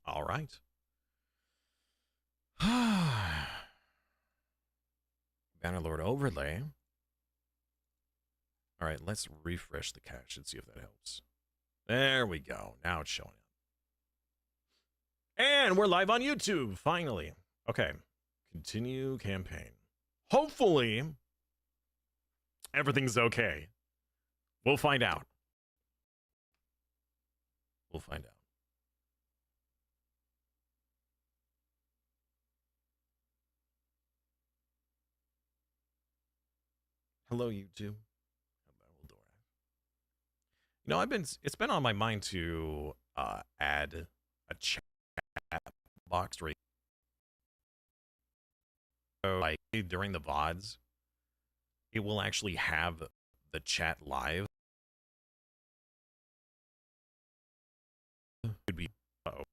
All right. Bannerlord overlay. All right, let's refresh the cache and see if that helps. There we go. Now it's showing up. And we're live on YouTube, finally. Okay. Continue campaign. Hopefully, everything's okay. We'll find out. We'll find out. Hello, YouTube. You know, it's been on my mind to add a chat box right. So, like during the VODs, it will actually have the chat live. Could be. Uh-oh.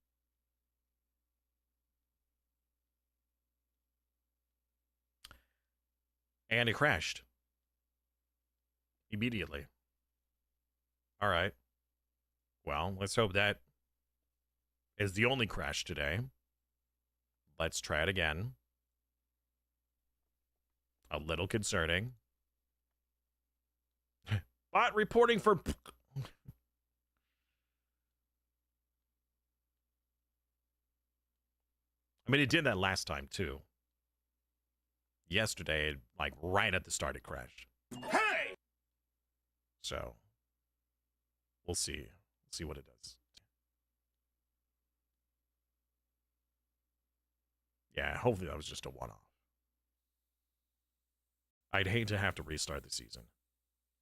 And it crashed immediately. All right. Well, let's hope that is the only crash today. Let's try it again. A little concerning. Bot reporting for... I mean, it did that last time, too. Yesterday, like, right at the start, it crashed. Hey! So, we'll see. We'll see what it does. Yeah, hopefully that was just a one-off. I'd hate to have to restart the season.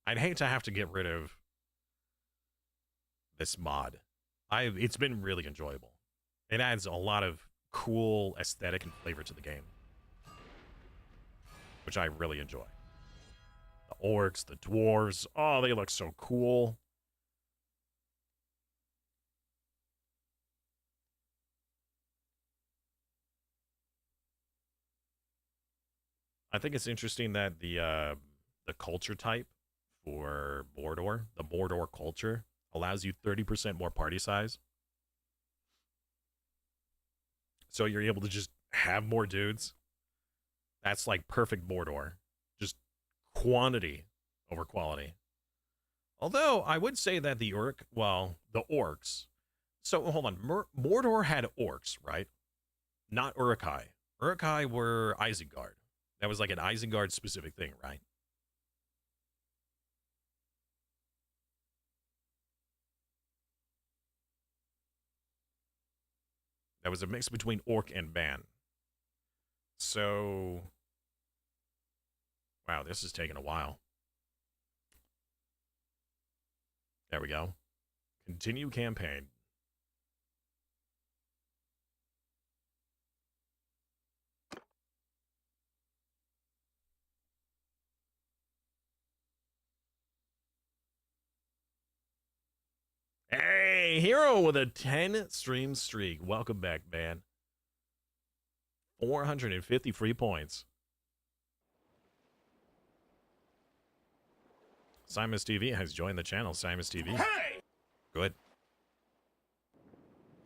I'd hate to have to get rid of this mod. It's been really enjoyable. It adds a lot of cool aesthetic and flavor to the game, which I really enjoy. The orcs, the dwarves, oh, they look so cool. I think it's interesting that the culture type for Mordor, the Mordor culture, allows you 30% more party size. So you're able to just have more dudes. That's like perfect Mordor. Just quantity over quality. Although I would say that the orcs. So hold on, Mordor had orcs, right? Not Uruk-hai. Uruk-hai were Isengard. That was like an Isengard specific thing, right? That was a mix between orc and ban. So, wow, this is taking a while. There we go. Continue campaign. Hey, Hero with a 10 stream streak. Welcome back, man. 450 free points. Simus TV has joined the channel. Simus TV. Hey! Good.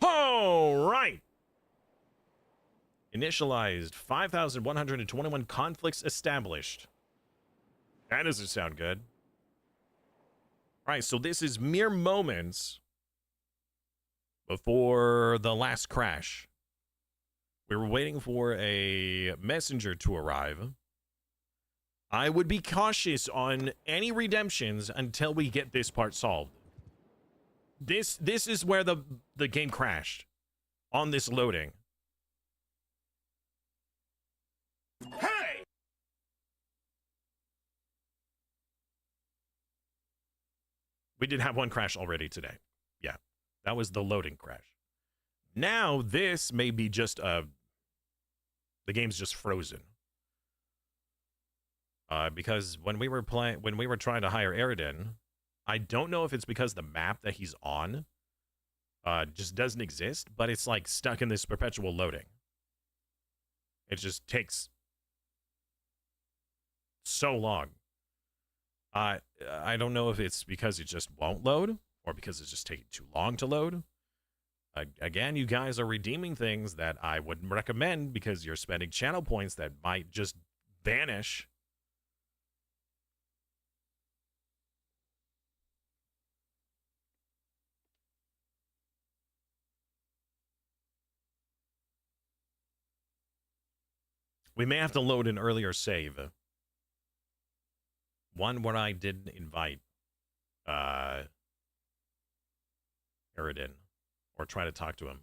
All right. Initialized 5,121 conflicts established. That doesn't sound good. All right, so this is mere moments before the last crash. We were waiting for a messenger to arrive. I would be cautious on any redemptions until we get this part solved. This is where the game crashed. On this loading. Hey! We did have one crash already today. Yeah, that was the loading crash. Now this may be just the game's just frozen. Because when we were trying to hire Eridan, I don't know if it's because the map that he's on just doesn't exist, but it's like stuck in this perpetual loading. It just takes so long. I don't know if it's because it just won't load or because it's just taking too long to load. Again, you guys are redeeming things that I wouldn't recommend because you're spending channel points that might just vanish. We may have to load an earlier save. One where I didn't invite Eridan or try to talk to him.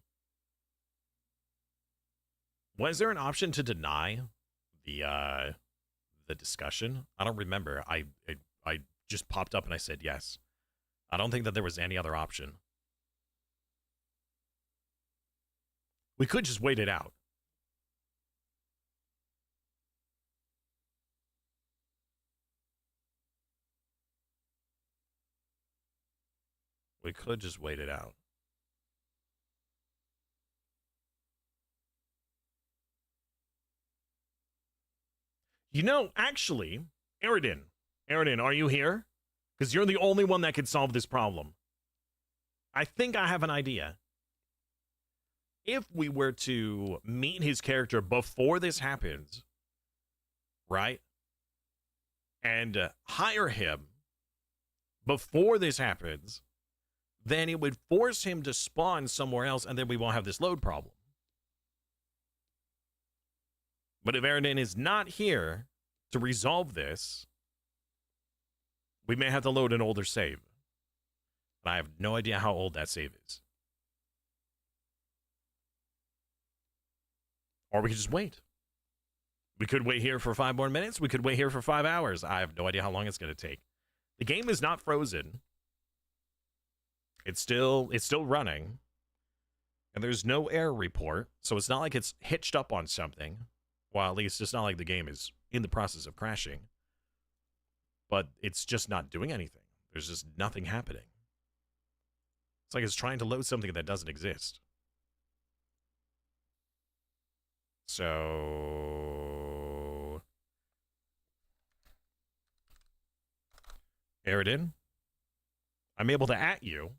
Was there an option to deny the discussion? I don't remember. I just popped up and I said yes. I don't think that there was any other option. We could just wait it out. We could just wait it out. You know, actually, Eridan, are you here? Because you're the only one that can solve this problem. I think I have an idea. If we were to meet his character before this happens, right? And hire him before this happens, then it would force him to spawn somewhere else, and then we won't have this load problem. But if Eridan is not here to resolve this, we may have to load an older save. And I have no idea how old that save is. Or we could just wait. We could wait here for 5 more minutes. We could wait here for 5 hours. I have no idea how long it's going to take. The game is not frozen. It's still running. And there's no error report. So it's not like it's hitched up on something. Well, at least it's not like the game is in the process of crashing. But it's just not doing anything. There's just nothing happening. It's like it's trying to load something that doesn't exist. So, Eridan, I'm able to at you.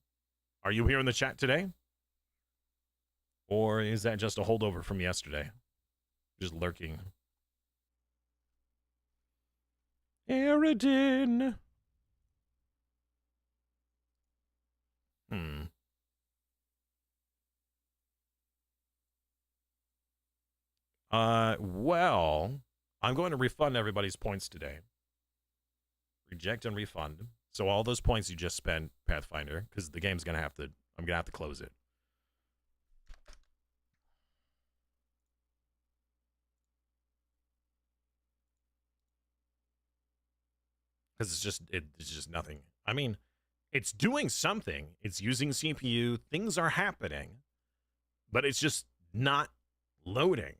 Are you here in the chat today? Or is that just a holdover from yesterday? Just lurking. Eridan. Well, I'm going to refund everybody's points today. Reject and refund. So all those points you just spent, Pathfinder, because the game's gonna have to, I'm gonna have to close it. Because it's just nothing. I mean, it's doing something. It's using CPU. Things are happening, but it's just not loading.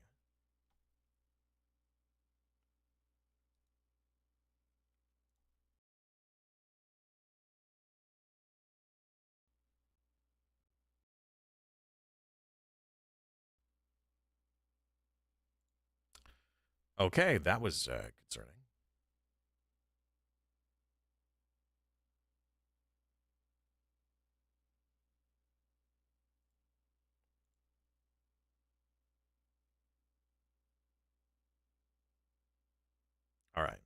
Okay, that was concerning. All right.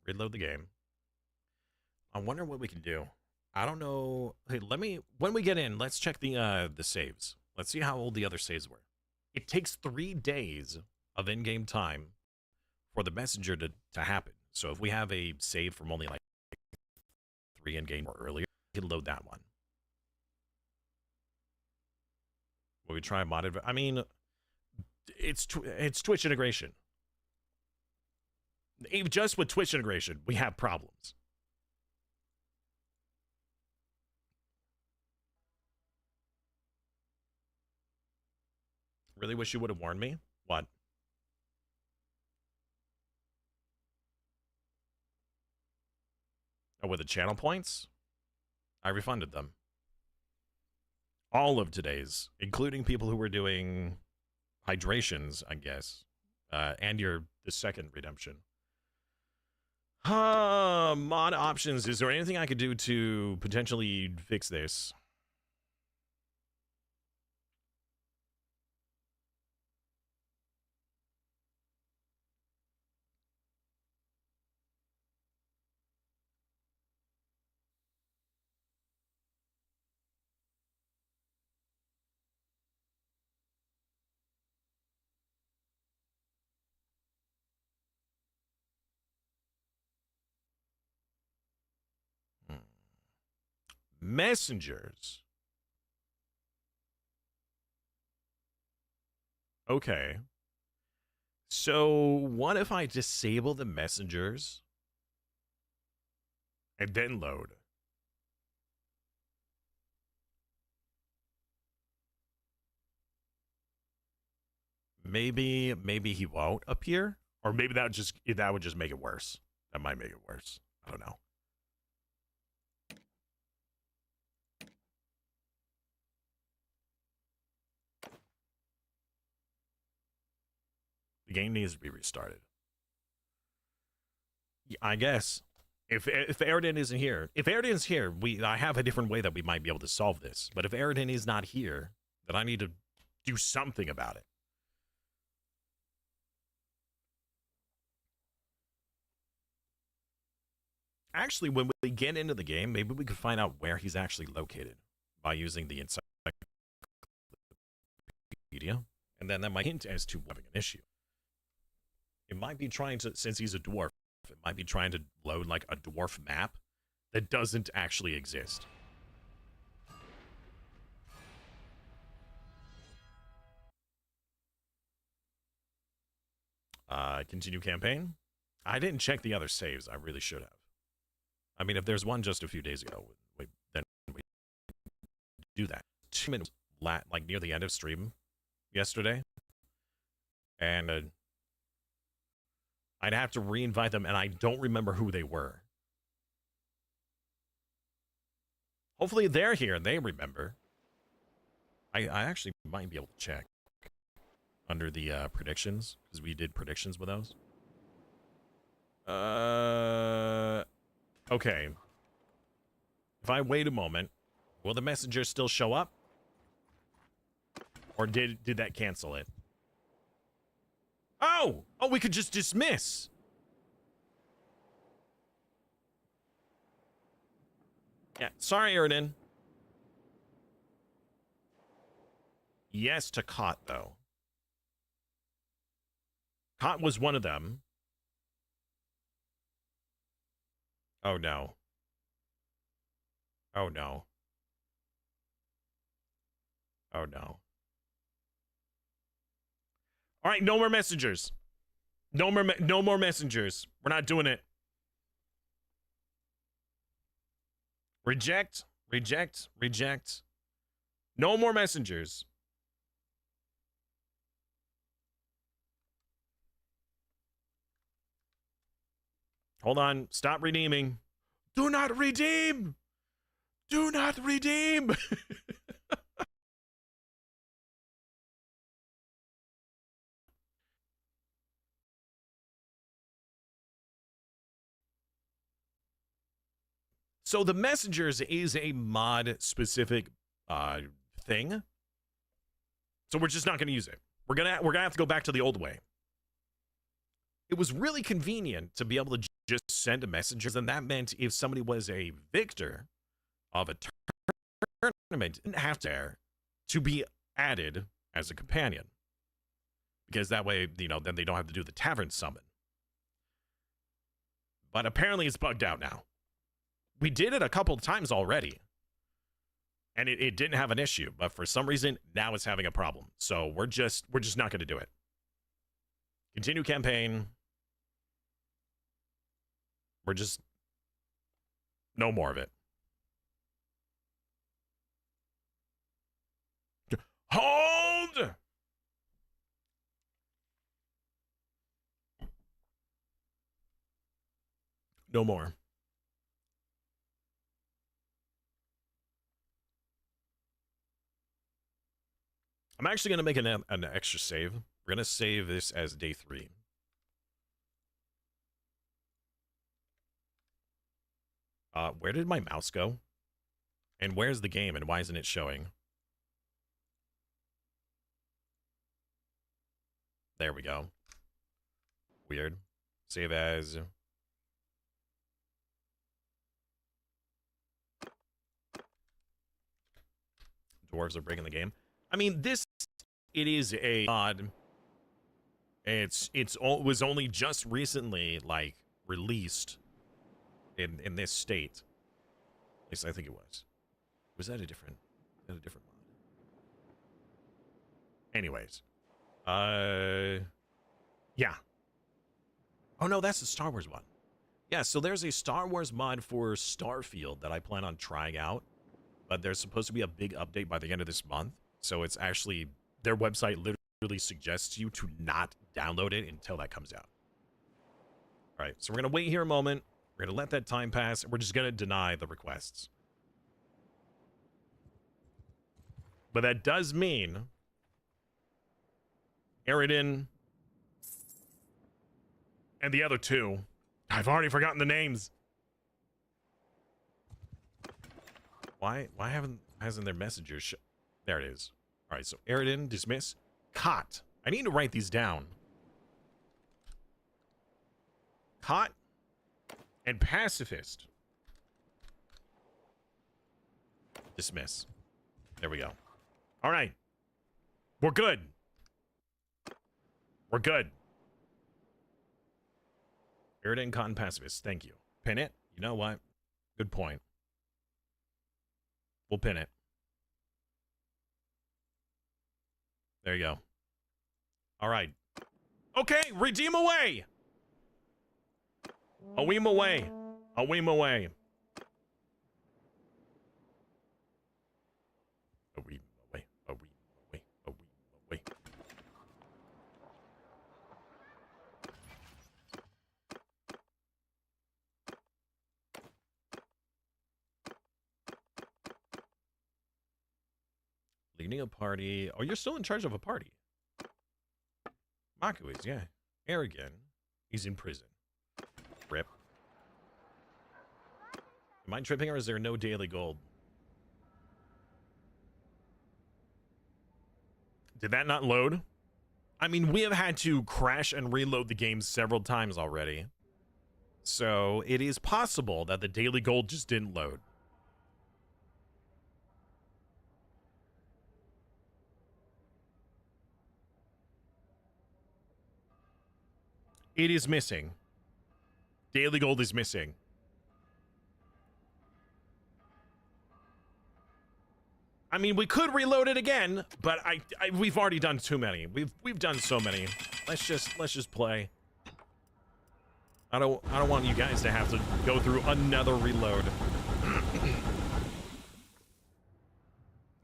Reload the game. I wonder what we can do. I don't know. Hey, when we get in, let's check the saves. Let's see how old the other saves were. It takes 3 days of in-game time for the messenger to happen. So if we have a save from only like 3 in-game or earlier, we can load that one. Will we try modded? I mean, it's Twitch integration. Just with Twitch integration, we have problems. Really wish you would have warned me. What? Oh, with the channel points? I refunded them. All of today's, including people who were doing hydrations, I guess. And the second redemption. Mod options. Is there anything I could do to potentially fix this? Messengers. Okay. So what if I disable the messengers and then load? Maybe he won't appear, or maybe that would just make it worse. That might make it worse. I don't know. The game needs to be restarted. I guess if Aridin isn't here, if Aridin's here, I have a different way that we might be able to solve this. But if Aridin is not here, then I need to do something about it. Actually, when we get into the game, maybe we could find out where he's actually located by using the encyclopedia, and then that might hint as to having an issue. It might be trying to, since he's a dwarf, it might be trying to load like a dwarf map that doesn't actually exist. Continue campaign. I didn't check the other saves. I really should have. I mean, if there's one just a few days ago, then we do that. 2 minutes, like near the end of stream yesterday, and I'd have to re-invite them, and I don't remember who they were. Hopefully they're here and they remember. I actually might be able to check under the predictions, because we did predictions with those. Okay. If I wait a moment, will the messenger still show up? Or did that cancel it? Oh! Oh, we could just dismiss! Yeah, sorry, Aridin. Yes to Cot, though. Cot was one of them. Oh, no. Oh, no. Oh, no. All right, no more messengers. No more messengers. We're not doing it. Reject, reject, reject. No more messengers. Hold on. Stop redeeming. Do not redeem. Do not redeem. So the messengers is a mod specific thing. So we're just not going to use it. We're gonna have to go back to the old way. It was really convenient to be able to just send messengers, and that meant if somebody was a victor of a tournament, it didn't have to be added as a companion, because that way, you know, then they don't have to do the tavern summon. But apparently it's bugged out now. We did it a couple of times already, and it didn't have an issue, but for some reason now it's having a problem. So we're just not going to do it. Continue campaign. We're just no more of it. Hold! No more. I'm actually going to make an extra save. We're going to save this as day 3. Where did my mouse go? And where's the game, and why isn't it showing? There we go. Weird. Save as. Dwarves are breaking the game. I mean, it is a mod. It was only just recently, like, released in this state. At least I think it was. Was that a different mod? Anyways. Yeah. Oh no, that's the Star Wars one. Yeah, so there's a Star Wars mod for Starfield that I plan on trying out, but there's supposed to be a big update by the end of this month. So it's actually, their website literally suggests you to not download it until that comes out. All right, so we're going to wait here a moment. We're going to let that time pass, and we're just going to deny the requests. But that does mean Eridan and the other two, I've already forgotten the names. Why hasn't their messenger there it is. All right, so Eridan, dismiss. Cot. I need to write these down. Cot and pacifist. Dismiss. There we go. All right. We're good. We're good. Eridan, Cot, and pacifist. Thank you. Pin it. You know what? Good point. We'll pin it. There you go. All right. Okay, redeem away. Aweem away. Aweem away. Aweem away. Aweem away. Aweem away. Leading a party. Oh, you're still in charge of a party. Maku is, yeah. Arrogant. He's in prison. Rip. Am I tripping or is there no daily gold? Did that not load? I mean, we have had to crash and reload the game several times already. So it is possible that the daily gold just didn't load. It is missing. Daily gold is missing. I mean, we could reload it again, but we've already done too many. We've done so many. Let's just play. I don't want you guys to have to go through another reload.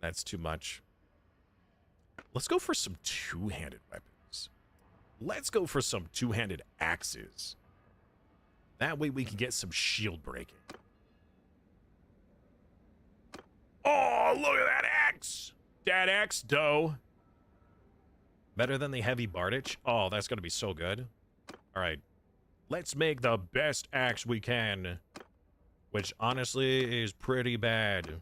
That's too much. Let's go for some two-handed weapons. Let's go for some two-handed axes. That way we can get some shield breaking. Oh, look at that axe! That axe, dough. Better than the heavy Bardich? Oh, that's gonna be so good. All right. Let's make the best axe we can. Which, honestly, is pretty bad.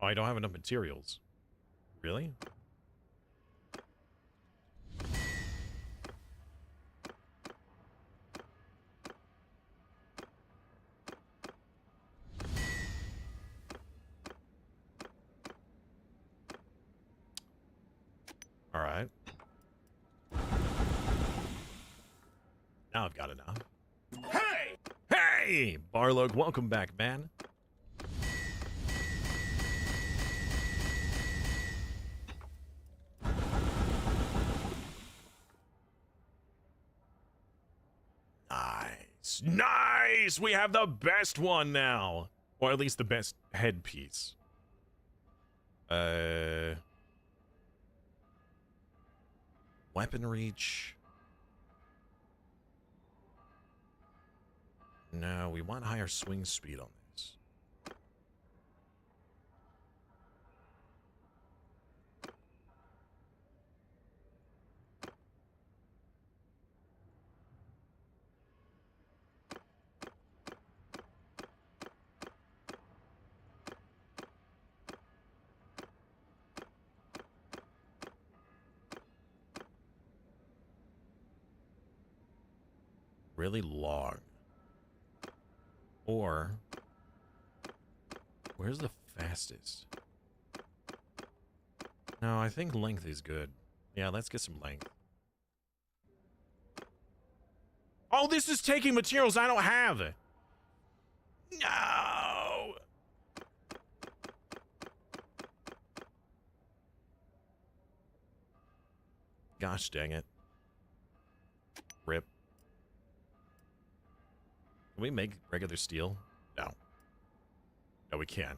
Oh, I don't have enough materials. Really? All right. Now I've got enough. Hey! Hey! Barlog, welcome back, man. Nice. Nice! We have the best one now. Or at least the best headpiece. Weapon reach. No, we want higher swing speed on this. really long. Or, where's the fastest? No, I think length is good. Yeah, let's get some length. Oh, this is taking materials I don't have. No. Gosh dang it. Rip. Can we make regular steel? No. No, we can't.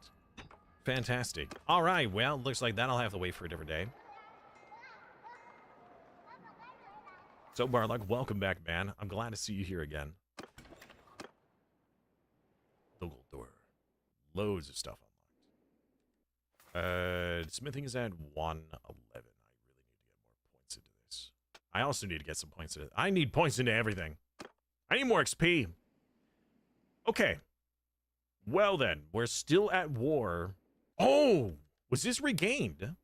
Fantastic. All right, well, looks like that'll have to wait for a different day. So, Barlock, welcome back, man. I'm glad to see you here again. Local door. Loads of stuff unlocked. Smithing is at 111. I really need to get more points into this. I also need to get some points into it. I need points into everything. I need more XP. Okay. Well then, we're still at war. Oh! Was this regained?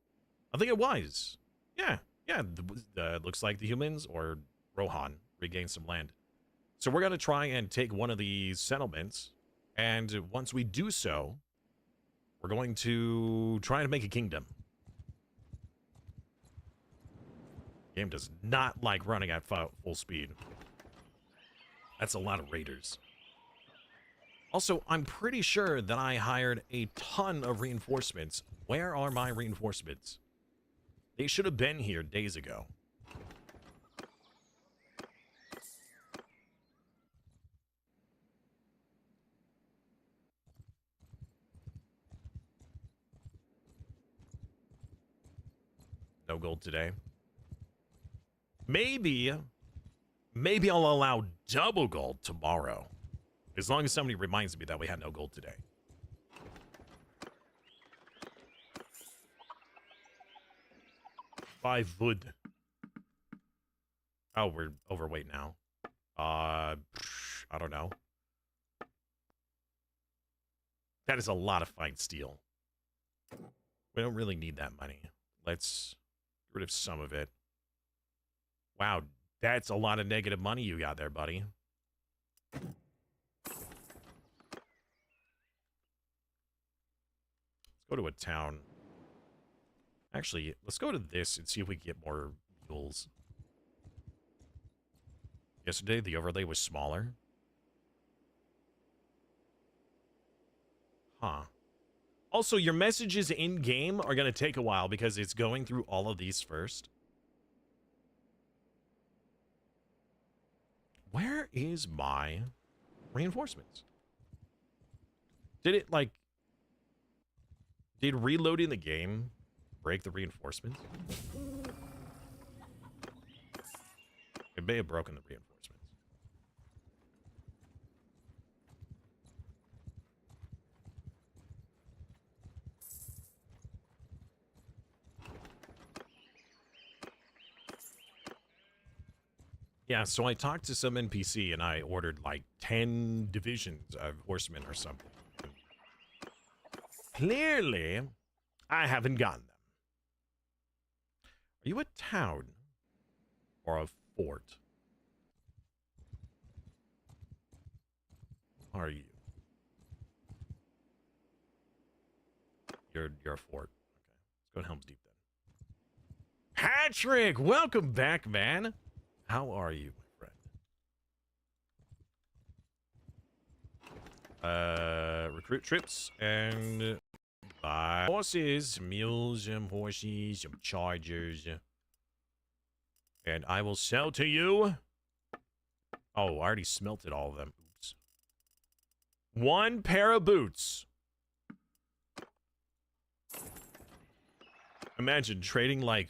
I think it was. Yeah. Yeah, looks like the humans, or Rohan, regained some land. So we're going to try and take one of these settlements. And once we do so, we're going to try to make a kingdom. Game does not like running at full speed. That's a lot of raiders. Also, I'm pretty sure that I hired a ton of reinforcements. Where are my reinforcements? They should have been here days ago. No gold today. Maybe I'll allow double gold tomorrow. As long as somebody reminds me that we had no gold today. Five wood. Oh, we're overweight now. I don't know. That is a lot of fine steel. We don't really need that money. Let's get rid of some of it. Wow, that's a lot of negative money you got there, buddy. Let's go to a town. Actually, let's go to this and see if we can get more mules. Yesterday, the overlay was smaller. Huh. Also, your messages in-game are going to take a while because it's going through all of these first. Where is my reinforcements? Did it, like... Did reloading the game break the reinforcements? It may have broken the reinforcements. Yeah, so I talked to some NPC and I ordered like 10 divisions of horsemen or something. Clearly, I haven't gotten them. Are you a town or a fort? Are you? You're a fort. Okay, let's go to Helm's Deep then. Patrick, welcome back, man. How are you, my friend? Recruit troops and buy horses, mules, horses, some chargers. And I will sell to you. Oh, I already smelted all of them. Oops. 1 pair of boots. Imagine trading like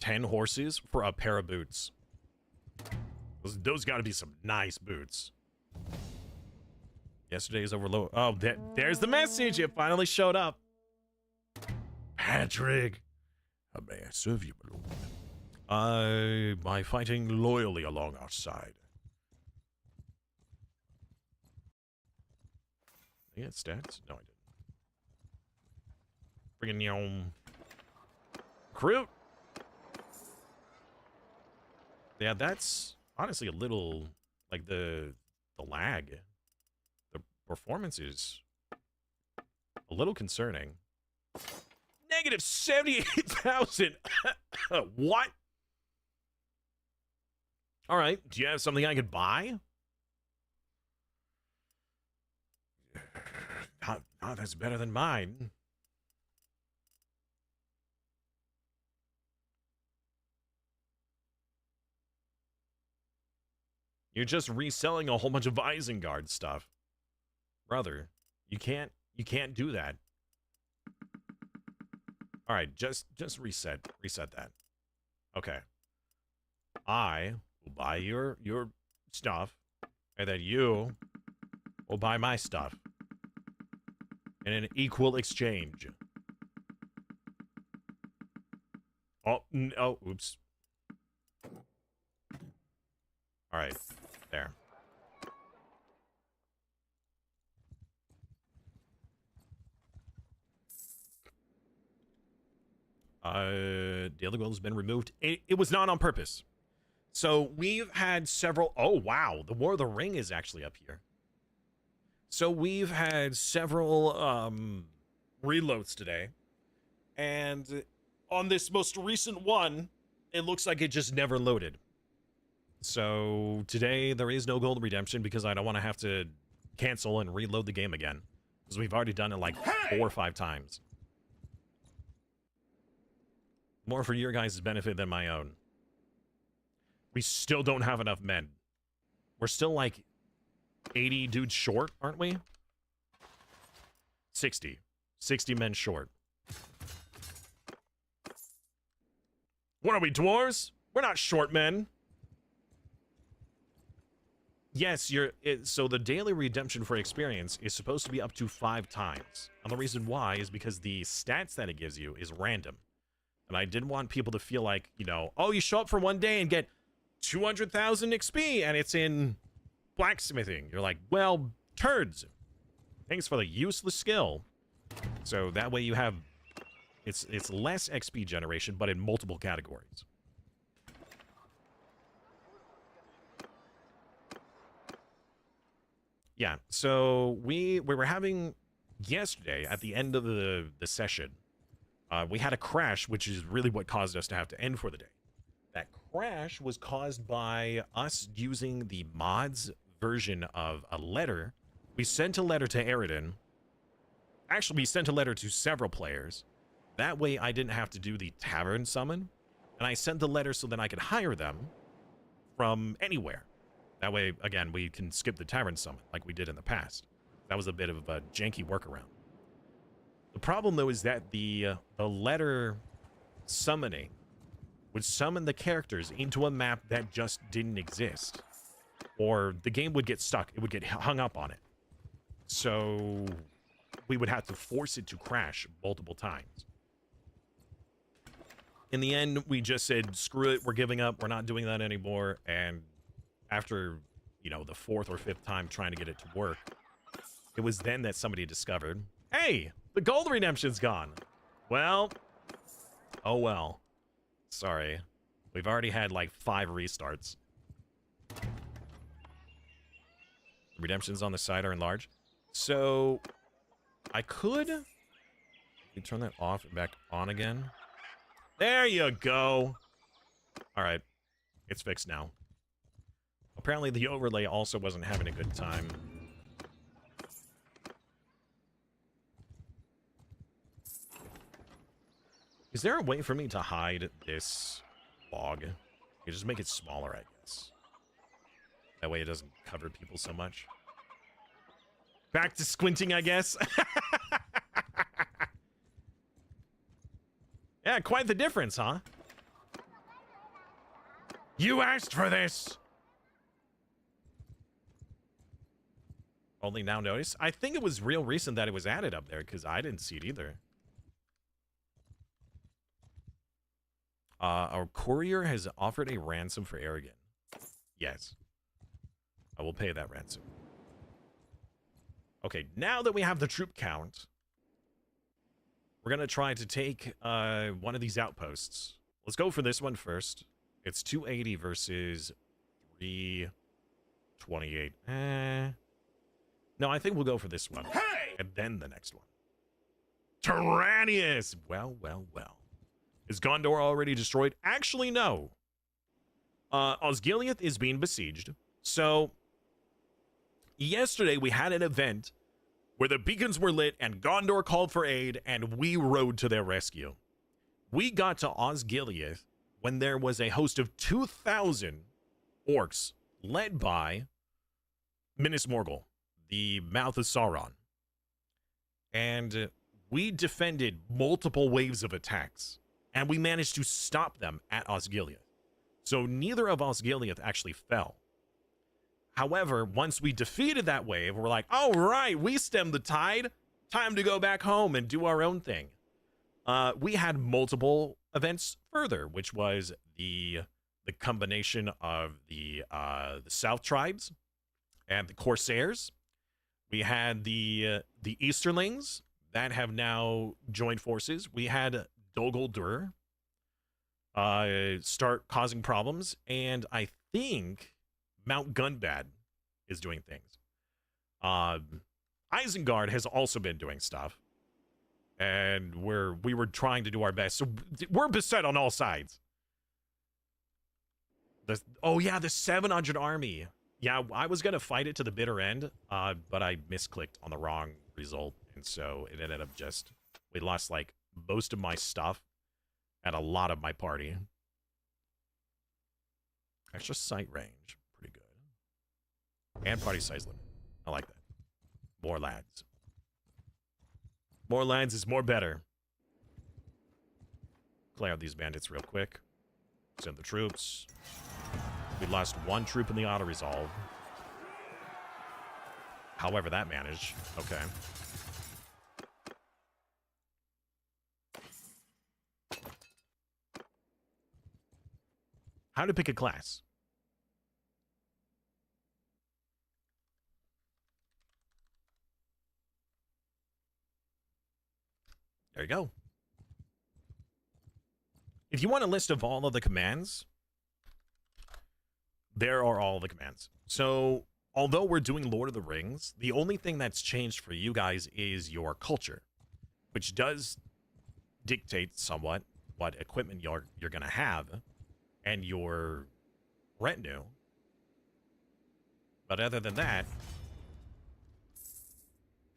10 horses for a pair of boots. Those got to be some nice boots. Yesterday's overload. Oh, there's the message. It finally showed up. Patrick, how may I serve you, my lord? By fighting loyally along our side. Did I get stats? No, I didn't. Bringing you recruit. Yeah, that's honestly a little Like the lag, the performance is a little concerning. Negative 78,000. What? All right. Do you have something I could buy? Not that's better than mine. You're just reselling a whole bunch of Isengard stuff. Brother, you can't do that. All right, just reset that. Okay. I will buy your stuff, and then you will buy my stuff in an equal exchange. Oh, no, oops. All right, there. Daily goal has been removed. It was not on purpose. So we've had several. Oh, wow. The War of the Ring is actually up here. So we've had several reloads today. And on this most recent one, it looks like it just never loaded. So today there is no gold redemption because I don't want to have to cancel and reload the game again. Because we've already done it like 4 or 5 times. More for your guys' benefit than my own. We still don't have enough men. We're still like 80 dudes short, aren't we? 60. 60 men short. What are we, dwarves? We're not short men. Yes, so the daily redemption for experience is supposed to be up to 5 times. And the reason why is because the stats that it gives you is random. And I didn't want people to feel like, you know, oh, you show up for one day and get 200,000 XP and it's in blacksmithing. You're like, well, turds. Thanks for the useless skill. So that way you have, it's less XP generation, but in multiple categories. Yeah, so we were having yesterday at the end of the session, we had a crash, which is really what caused us to have to end for the day. That crash was caused by us using the mods version of a letter. We sent a letter to Eridan. Actually, we sent a letter to several players. That way I didn't have to do the tavern summon. And I sent the letter so that I could hire them from anywhere. That way, again, we can skip the tavern summon like we did in the past. That was a bit of a janky workaround. The problem, though, is that the letter summoning would summon the characters into a map that just didn't exist. Or the game would get stuck. It would get hung up on it. So we would have to force it to crash multiple times. In the end, we just said, screw it, we're giving up. We're not doing that anymore. And after, you know, the 4th or 5th time trying to get it to work, it was then that somebody discovered, hey, the gold redemption's gone. Well, oh well. Sorry. We've already had like 5 restarts. Redemptions on the side are enlarged. So I could turn that off and back on again. There you go. All right. It's fixed now. Apparently the overlay also wasn't having a good time. Is there a way for me to hide this log? You just make it smaller, I guess. That way it doesn't cover people so much. Back to squinting, I guess. Yeah, quite the difference, huh? You asked for this! Only now notice? I think it was real recent that it was added up there, because I didn't see it either. Our courier has offered a ransom for Aragon. Yes. I will pay that ransom. Okay, now that we have the troop count, we're going to try to take one of these outposts. Let's go for this one first. It's 280 versus 3... 28. No, I think we'll go for this one. Hey! And then the next one. Tyrannius! Well, well, well. Is Gondor already destroyed? Actually, no. Osgiliath is being besieged. So, yesterday we had an event where the beacons were lit and Gondor called for aid and we rode to their rescue. We got to Osgiliath when there was a host of 2,000 orcs led by Minas Morgul, the mouth of Sauron. And we defended multiple waves of attacks, and we managed to stop them at Osgiliath. So neither of Osgiliath actually fell. However, once we defeated that wave, we're like, all right, we stemmed the tide. Time to go back home and do our own thing. We had multiple events further, which was the combination of the South tribes and the Corsairs. We had the Easterlings that have now joined forces. We had Dol Guldur start causing problems, and I think Mount Gunbad is doing things. Isengard has also been doing stuff, and we were trying to do our best. So we're beset on all sides. The 700 army. Yeah, I was gonna fight it to the bitter end, but I misclicked on the wrong result, and so it ended up we lost like most of my stuff and a lot of my party. Extra sight range, pretty good. And party size limit. I like that. More lads. More lads is more better. Clear out these bandits real quick. Send the troops. We lost one troop in the auto-resolve. However that managed. Okay. How to pick a class. There you go. If you want a list of all of the commands, there are all the commands. So, although we're doing Lord of the Rings, the only thing that's changed for you guys is your culture, which does dictate somewhat what equipment you're going to have and your retinue. But other than that,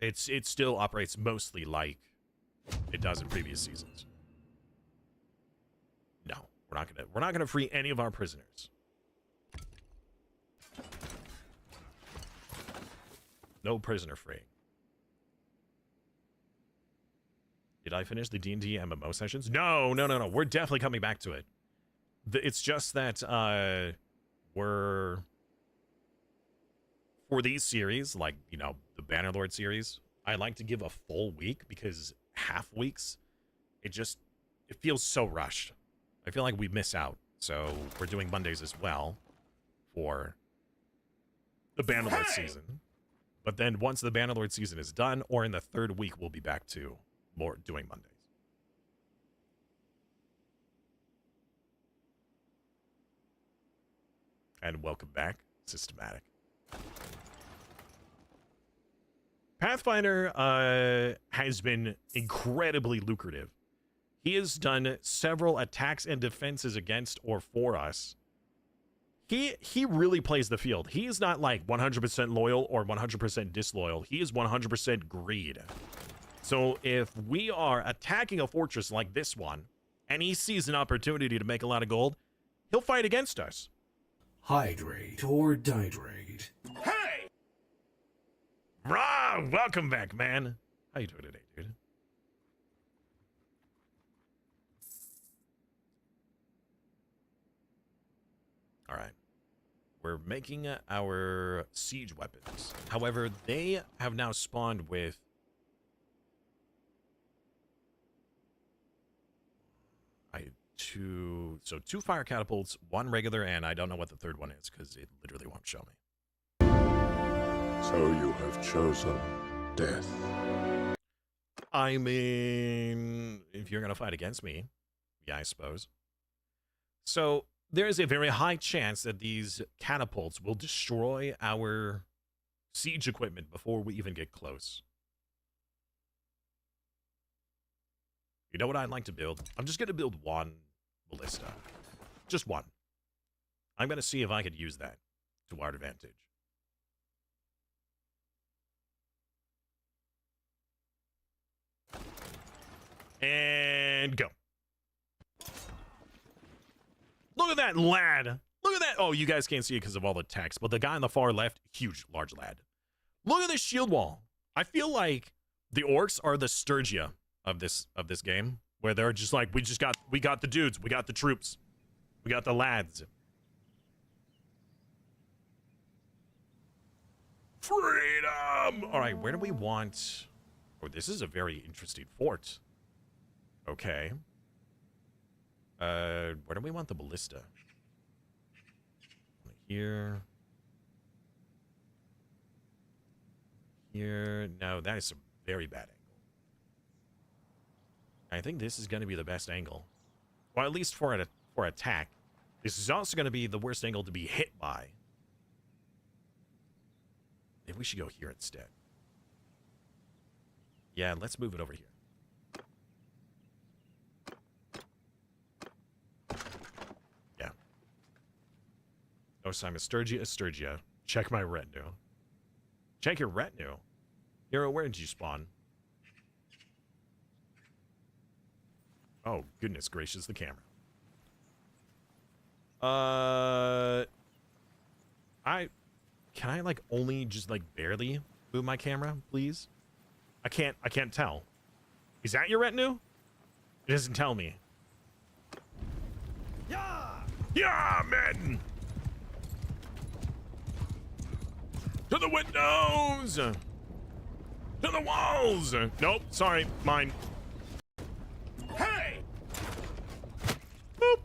it still operates mostly like it does in previous seasons. No, we're not gonna free any of our prisoners. No prisoner freeing. Did I finish the D&D MMO sessions? No. We're definitely coming back to it. It's just that we're, for these series, like, you know, the Bannerlord series, I like to give a full week, because half weeks, it feels so rushed. I feel like we miss out. So we're doing Mondays as well for the Bannerlord season. But then once the Bannerlord season is done, or in the third week, we'll be back to more doing Mondays. And welcome back, Systematic. Pathfinder has been incredibly lucrative. He has done several attacks and defenses against or for us. He really plays the field. He is not like 100% loyal or 100% disloyal. He is 100% greed. So if we are attacking a fortress like this one, and he sees an opportunity to make a lot of gold, he'll fight against us. Hydrate or dihydrate. Hey! Rah! Welcome back, man. How you doing today, dude? All right. We're making our siege weapons. However, they have now spawned with two fire catapults, one regular, and I don't know what the third one is because it literally won't show me. So you have chosen death. I mean, if you're gonna fight against me, yeah, I suppose. So there is a very high chance that these catapults will destroy our siege equipment before we even get close. You know what I'd like to build? I'm just going to build one ballista. Just one. I'm going to see if I could use that to our advantage. And go. Look at that lad. Look at that. Oh, you guys can't see it because of all the text, but the guy on the far left, huge, large lad. Look at this shield wall. I feel like the orcs are the Sturgia of this game, where they're just like, we got the dudes, we got the troops, we got the lads. Freedom! All right, where do we want? Oh, this is a very interesting fort. Okay. Where do we want the ballista? Here. Here. No, that is a very bad angle. I think this is going to be the best angle. Well, at least for attack. This is also going to be the worst angle to be hit by. Maybe we should go here instead. Yeah, let's move it over here. Yeah. Oh, Simon, Sturgia. Check my retinue. Check your retinue. Hero, where did you spawn? Oh, goodness gracious, the camera. Can I like only just like barely move my camera, please? I can't tell. Is that your retinue? It doesn't tell me. Yeah! Yeah, men! To the windows! To the walls! Nope, sorry, mine. Hey! Boop!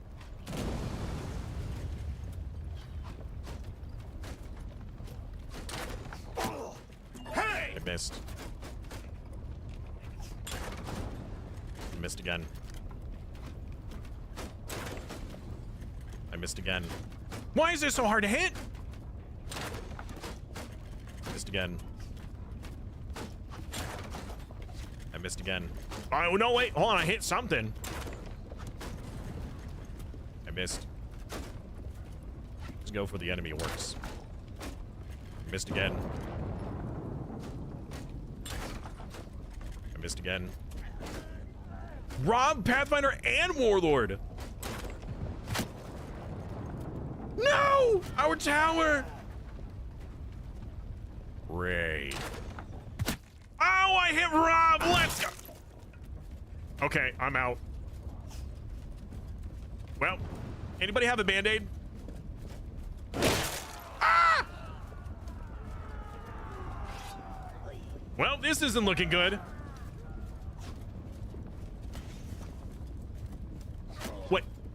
Hey! I missed. I missed again. I missed again. Why is this so hard to hit? Missed again. I missed again. Oh, no, wait. Hold on. I hit something. I missed. Let's go for the enemy orcs. I missed again. I missed again. Rob, Pathfinder, and Warlord. No! Our tower! Great. Oh, I hit Rob! Let's go! Okay, I'm out. Well, anybody have a band-aid? Ah! Well, this isn't looking good.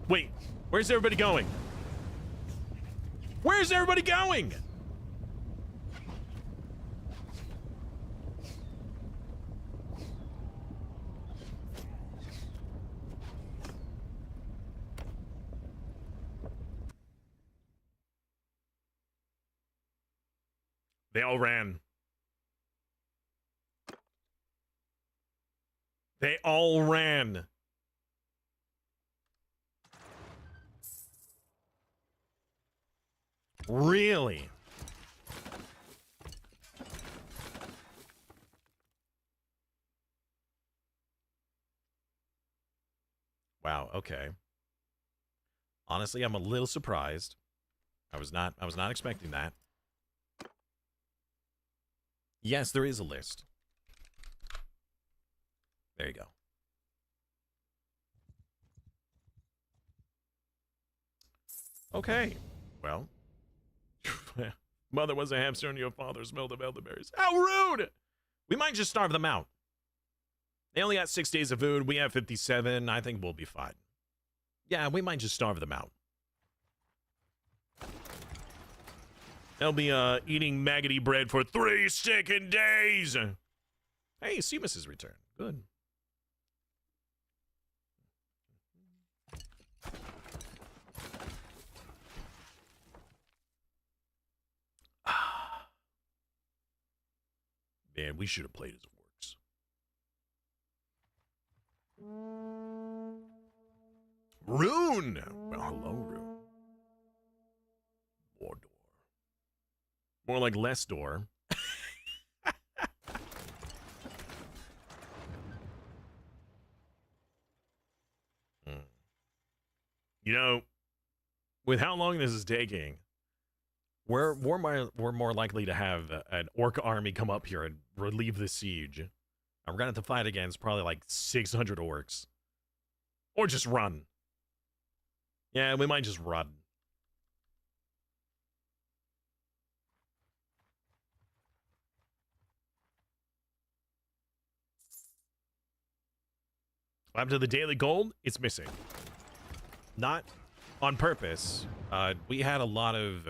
Wait, where's everybody going? Where's everybody going? They all ran. They all ran. Really? Wow, okay. Honestly, I'm a little surprised. I was not expecting that. Yes, there is a list. There you go. Okay. Well, mother was a hamster and your father smelled of elderberries. How rude! We might just starve them out. They only got 6 days of food. We have 57. I think we'll be fine. Yeah, we might just starve them out. They'll be eating maggoty bread for 3 stinking days. Hey, Seamus has returned. Good. Man, we should have played as orcs. Rune! Well, hello, Rune. More door. More like less door. You know, with how long this is taking, we're more likely to have an orc army come up here and relieve the siege. And we're gonna have to fight against probably like 600 orcs, or just run. Yeah, we might just run. After the daily gold, it's missing. Not on purpose. We had a lot of...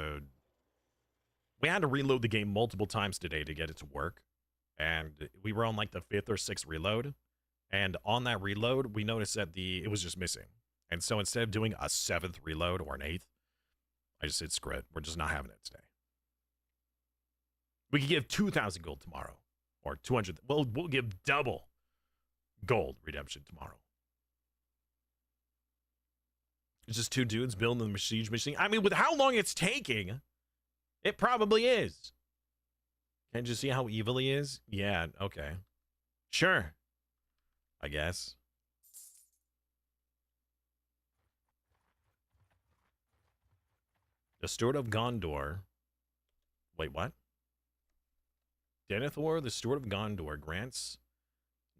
we had to reload the game multiple times today to get it to work. And we were on like the 5th or 6th reload. And on that reload, we noticed that it was just missing. And so instead of doing a 7th reload or an 8th, I just said, screw it. We're just not having it today. We could give 2,000 gold tomorrow. Or 200. We'll give double gold redemption tomorrow. It's just two dudes building the siege machine. I mean, with how long it's taking, it probably is. Can't you see how evil he is? Yeah, okay. Sure. I guess. The Steward of Gondor. Wait, what? Denethor, the Steward of Gondor, grants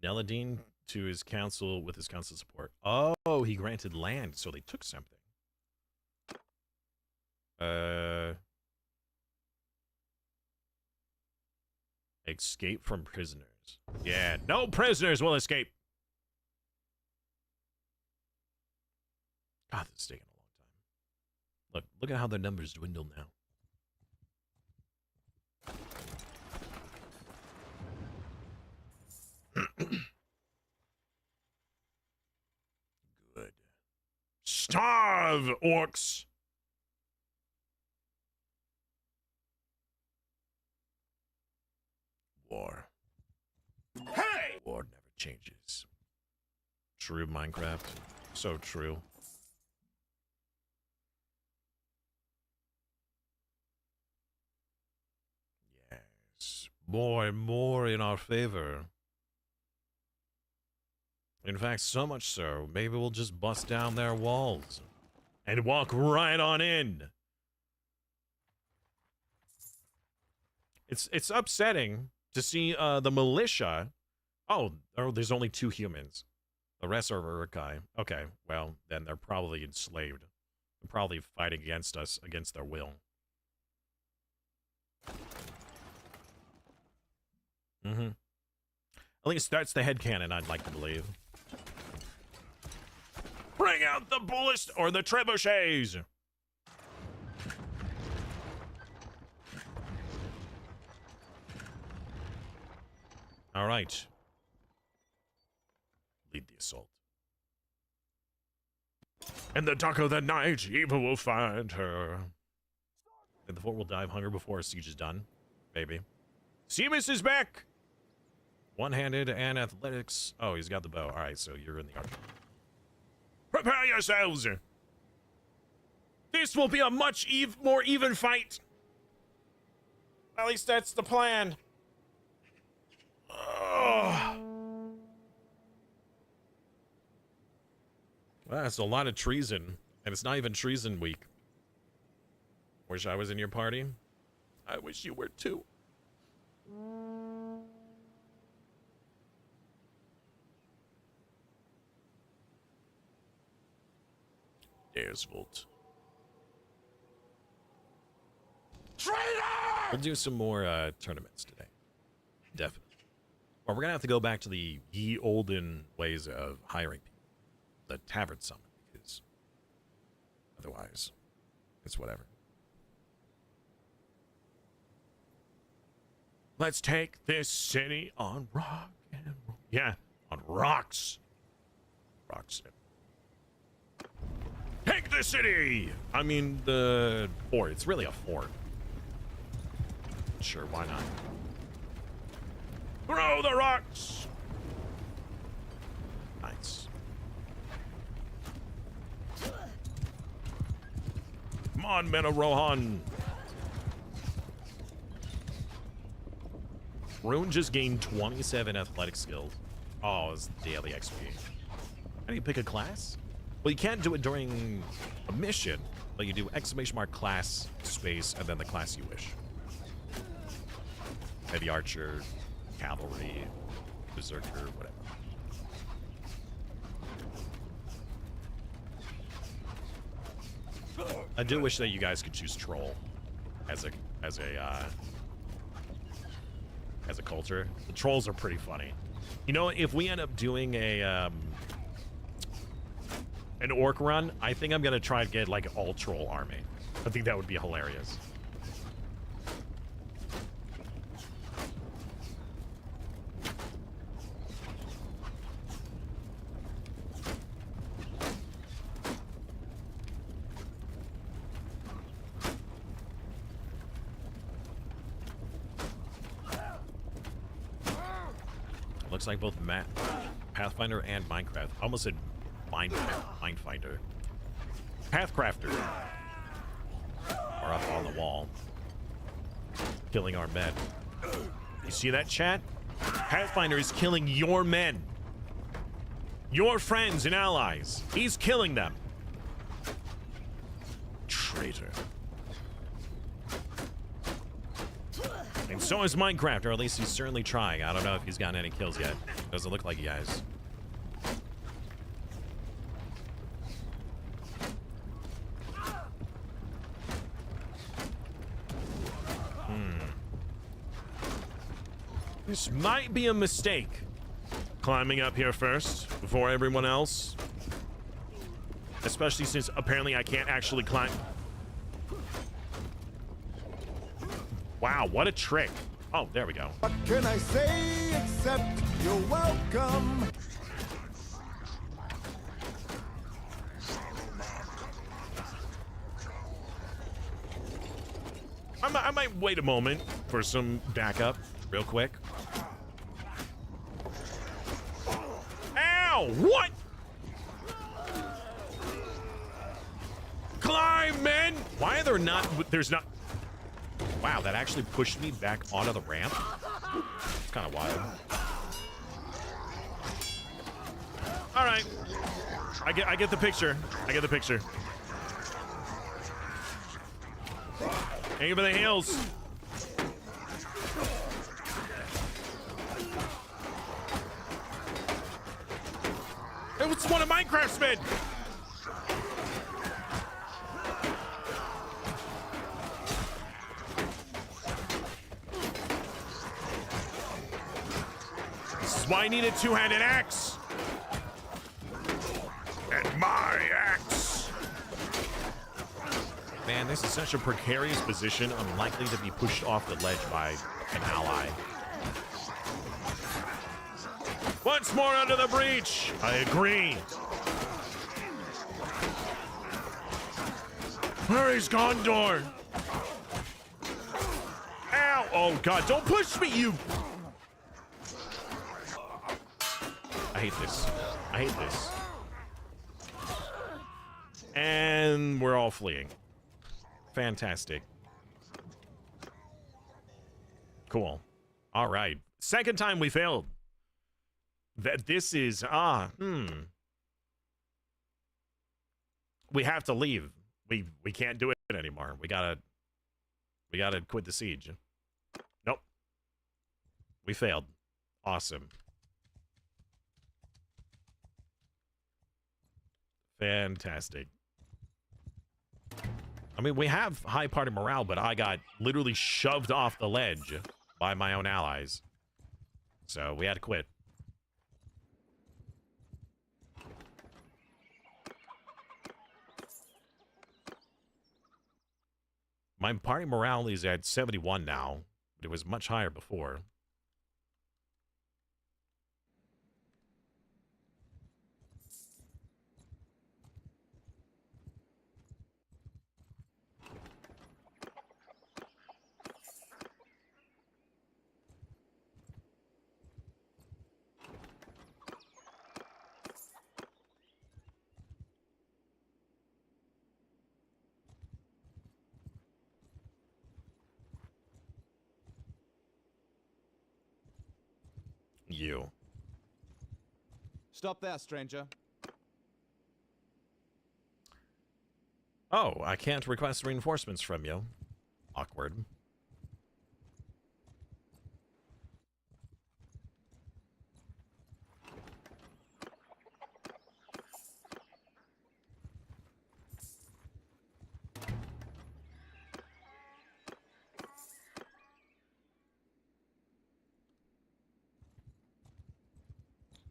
Neladine to his council with his council support. Oh, he granted land, so they took something. Escape from prisoners. Yeah, no prisoners will escape. God, this is taking a long time. Look at how the numbers dwindle now. Good. Starve, orcs! War. Hey! War never changes. True, Minecraft. So true. Yes. More and more in our favor. In fact, so much so, maybe we'll just bust down their walls and walk right on in. It's upsetting to see the militia. Oh, there's only 2 humans. The rest are Urukai. Okay, well, then they're probably enslaved. They're probably fighting against us, against their will. Mm-hmm. At least that's the headcanon, I'd like to believe. Bring out the bullets or the trebuchets! All right. Lead the assault. In the dark of the night, evil will find her. And the fort will die of hunger before a siege is done. Maybe. Seamus is back! One-handed and athletics. Oh, he's got the bow. All right, so you're in the archer. Prepare yourselves! This will be a much more even fight. At least that's the plan. Well, that's a lot of treason, and it's not even treason week. Wish I was in your party. I wish you were too. Daresvolt. Traitor! We'll do some more tournaments today. Definitely. Or we're gonna have to go back to the ye olden ways of hiring people. The tavern summon, because otherwise it's whatever. Let's take this city on rock and roll. Yeah, on rocks. Rocks. Take the city! I mean, the fort. It's really a fort. Sure, why not? Throw the rocks! Nice. Come on, men of Rohan. Rune just gained 27 athletic skills. Oh, it's daily XP. How do you pick a class? Well, you can't do it during a mission, but you do ! class space and then the class you wish. Heavy archer, cavalry, berserker, whatever. I do wish that you guys could choose troll as a culture. The trolls are pretty funny. You know, if we end up doing a an orc run, I think I'm gonna try to get like an all troll army. I think that would be hilarious. Looks like both Pathfinder and Minecraft. I almost said Mindfinder. Pathcrafter are up on the wall, killing our men. You see that, chat? Pathfinder is killing your men, your friends and allies. He's killing them. Traitor. And so is Minecraft, or at least he's certainly trying. I don't know if he's gotten any kills yet. Doesn't look like he has. This might be a mistake. Climbing up here first, before everyone else. Especially since apparently I can't actually climb. Wow, what a trick. Oh, there we go. What can I say except you're welcome? I might wait a moment for some backup real quick. Ow! What? Climb, men! Why are there not... There's not... Wow, that actually pushed me back onto the ramp. It's kind of wild. All right. I get the picture. I get the picture. Aim for the heels. It's one of Minecraft's men. This is why I need a two-handed axe. And my axe. Man, this is such a precarious position. I'm likely to be pushed off the ledge by an ally. Once more under the breach. I agree. Where is Gondor? Ow! Oh God! Don't push me, you! I hate this. I hate this. And we're all fleeing. Fantastic. Cool. All right. Second time we failed. That this is we have to leave. We can't do it anymore. We gotta quit the siege. Nope. We failed. Awesome. Fantastic. I mean, we have high party morale, but I got literally shoved off the ledge by my own allies. So we had to quit. My party morale is at 71 now, but it was much higher before. You. Stop there, stranger. Oh, I can't request reinforcements from you. Awkward.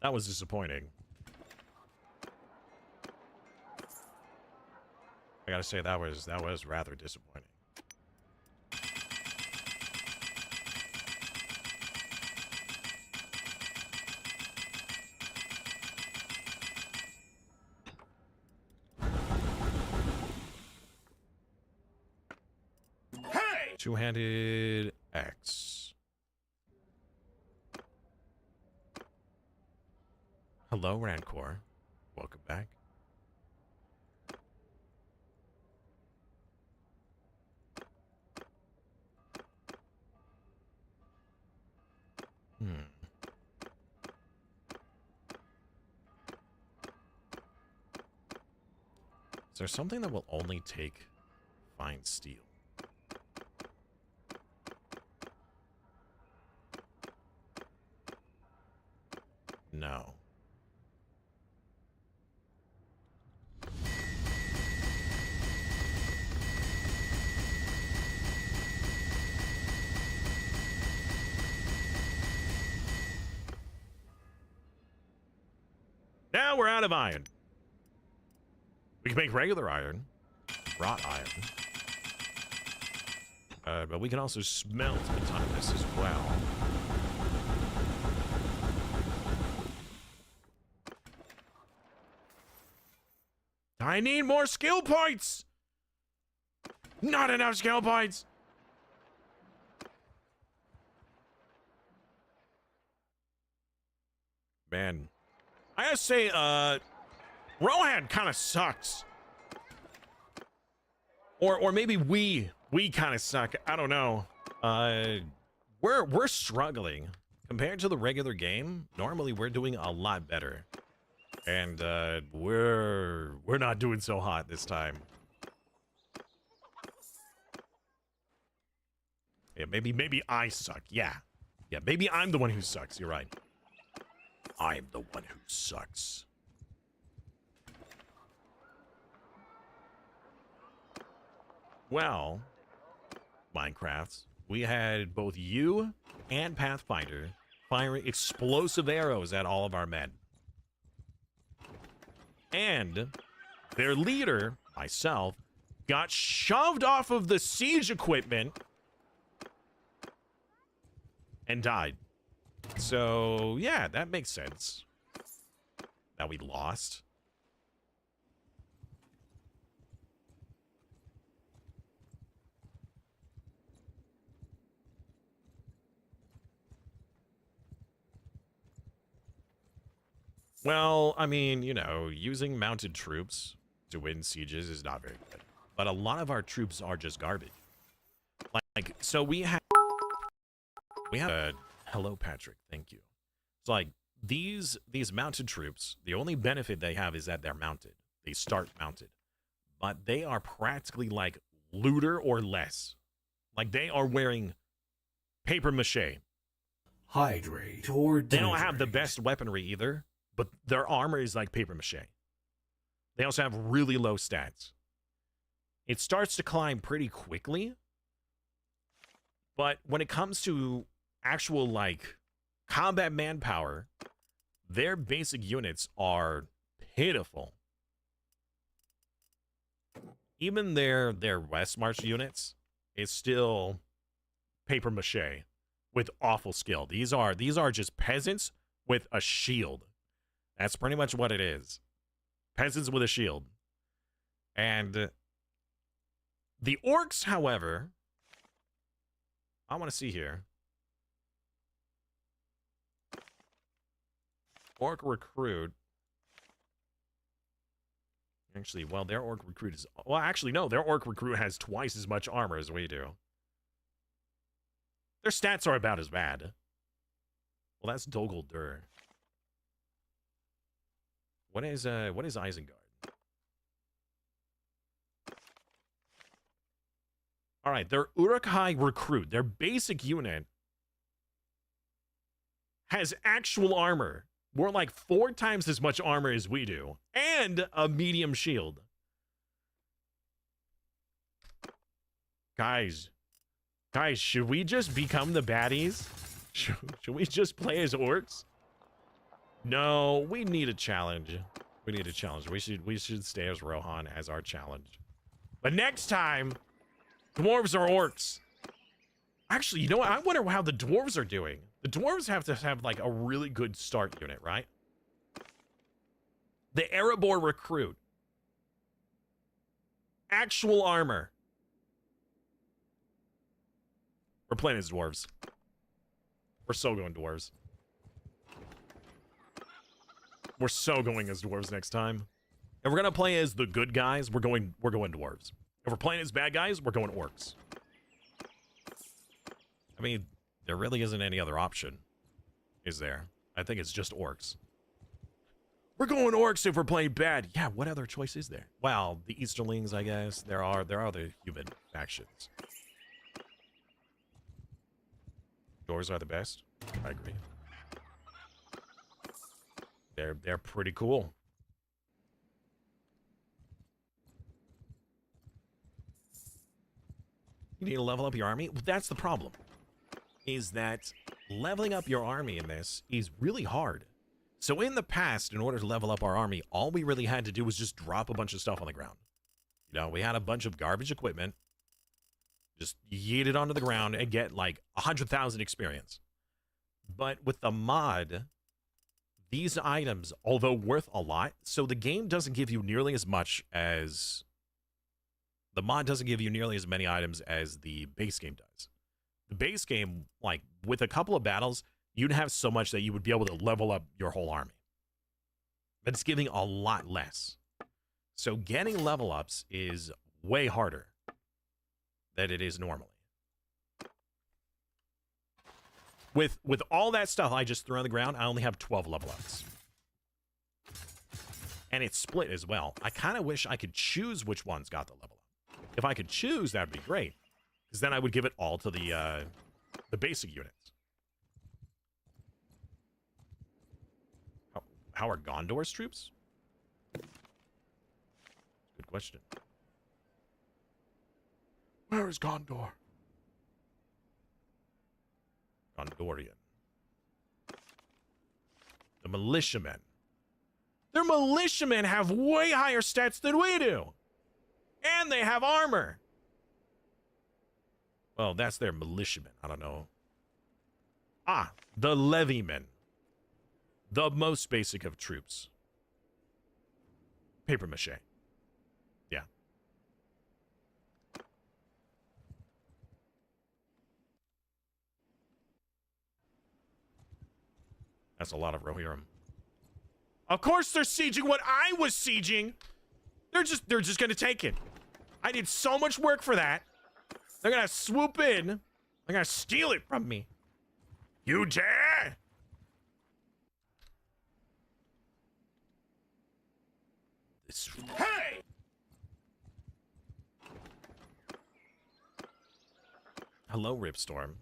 That was disappointing. I gotta say that was rather disappointing. Hey! Two-handed X. Hello, Rancor. Welcome back. Is there something that will only take fine steel? No. Now we're out of iron. We can make regular iron, wrought iron, but we can also smelt a ton of this as well. I need more skill points! Not enough skill points! Man, I gotta say, Rohan kind of sucks. Or maybe we kind of suck. I don't know. We're struggling compared to the regular game. Normally we're doing a lot better, and we're not doing so hot this time. Yeah, maybe I suck. Yeah, maybe I'm the one who sucks. You're right. I'm the one who sucks. Well, Minecraft, we had both you and Pathfinder firing explosive arrows at all of our men. And their leader, myself, got shoved off of the siege equipment and died. So, yeah, that makes sense that we lost. Well, I mean, you know, using mounted troops to win sieges is not very good. But a lot of our troops are just garbage. Like, so we have hello, Patrick. Thank you. It's like these mounted troops, the only benefit they have is that they're mounted. They start mounted. But they are practically like looter or less. Like they are wearing paper mache. Hydrate or They don't have the dihydrate. best weaponry either, but their armor is like paper mache. They also have really low stats. It starts to climb pretty quickly, but when it comes to actual like combat manpower, their basic units are pitiful. Even their West March units is still paper mache with awful skill. These are just peasants with a shield. That's pretty much what it is. Peasants with a shield. And the orcs, however, I want to see here. Orc recruit. Actually, well, their orc recruit is... Well, actually, no. Their orc recruit has twice as much armor as we do. Their stats are about as bad. Well, that's Dogol Dur. What is Isengard? All right, their Uruk-hai recruit, their basic unit has actual armor. More like 4 times as much armor as we do, and a medium shield. Guys, should we just become the baddies? Should we just play as orcs? No, we need a challenge. We need a challenge. We should stay as Rohan as our challenge. But next time, dwarves or orcs. Actually, you know what? I wonder how the dwarves are doing. The dwarves have to have like a really good start unit, right? The Erebor recruit. Actual armor. We're playing as dwarves. We're so going dwarves. We're so going as dwarves next time. If we're gonna play as the good guys, we're going dwarves. If we're playing as bad guys, we're going orcs. I mean, there really isn't any other option, is there? I think it's just orcs. We're going orcs if we're playing bad. Yeah, what other choice is there? Well, the Easterlings, I guess. There are the human factions. Dwarves are the best. I agree. They're pretty cool. You need to level up your army? Well, that's the problem. Is that leveling up your army in this is really hard. So in the past, in order to level up our army, all we really had to do was just drop a bunch of stuff on the ground. You know, we had a bunch of garbage equipment. Just yeet it onto the ground and get like 100,000 experience. But with the mod, these items, although worth a lot, so the game doesn't give you nearly as much as... The mod doesn't give you nearly as many items as the base game does. The base game, like, with a couple of battles, you'd have so much that you would be able to level up your whole army. But it's giving a lot less. So getting level ups is way harder than it is normally. With all that stuff I just threw on the ground, I only have 12 level ups. And it's split as well. I kind of wish I could choose which ones got the level up. If I could choose, that'd be great. Because then I would give it all to the basic units. How are Gondor's troops? Good question. Where is Gondor? Gondorian. The militiamen. Their militiamen have way higher stats than we do. And they have armor. Well, that's their militiamen. I don't know. Ah, the levymen. The most basic of troops. Paper mache. Yeah. That's a lot of Rohirrim. Of course they're sieging what I was sieging. They're just gonna take it. I did so much work for that. They're gonna swoop in. They're gonna steal it from me. You dare? Hey! Hello, Ripstorm.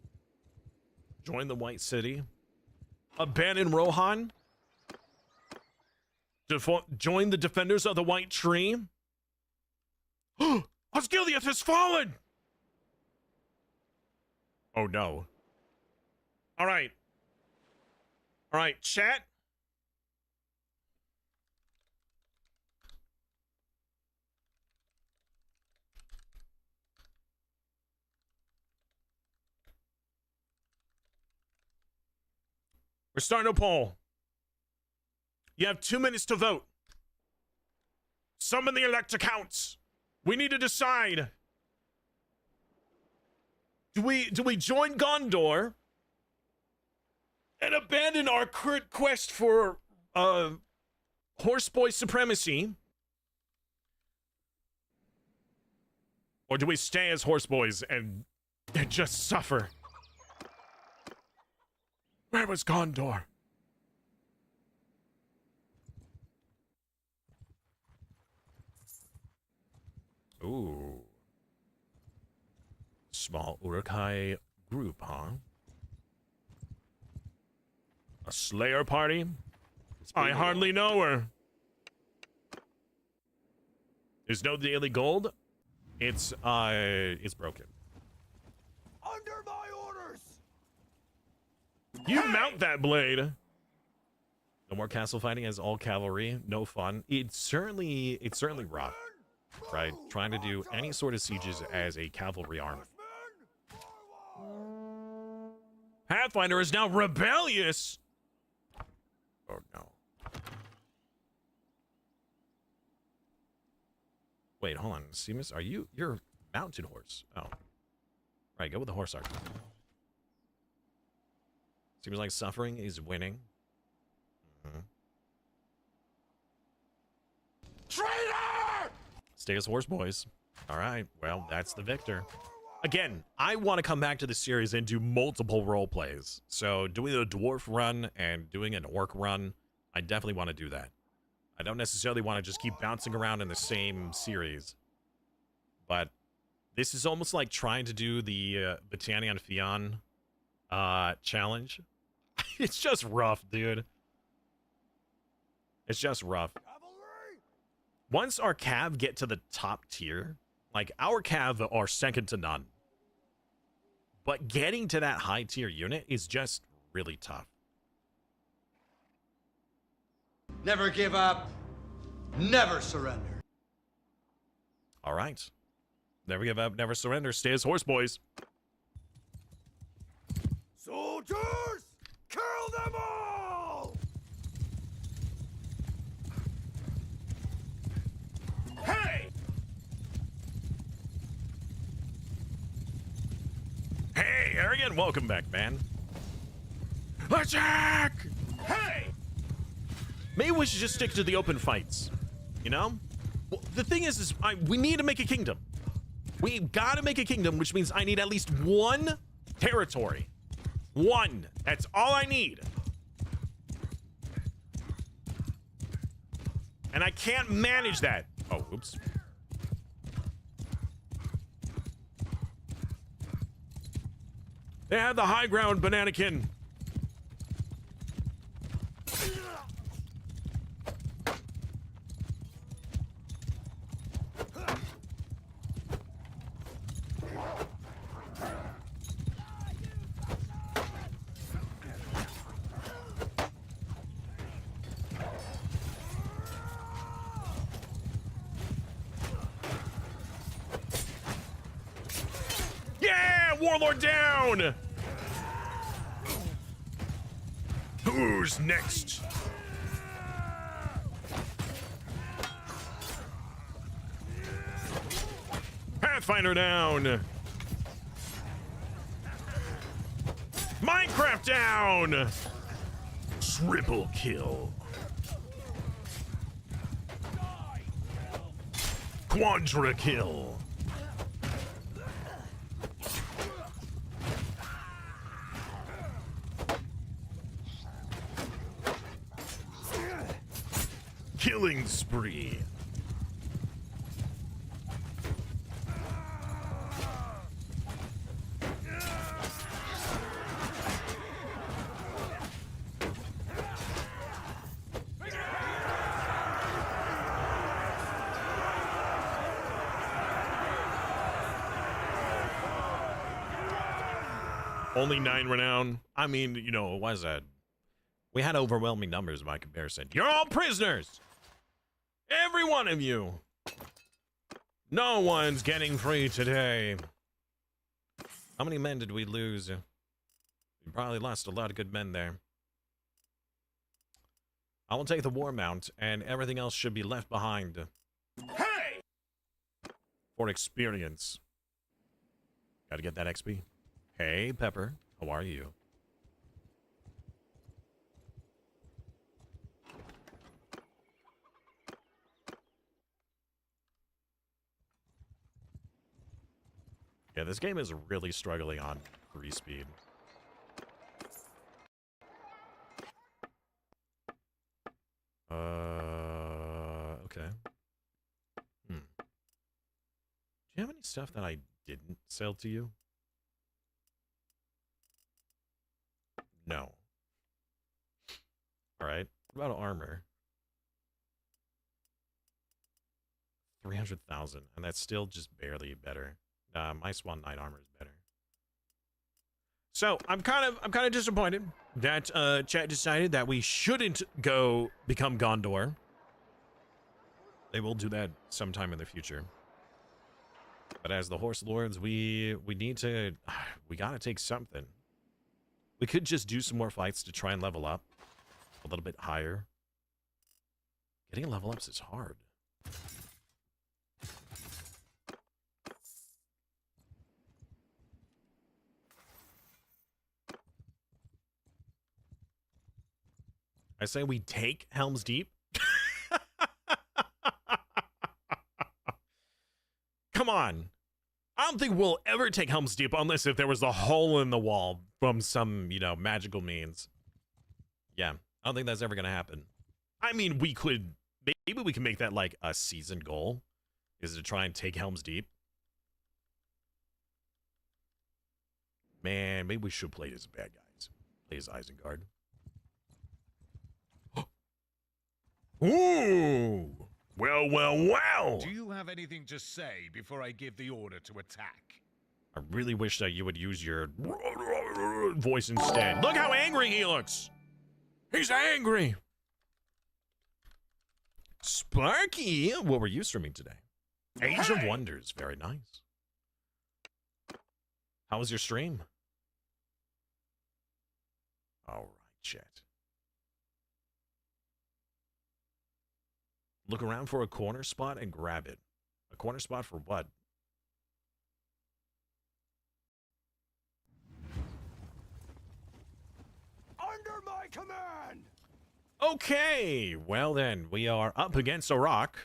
Join the White City. Abandon Rohan. Join the Defenders of the White Tree. Osgiliath has fallen! Oh no. Alright. Alright, chat. We're starting a poll. You have 2 minutes to vote. Summon the elector counts. We need to decide. Do we join Gondor and abandon our current quest for horseboy supremacy? Or do we stay as horseboys and just suffer? Where was Gondor? Ooh. Small Urukai group, huh? A Slayer party? I hardly know her. There's no daily gold. It's broken. Under my orders! You mount that blade. No more castle fighting as all cavalry. No fun. It's certainly rough, right? Trying to do any sort of sieges as a cavalry army. Pathfinder is now rebellious. Oh no. Wait, hold on. Seamus, you're a mounted horse. Oh. Right, go with the horse archer. Seems like suffering is winning. Traitor! Stay as horse boys. All right, well, that's the victor. Again, I want to come back to the series and do multiple role plays. So doing a dwarf run and doing an orc run, I definitely want to do that. I don't necessarily want to just keep bouncing around in the same series. But this is almost like trying to do the Battanian Fion challenge. It's just rough, dude. It's just rough. Once our cav get to the top tier, like our cav are second to none. But getting to that high tier unit is just really tough. Never give up. Never surrender. All right. Never give up, never surrender. Stay as horse boys. Soldiers! Kill them all! Hey! Hey, Arrogant, welcome back, man. Attack! Hey! Maybe we should just stick to the open fights. You know? Well, the thing is we need to make a kingdom. We gotta make a kingdom, which means I need at least one territory. One. That's all I need. And I can't manage that. Oh, oops. They have the high ground, Bananakin. Yeah, Warlord down. Who's next? Pathfinder down. Minecraft down. Triple kill. Quadra kill. Killing spree. Only 9 renown. I mean, you know, what is that? We had overwhelming numbers by comparison. You're all prisoners! Every one of you! No one's getting free today. How many men did we lose? We probably lost a lot of good men there. I will take the war mount, and everything else should be left behind. Hey! For experience. Gotta get that XP. Hey, Pepper. How are you? Yeah, this game is really struggling on 3 speed. Okay. Do you have any stuff that I didn't sell to you? No. All right. What about armor? 300,000, and that's still just barely better. My Swan Knight armor is better. So I'm kind of disappointed that chat decided that we shouldn't go become Gondor. They will do that sometime in the future. But as the Horse Lords, we gotta take something. We could just do some more fights to try and level up a little bit higher. Getting level ups is hard. I say we take Helm's Deep. Come on. I don't think we'll ever take Helm's Deep unless if there was a hole in the wall from some, you know, magical means. Yeah, I don't think that's ever going to happen. I mean, we could, maybe we can make that like a season goal, is to try and take Helm's Deep. Man, maybe we should play as bad guys. Play as Isengard. Ooh! Well, well, well! Do you have anything to say before I give the order to attack? I really wish that you would use your voice instead. Look how angry he looks! He's angry! Sparky! What were you streaming today? Age of Wonders. Very nice. How was your stream? Alright, chat. Look around for a corner spot and grab it. A corner spot for what? Under my command! Okay, well then, we are up against a rock.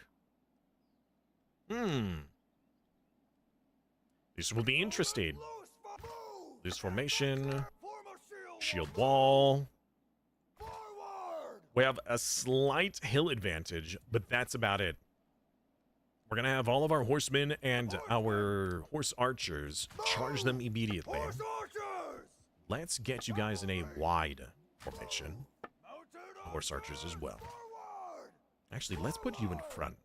This will be interesting. This formation, shield wall. We have a slight hill advantage, but that's about it. We're going to have all of our horsemen and our horse archers charge them immediately. Let's get you guys in a wide formation. Horse archers as well. Actually, let's put you in front.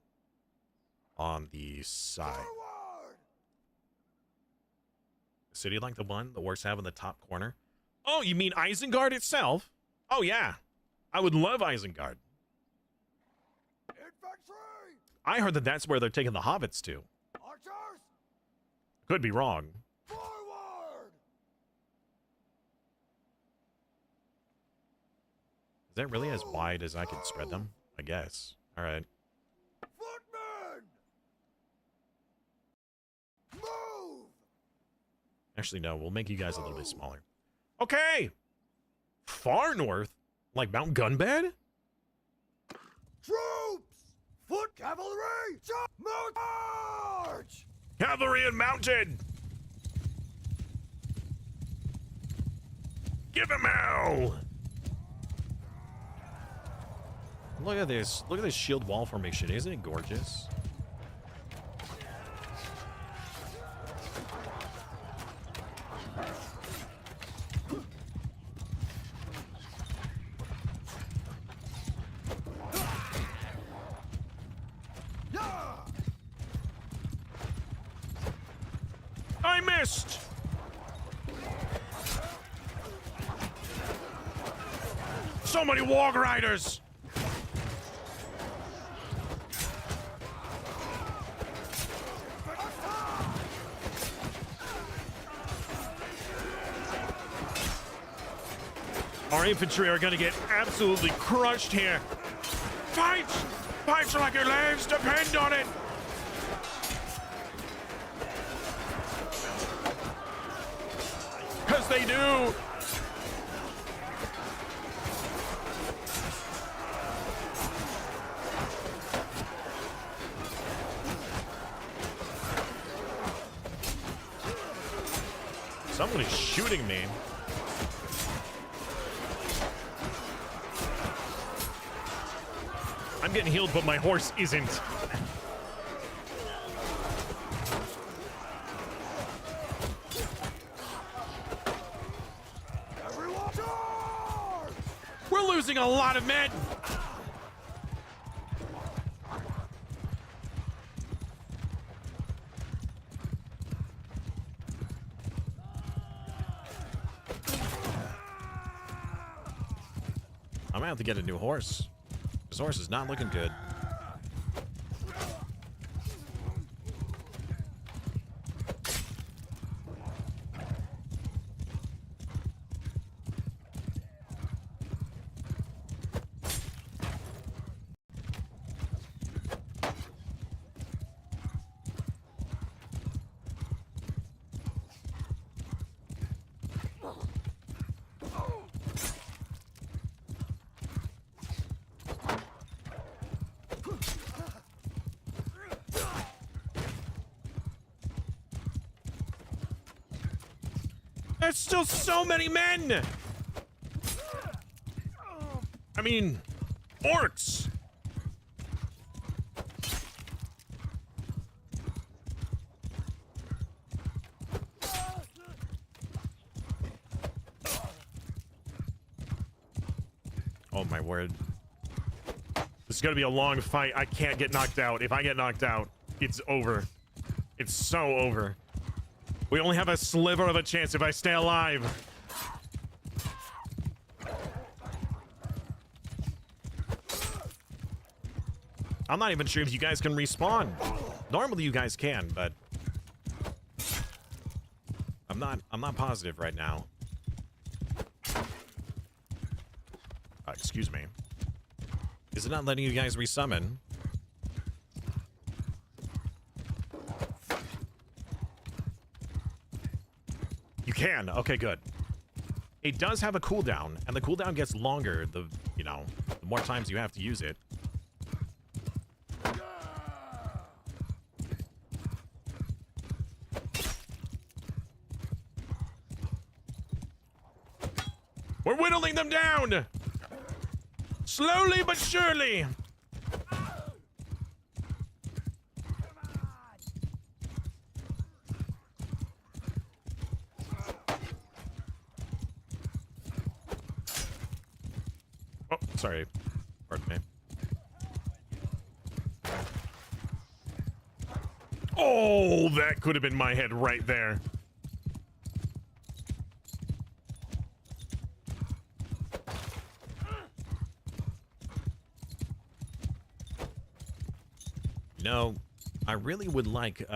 On the side. City like the one the orcs have in the top corner. Oh, you mean Isengard itself? Oh, yeah. I would love Isengard. Infantry! I heard that that's where they're taking the hobbits to. Archers! Could be wrong. Forward! Is that really as wide as I can spread them? I guess. All right. Footmen! Move! Actually, no. We'll make you guys a little bit smaller. Okay. Far north? Like Mount Gunbed? Troops! Foot cavalry! March! Cavalry and mounted! Give him hell! Look at this. Look at this shield wall formation. Isn't it gorgeous? I missed! So many Warg Riders! Our infantry are gonna get absolutely crushed here. Fight! Fight like your lives depend on it! Because they do! Someone is shooting me. I'm getting healed, but my horse isn't. We're losing a lot of men. I'm gonna have to get a new horse. This horse is not looking good. There's still so many men! I mean, orcs! Oh my word. This is gonna be a long fight. I can't get knocked out. If I get knocked out, it's over. It's so over. We only have a sliver of a chance if I stay alive. I'm not even sure if you guys can respawn. Normally you guys can, but I'm not positive right now. Excuse me. Is it not letting you guys resummon? You can. Okay, good. It does have a cooldown, and the cooldown gets longer the more times you have to use it. We're whittling them down! Slowly but surely! Oh, sorry. Pardon me. Oh, that could have been my head right there. I really would like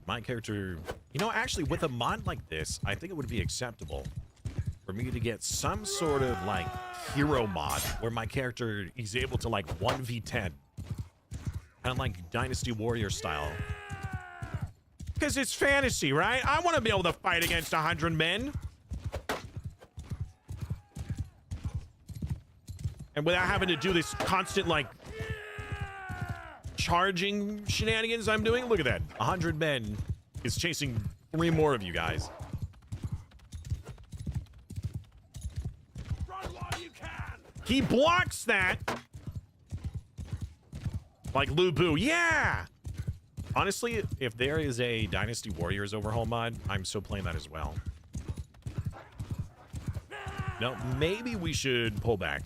my character, actually with a mod like this, I think it would be acceptable for me to get some sort of like hero mod where my character is able to like 1v10, kind of like Dynasty Warrior style. Because it's fantasy, right? I want to be able to fight against 100 men. And without having to do this constant like charging shenanigans I'm doing. Look at that. 100 men is chasing 3 more of you guys. Run while you can. He blocks that. Like Lu Bu. Yeah. Honestly, if there is a Dynasty Warriors overhaul mod, I'm so playing that as well. No, maybe we should pull back.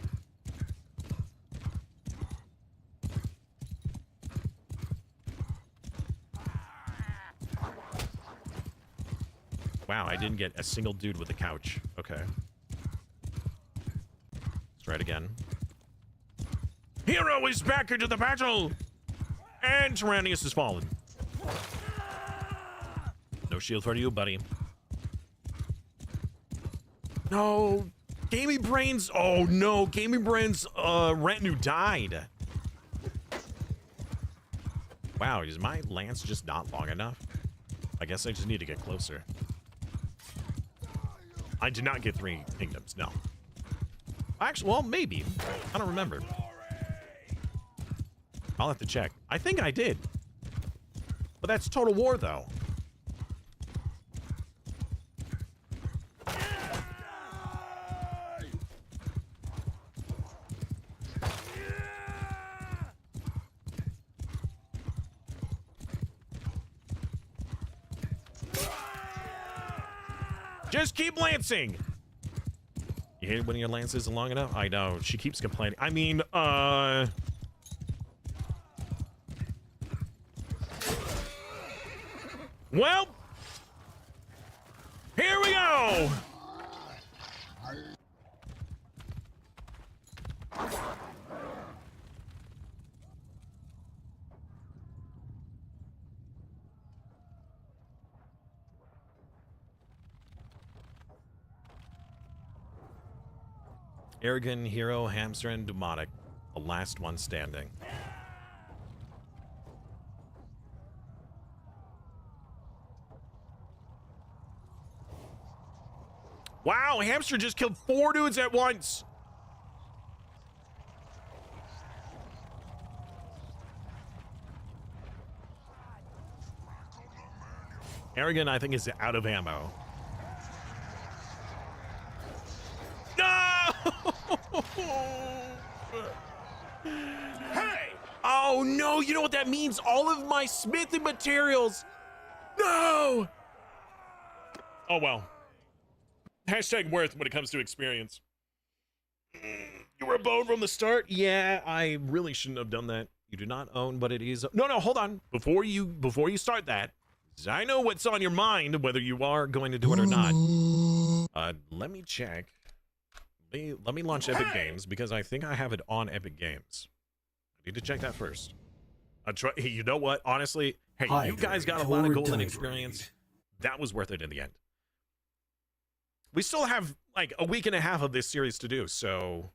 Wow, I didn't get a single dude with a couch. Okay. Let's try it again. Hero is back into the battle! And Tyrannius has fallen. No shield for you, buddy. No. Gaming Brains. Oh, no. Gaming Brains retinue died. Wow, is my lance just not long enough? I guess I just need to get closer. I did not get 3 kingdoms, no. Actually, well, maybe. I don't remember. I'll have to check. I think I did. But that's Total War, though. Just keep lancing. You hate it when your lance isn't long enough? I know. She keeps complaining. I mean, well, here we go. Arrogant, hero, hamster, and demonic. The last one standing. Wow, hamster just killed 4 dudes at once. Arrogant, I think, is out of ammo. No! Hey! Oh no, you know what that means? All of my smithing materials. No! Oh well. Hashtag worth when it comes to experience. You were a bone from the start? Yeah, I really shouldn't have done that. You do not own what it is. No, hold on. Before you start that, 'cause I know what's on your mind, whether you are going to do it or not. Let me check. Let me launch Epic Games because I think I have it on Epic Games. I need to check that first. Hey, you know what? Honestly, hey, you guys got a lot of golden experience. That was worth it in the end. We still have like a week and a half of this series to do, so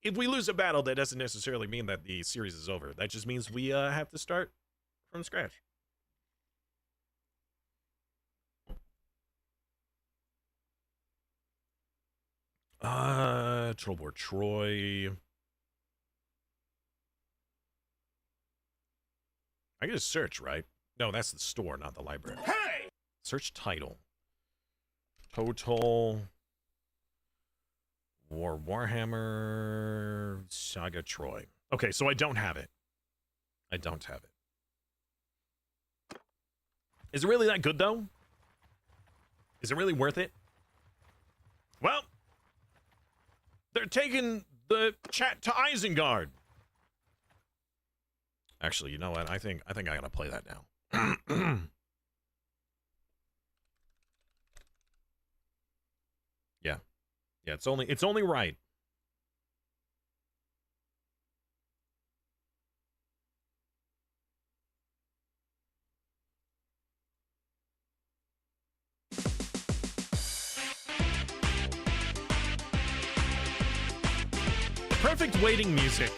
if we lose a battle, that doesn't necessarily mean that the series is over. That just means we have to start from scratch. Trollboard Troy. I get a search, right? No, that's the store, not the library. Hey! Search title. Total Warhammer Saga Troy. Okay, so I don't have it. I don't have it. Is it really that good, though? Is it really worth it? Well, they're taking the chat to Isengard. Actually, you know what? I think I gotta play that now. Yeah, it's only right. Perfect waiting music.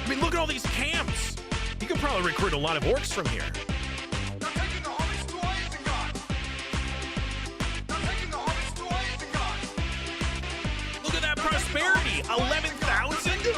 I mean, look at all these camps. You could probably recruit a lot of orcs from here. Look at that prosperity. 11,000?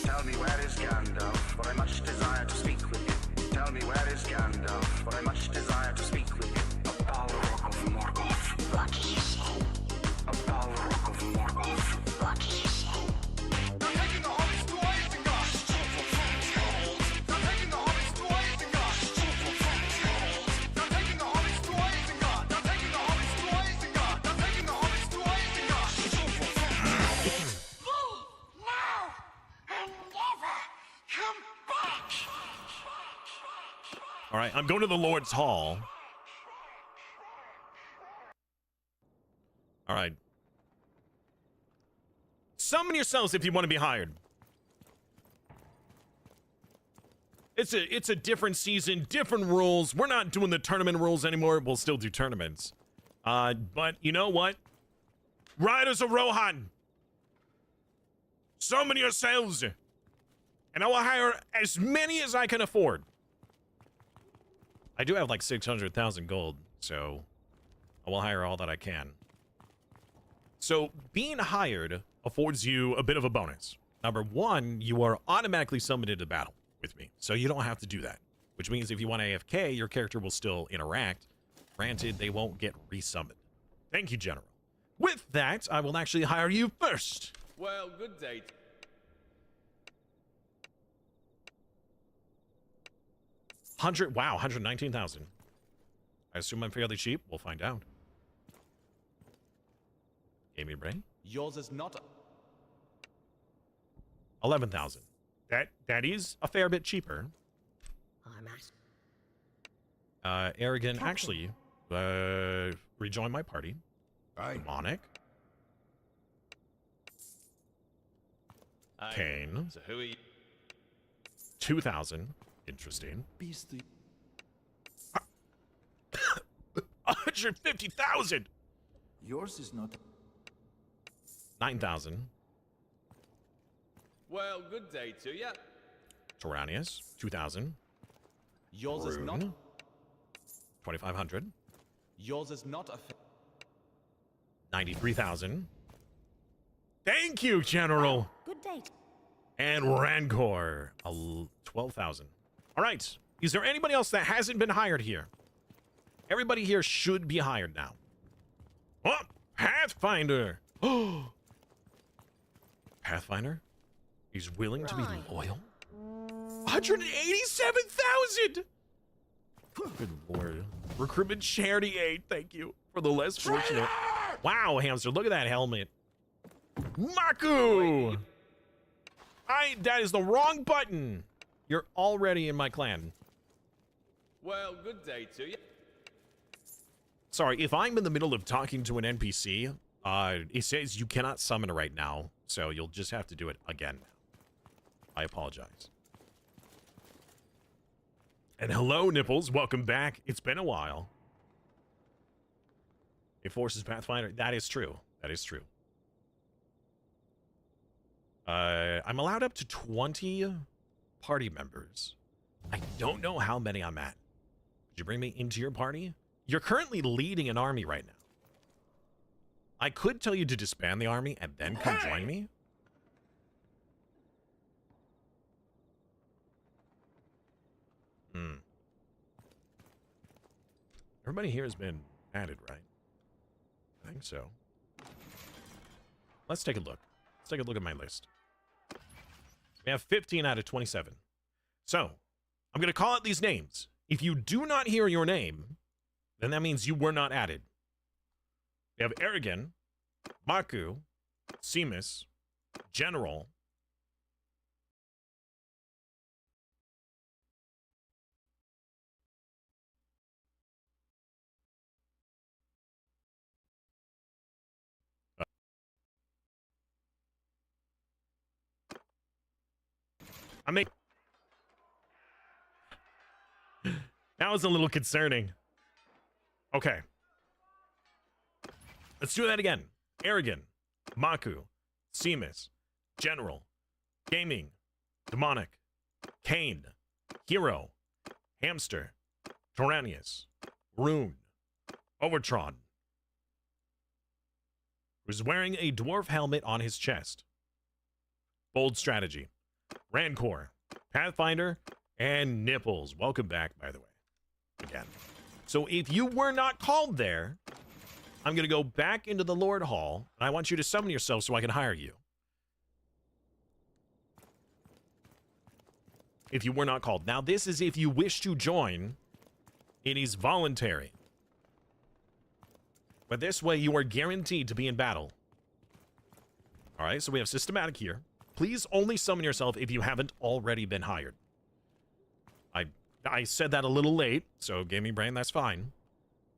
Tell me where is Gandalf, for I much desire to speak with him. Tell me where is Gandalf, for I much desire to speak with him. A Balrog of Morgoth. What did you say? A Balrog of Morgoth. What did you say? They're taking the hobbits to Isengard. Stupid fantoid. They're taking the hobbits to Isengard. Stupid fantoid. They're taking the hobbits to Isengard. They're taking the hobbits to Isengard. They're taking the hobbits to Isengard. Stupid fantoid. Leave now and never come back. All right, I'm going to the Lord's Hall. All right. Summon yourselves if you want to be hired. It's a different season, different rules. We're not doing the tournament rules anymore. We'll still do tournaments. But you know what? Riders of Rohan, summon yourselves, and I will hire as many as I can afford. I do have like 600,000 gold, so I will hire all that I can. So being hired affords you a bit of a bonus. Number one, you are automatically summoned into battle with me, so you don't have to do that. Which means if you want AFK, your character will still interact. Granted, they won't get resummoned. Thank you, General. With that, I will actually hire you first. Well, good day. Wow, 119,000. I assume I'm fairly cheap. We'll find out. Gave me a brain. Yours is not. 11,000. That is a fair bit cheaper. Arrogant, actually, rejoin my party. Aye. Demonic. Kane. So who are you? 2,000. Interesting. Beastly. 150,000. Yours is not. 9,000. Well, good day to ya. Tyrannius. 2,000. Yours is not. Rune. 2,500. Yours is not a. 93,000. Thank you, General. Good day. And Rancor. 12,000. All right. Is there anybody else that hasn't been hired here? Everybody here should be hired now. Oh, Pathfinder. Oh, Pathfinder? He's willing to be loyal? 187,000! Good lord. Recruitment charity aid. Thank you for the less fortunate. Wow, Hamster, look at that helmet. Maku! That is the wrong button. You're already in my clan. Well, good day to ya. Sorry, if I'm in the middle of talking to an NPC, it says you cannot summon right now, so you'll just have to do it again. I apologize. And hello, Nipples. Welcome back. It's been a while. It forces Pathfinder. That is true. That is true. I'm allowed up to 20 party members. I don't know how many I'm at. Could you bring me into your party? You're currently leading an army right now. I could tell you to disband the army and then come join me. Everybody here has been added, right? I think so. Let's take a look. Let's take a look at my list. We have 15 out of 27. So, I'm going to call out these names. If you do not hear your name, then that means you were not added. We have Aragon, Maku, Seamus, General, that was a little concerning. Okay. Let's do that again. Aragon, Maku, Seamus, General, Gaming, Demonic, Kane, Hero, Hamster, Tyrannius, Rune, Overtron, who's wearing a dwarf helmet on his chest. Bold strategy. Rancor, Pathfinder, and Nipples. Welcome back, by the way. Again. So if you were not called there, I'm going to go back into the Lord Hall, and I want you to summon yourself so I can hire you. If you were not called. Now, this is if you wish to join. It is voluntary. But this way, you are guaranteed to be in battle. All right, so we have systematic here. Please only summon yourself if you haven't already been hired. I said that a little late, so gaming brain, that's fine.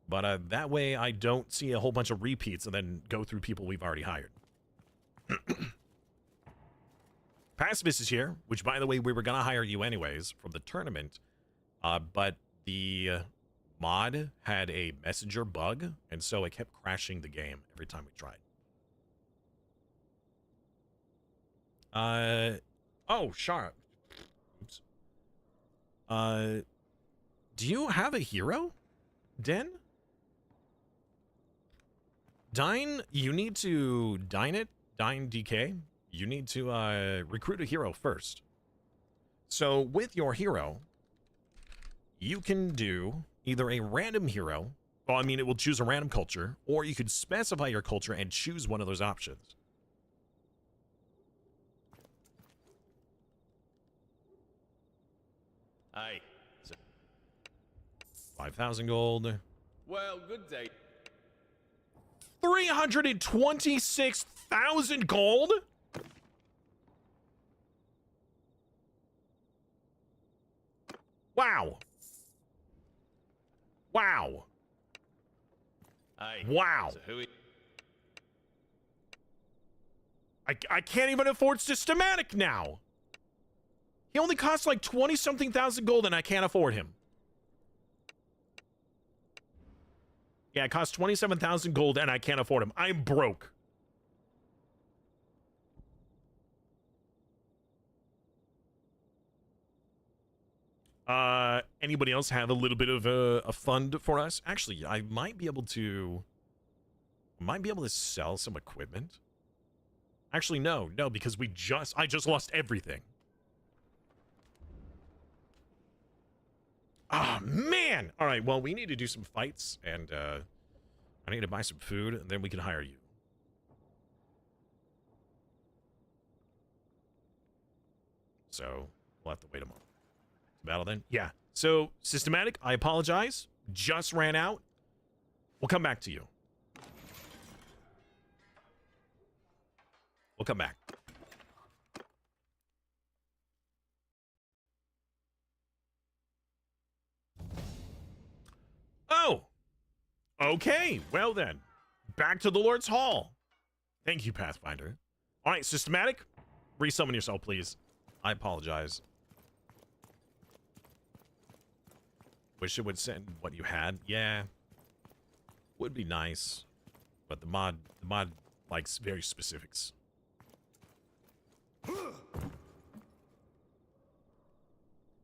But that way I don't see a whole bunch of repeats and then go through people we've already hired. Pacifist is here, which, by the way, we were going to hire you anyways from the tournament. But the mod had a messenger bug, and so it kept crashing the game every time we tried. Oh, Shara. Oops. Do you have a hero, Den? Dine, you need to Dine DK. You need to recruit a hero first. So with your hero, you can do either a random hero, well, I mean, it will choose a random culture, or you could specify your culture and choose one of those options. Aye. 5,000 gold. Well, good day. 326,000 gold? Wow. Wow. Aye. Wow. So who? I can't even afford systematic now. He only costs like 20-something thousand gold and I can't afford him. Yeah, it costs 27,000 gold and I can't afford him. I'm broke. Anybody else have a little bit of a fund for us? Actually, I might be able to sell some equipment. Actually, no, because I just lost everything. Oh, man. All right, well, we need to do some fights, and I need to buy some food, and then we can hire you. So, we'll have to wait a moment. Battle then? Yeah. So, systematic, I apologize. Just ran out. We'll come back to you. We'll come back. Oh! Okay, well then. Back to the Lord's Hall. Thank you, Pathfinder. All right, systematic. Resummon yourself, please. I apologize. Wish it would send what you had. Yeah. Would be nice. But the mod likes very specifics.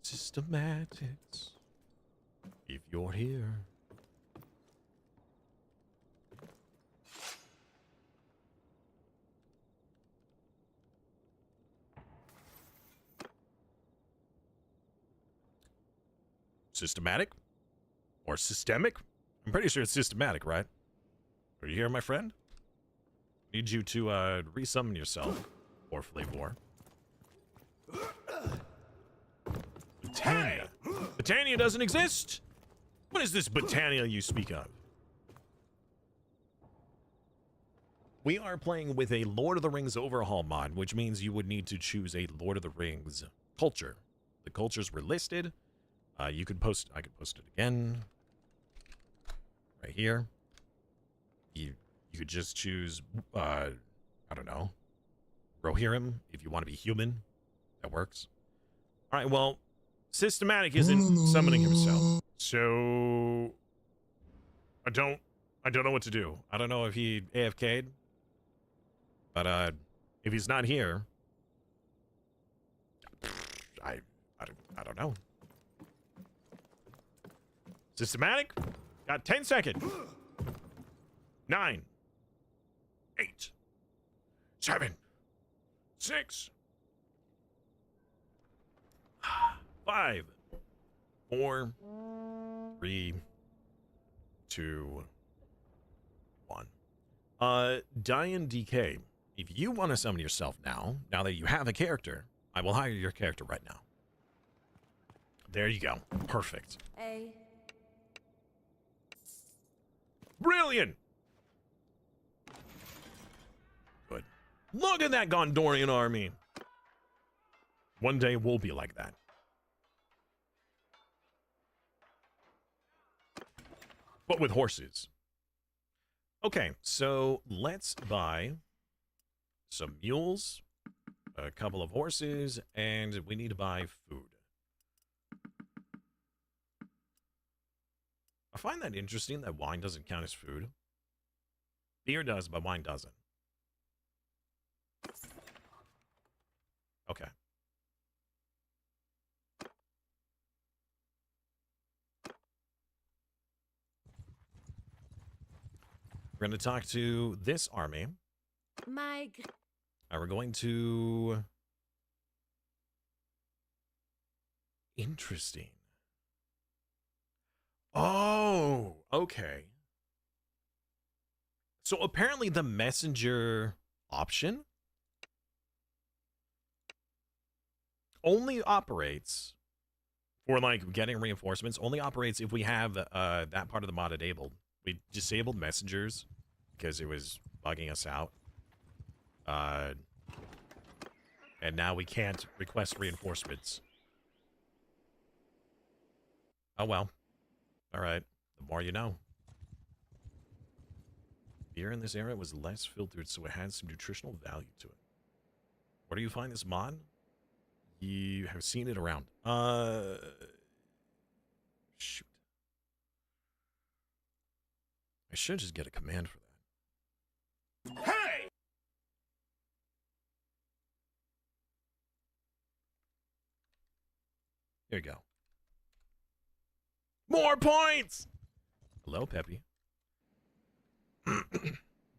Systematics. If you're here. Systematic? Or systemic? I'm pretty sure it's systematic, right? Are you here, my friend? Need you to resummon yourself. Or Flavor. Britannia. Britannia doesn't exist! What is this Britannia you speak of? We are playing with a Lord of the Rings overhaul mod, which means you would need to choose a Lord of the Rings culture. The cultures were listed. I could post it again. Right here. You could just choose, I don't know, Rohirrim, if you want to be human. That works. All right, well, systematic isn't summoning himself. So, I don't know what to do. I don't know if he AFK'd. But, if he's not here, I don't know. Systematic? Got 10 seconds. 9, 8, 7, 6, 5, 4, 3, 2, 1. Diane DK, if you want to summon yourself now that you have a character, I will hire your character right now. There you go. Perfect. Brilliant! Good. Look at that Gondorian army. One day we'll be like that. But with horses. Okay, so let's buy some mules a couple of horses, and we need to buy food. I find that interesting that wine doesn't count as food. Beer does, but wine doesn't. Okay. We're going to talk to this army. My And we're going to... Interesting. Oh, okay. So apparently the messenger option only operates for like getting reinforcements, only operates if we have that part of the mod enabled. We disabled messengers because it was bugging us out. And now we can't request reinforcements. Oh well. Alright. The more you know. Beer in this area was less filtered, so it had some nutritional value to it. Where do you find this mod? You have seen it around. Shoot. I should just get a command for that. Hey! Here you go. More points! Hello, Peppy.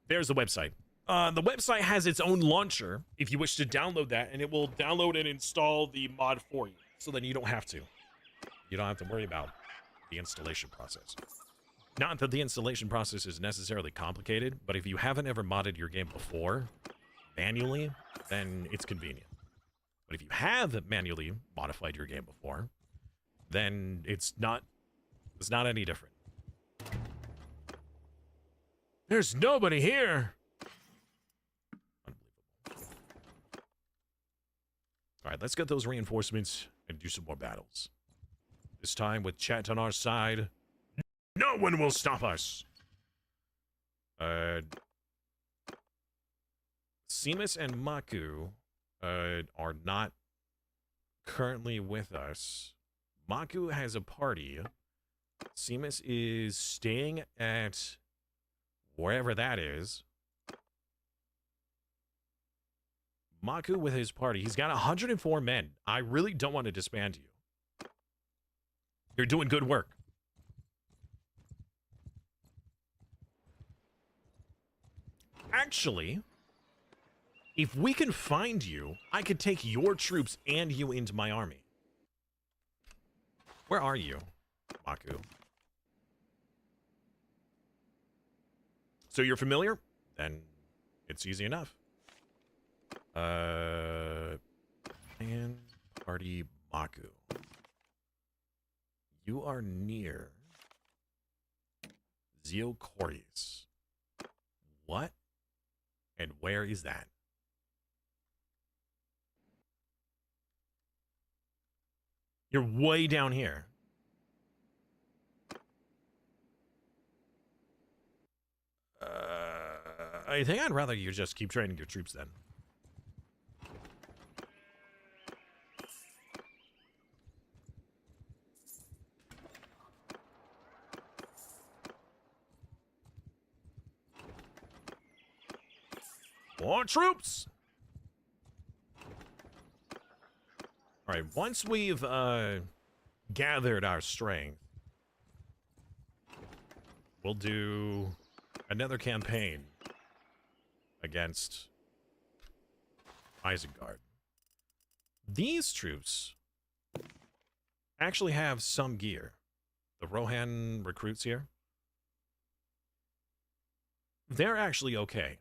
There's the website. The website has its own launcher if you wish to download that, and it will download and install the mod for you. So then you don't have to. You don't have to worry about the installation process. Not that the installation process is necessarily complicated, but if you haven't ever modded your game before, manually, then it's convenient. But if you have manually modified your game before, then it's not any different. There's nobody here. Unbelievable. All right, let's get those reinforcements and do some more battles. This time with chat on our side. No one will stop us. Seamus and Maku are not currently with us. Maku has a party. Seamus is staying at wherever that is. Maku with his party. He's got 104 men. I really don't want to disband you. You're doing good work. Actually, if we can find you, I could take your troops and you into my army. Where are you, Maku? So you're familiar? Then it's easy enough. And party Maku. You are near Zeocoris. What? And where is that? You're way down here. I think I'd rather you just keep training your troops then. More troops! Alright, once we've gathered our strength, we'll do another campaign against Isengard. These troops actually have some gear. The Rohan recruits here, they're actually okay.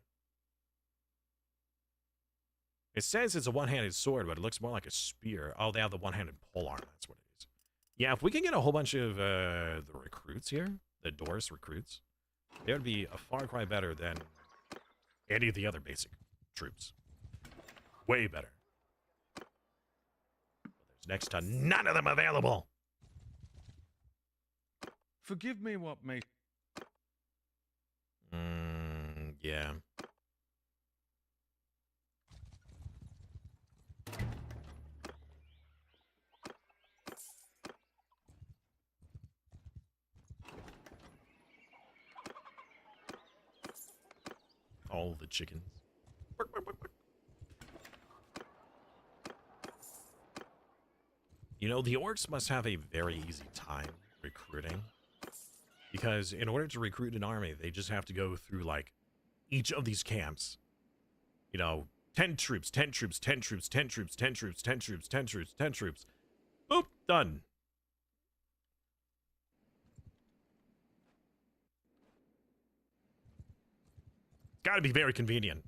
It says it's a one-handed sword, but it looks more like a spear. Oh, they have the one-handed polearm. That's what it is. Yeah, if we can get a whole bunch of the recruits here, the Doris recruits, they would be a far cry better than any of the other basic troops. Way better. But there's next to none of them available. Forgive me what may... Yeah. All the chickens. You know, the orcs must have a very easy time recruiting. Because in order to recruit an army, they just have to go through, like, each of these camps. You know, 10 troops, 10 troops, 10 troops, 10 troops, 10 troops, 10 troops, 10 troops, 10 troops. Boop, done. It's got to be very convenient.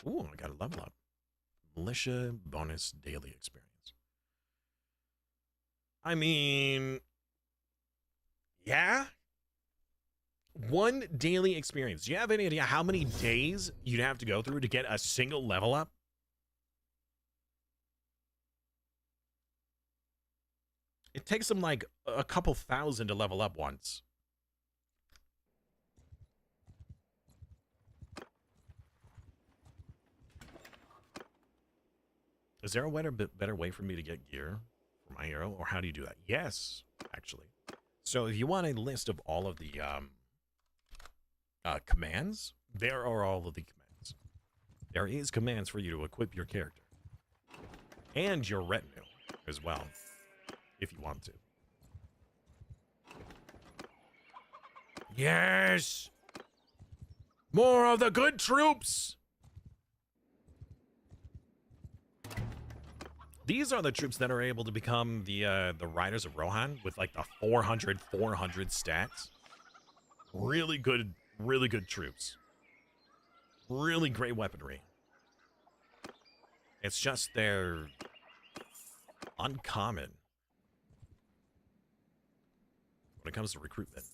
Ooh, I got a level up. Militia bonus daily experience. I mean, yeah. 1 daily experience. Do you have any idea how many days you'd have to go through to get a single level up? It takes them like a couple thousand to level up once. Is there a better way for me to get gear for my hero, or how do you do that? Yes, actually. So if you want a list of all of the commands, there are all of the commands. There is commands for you to equip your character and your retinue as well, if you want to. Yes! More of the good troops! These are the troops that are able to become the Riders of Rohan with like the 400 stats. Really good troops. Really great weaponry. It's just they're uncommon when it comes to recruitment.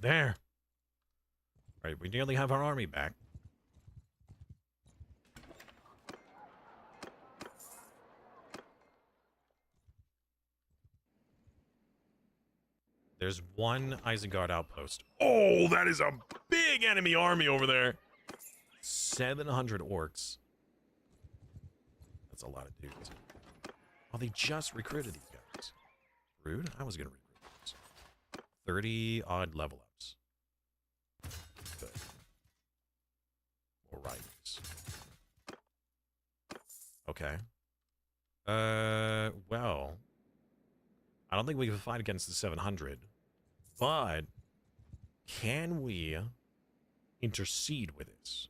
There. Right, we nearly have our army back. There's one Isengard outpost. Oh, that is a big enemy army over there. 700 orcs. That's a lot of dudes. Oh, they just recruited these guys. Rude. I was going to recruit these. 30 odd level ups. Good. More riders. Okay. Well, I don't think we can fight against the 700, but can we intercede with this?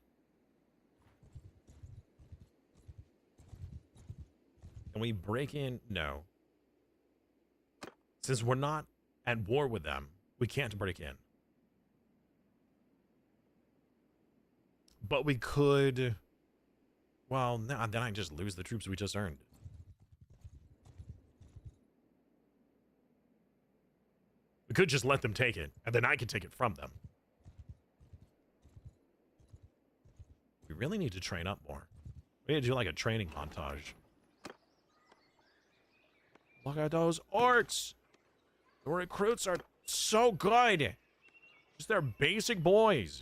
Can we break in? No. Since we're not at war with them, we can't break in. But we could... Well, no, then I just lose the troops we just earned. We could just let them take it, and then I can take it from them. We really need to train up more. We need to do like a training montage. Look at those orcs! The recruits are so good! Just they're basic boys.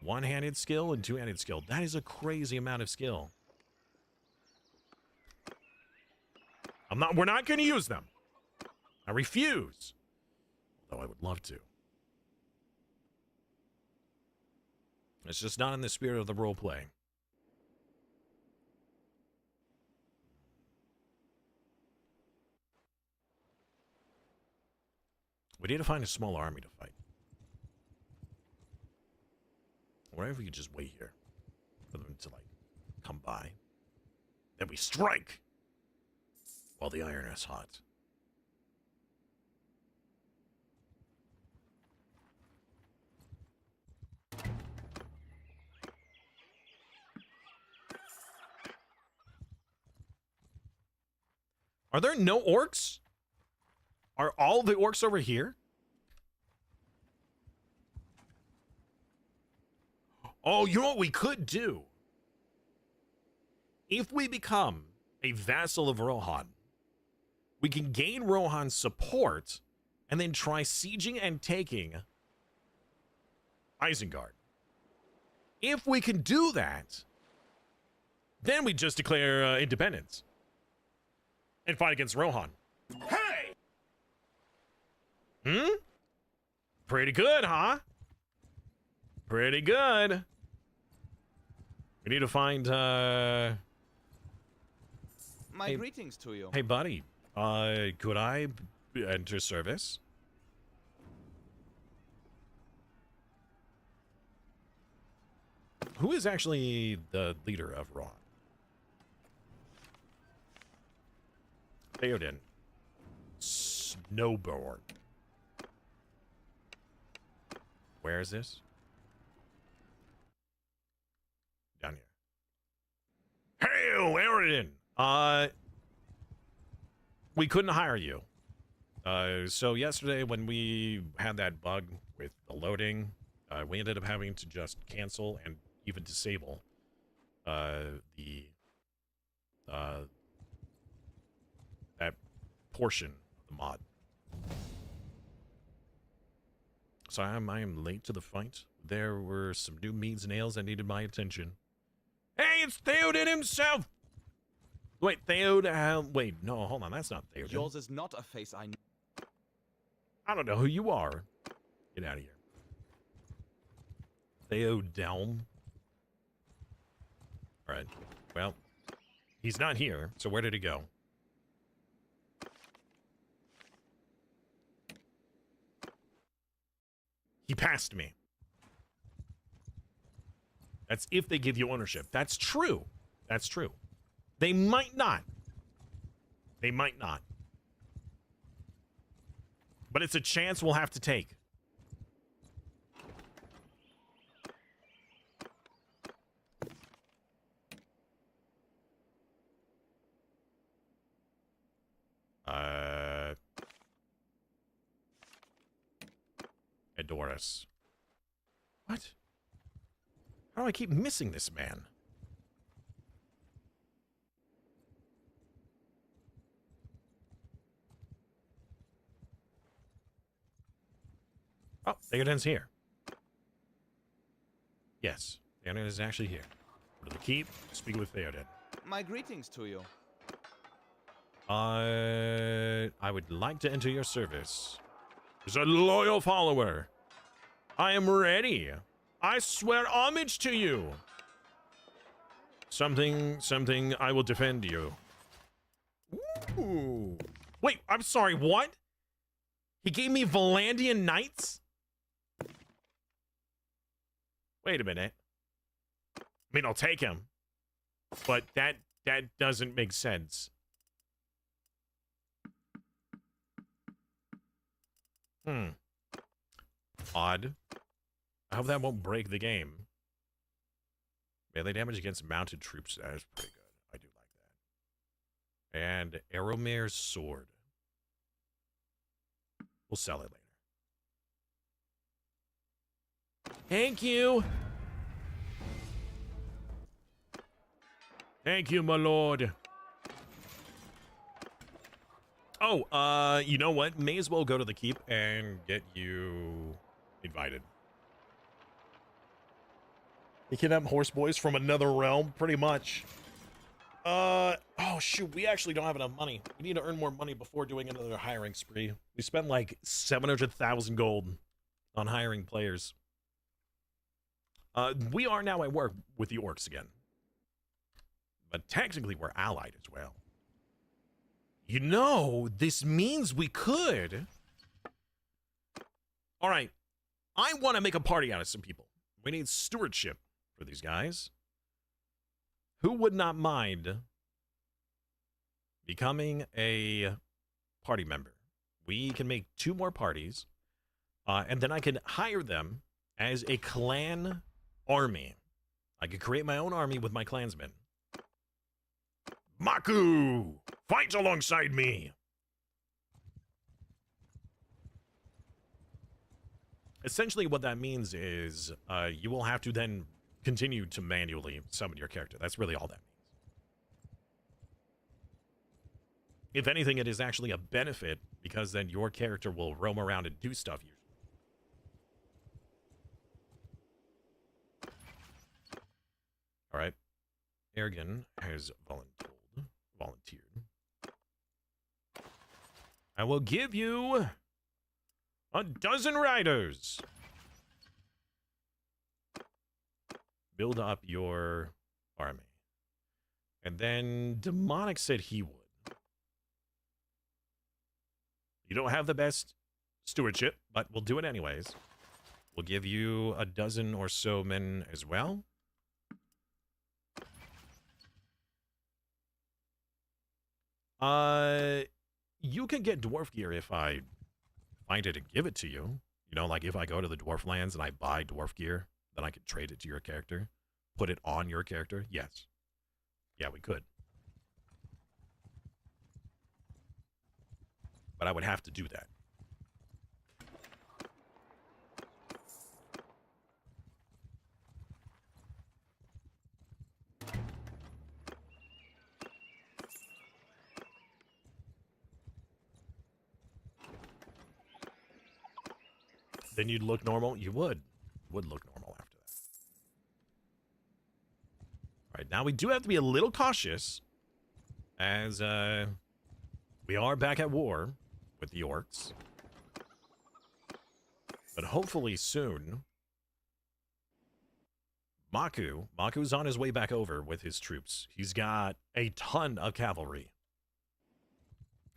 One-handed skill and two-handed skill. That is a crazy amount of skill. We're not going to use them. I refuse. Although I would love to. It's just not in the spirit of the role play. We need to find a small army to fight. What if we could just wait here for them to, like, come by? Then we strike while the iron is hot. Are there no orcs? Are all the orcs over here? Oh, you know what we could do? If we become a vassal of Rohan. We can gain Rohan's support and then try sieging and taking Isengard. If we can do that, then we just declare independence and fight against Rohan. Hey! Pretty good, huh? Pretty good. We need to find, My Hey- greetings to you. Hey, buddy. Could I enter service? Who is actually the leader of Rohan? Theoden. Snowborn. Where is this? Down here. Hey, Theoden! We couldn't hire you. So yesterday when we had that bug with the loading, we ended up having to just cancel and even disable that portion of the mod. So I am late to the fight. There were some new meads and ales that needed my attention. Hey, it's Theoden himself! Wait, wait, no, hold on, that's not Theoden. Yours is not a face I know. I don't know who you are. Get out of here. Theodelm. Alright, well, he's not here, so where did he go? He passed me. That's if they give you ownership. That's true. That's true. They might not. They might not. But it's a chance we'll have to take. Edoras. What? How do I keep missing this man? Oh, Theoden's here. Yes, Theoden is actually here. Go to the keep, speak with Theoden. My greetings to you. I would like to enter your service. As a loyal follower, I am ready. I swear homage to you. Something, I will defend you. Ooh. Wait, I'm sorry, what? He gave me Valandian Knights? Wait a minute. I mean, I'll take him. But that doesn't make sense. Odd. I hope that won't break the game. Melee damage against mounted troops. That is pretty good. I do like that. And Aromir's sword. We'll sell it later. Thank you. Thank you, my lord. Oh, you know what? May as well go to the keep and get you invited. You kidnap horse boys from another realm, pretty much. Oh shoot, we actually don't have enough money. We need to earn more money before doing another hiring spree. We spent like 700,000 gold on hiring players. We are now at work with the orcs again. But technically we're allied as well. You know, this means we could. All right. I want to make a party out of some people. We need stewardship for these guys. Who would not mind becoming a party member? We can make 2 more parties, and then I can hire them as a clan army. I could create my own army with my clansmen. Maku! Fight alongside me! Essentially what that means is you will have to then continue to manually summon your character. That's really all that If anything, it is actually a benefit because then your character will roam around and do stuff usually. All right. Ergen has volunteered. I will give you a dozen riders. Build up your army. And then Demonic said he would. You don't have the best stewardship, but we'll do it anyways. We'll give you a dozen or so men as well. You can get dwarf gear if I find it and give it to you. You know, like if I go to the dwarf lands and I buy dwarf gear, then I could trade it to your character. Put it on your character. Yes. Yeah, we could. But I would have to do that. Then you'd look normal? You would. Would look normal after that. All right, now we do have to be a little cautious as we are back at war with the orcs. But hopefully soon, Maku's on his way back over with his troops. He's got a ton of cavalry.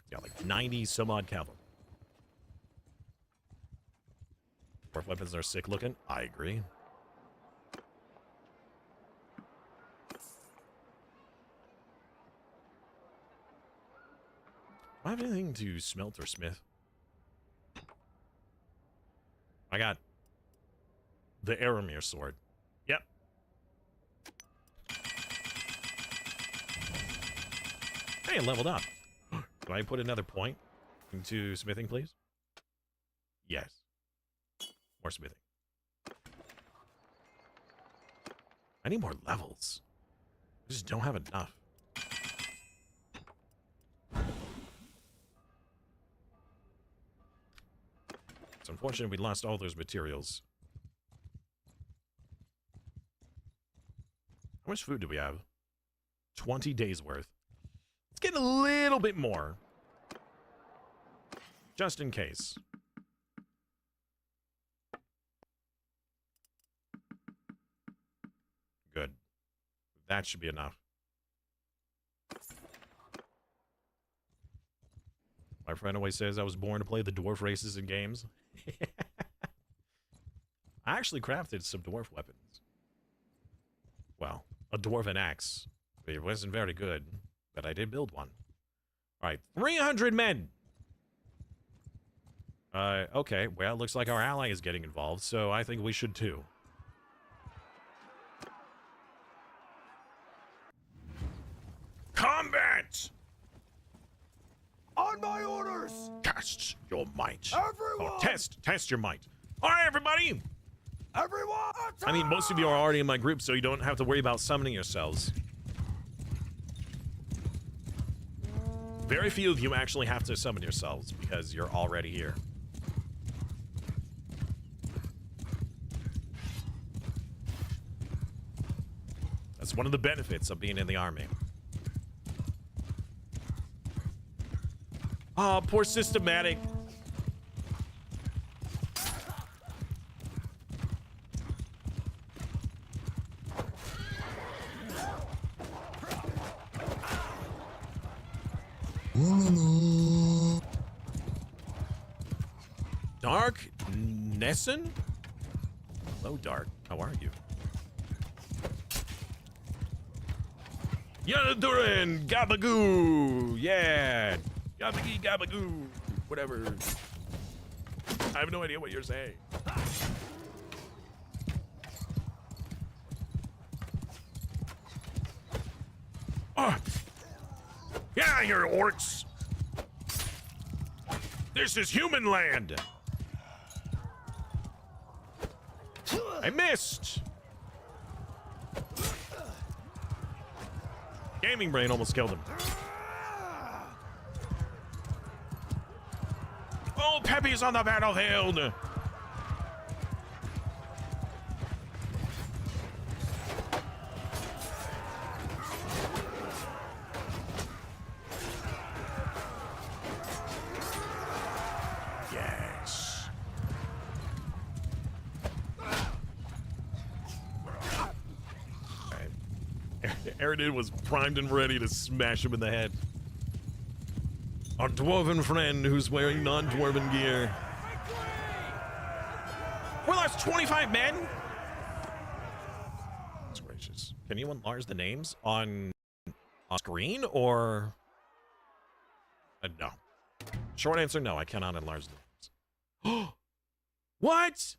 He's got like 90 some odd cavalry. Dwarf weapons are sick looking. I agree. Do I have anything to smelt or smith? I got the Aramir sword. Yep. Hey, it leveled up. Can I put another point into smithing, please? Yes. More smithing. I need more levels. I just don't have enough. It's unfortunate we lost all those materials. How much food do we have? 20 days worth. Let's get a little bit more. Just in case. Good. That should be enough. My friend always says I was born to play the dwarf races in games. I actually crafted some dwarf weapons. Well, a dwarven axe. It wasn't very good, but I did build one. All right, 300 men. Okay, well, it looks like our ally is getting involved, so I think we should too. Combat! On my orders! Test your might. Everyone! Oh, test your might. All right, everybody. Everyone! I mean, most of you are already in my group, so you don't have to worry about summoning yourselves. Very few of you actually have to summon yourselves because you're already here. That's one of the benefits of being in the army. Oh, poor systematic. Dark Nesson? Hello, Dark. How are you? Yanadurin Gabagoo! Yeah! Gabagee Gabagoo! Whatever. I have no idea what you're saying. Oh! Yeah, you're orcs! This is human land! I missed! Gaming Brain almost killed him. Oh, Pepe's on the battlefield. Yes. Aridin was primed and ready to smash him in the head. Our dwarven friend who's wearing non-dwarven gear. We lost 25 men? That's gracious. Can you enlarge the names on screen, or... no. Short answer, no, I cannot enlarge the names. What?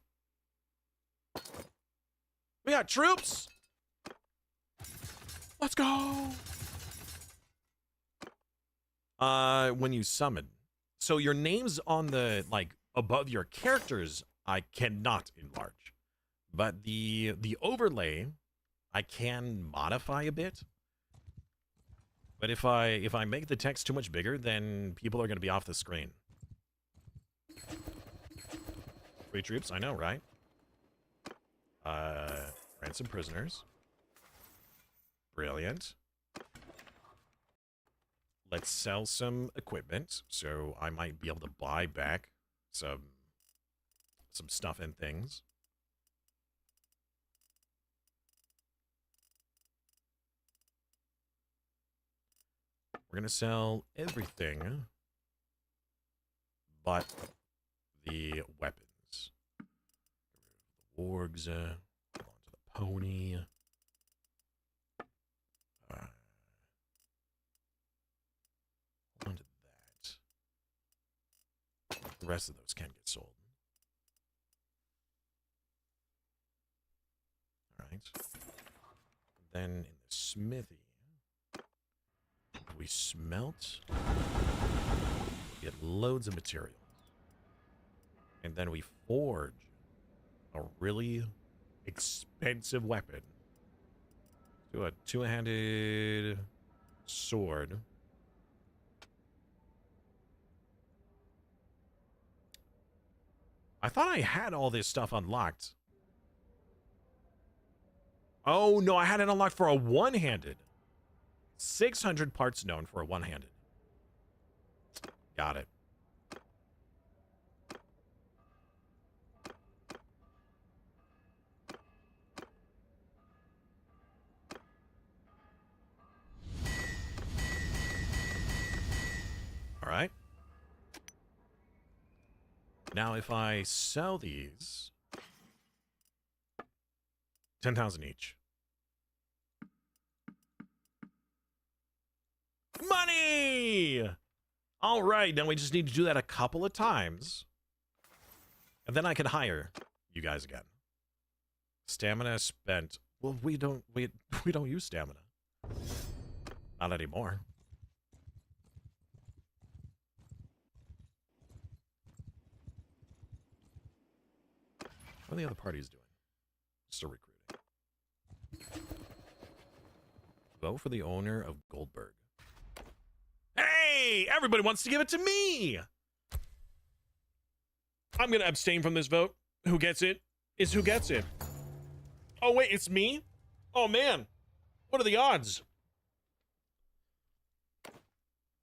We got troops? Let's go. When you summon. So your names on the, like, above your characters, I cannot enlarge. But the overlay, I can modify a bit. But if I make the text too much bigger, then people are going to be off the screen. Free troops, I know, right? Ransom prisoners. Brilliant. Let's sell some equipment, so I might be able to buy back some stuff and things. We're gonna sell everything but the weapons. The wargs, hold on to the pony. Onto that. The rest of those can get sold. Alright. Then in the smithy, we smelt. We get loads of materials. And then we forge a really expensive weapon. To a two-handed sword. I thought I had all this stuff unlocked. Oh, no, I had it unlocked for a one-handed. 600 parts known for a one-handed. Got it. All right. Now, if I sell these, 10,000 each. Money! All right, now we just need to do that a couple of times. And then I can hire you guys again. Stamina spent. Well, we don't use stamina. Not anymore. What are the other parties doing? Still recruiting. Vote for the owner of Goldberg. Hey! Everybody wants to give it to me! I'm gonna abstain from this vote. Who gets it is who gets it. Oh, wait, it's me? Oh, man. What are the odds?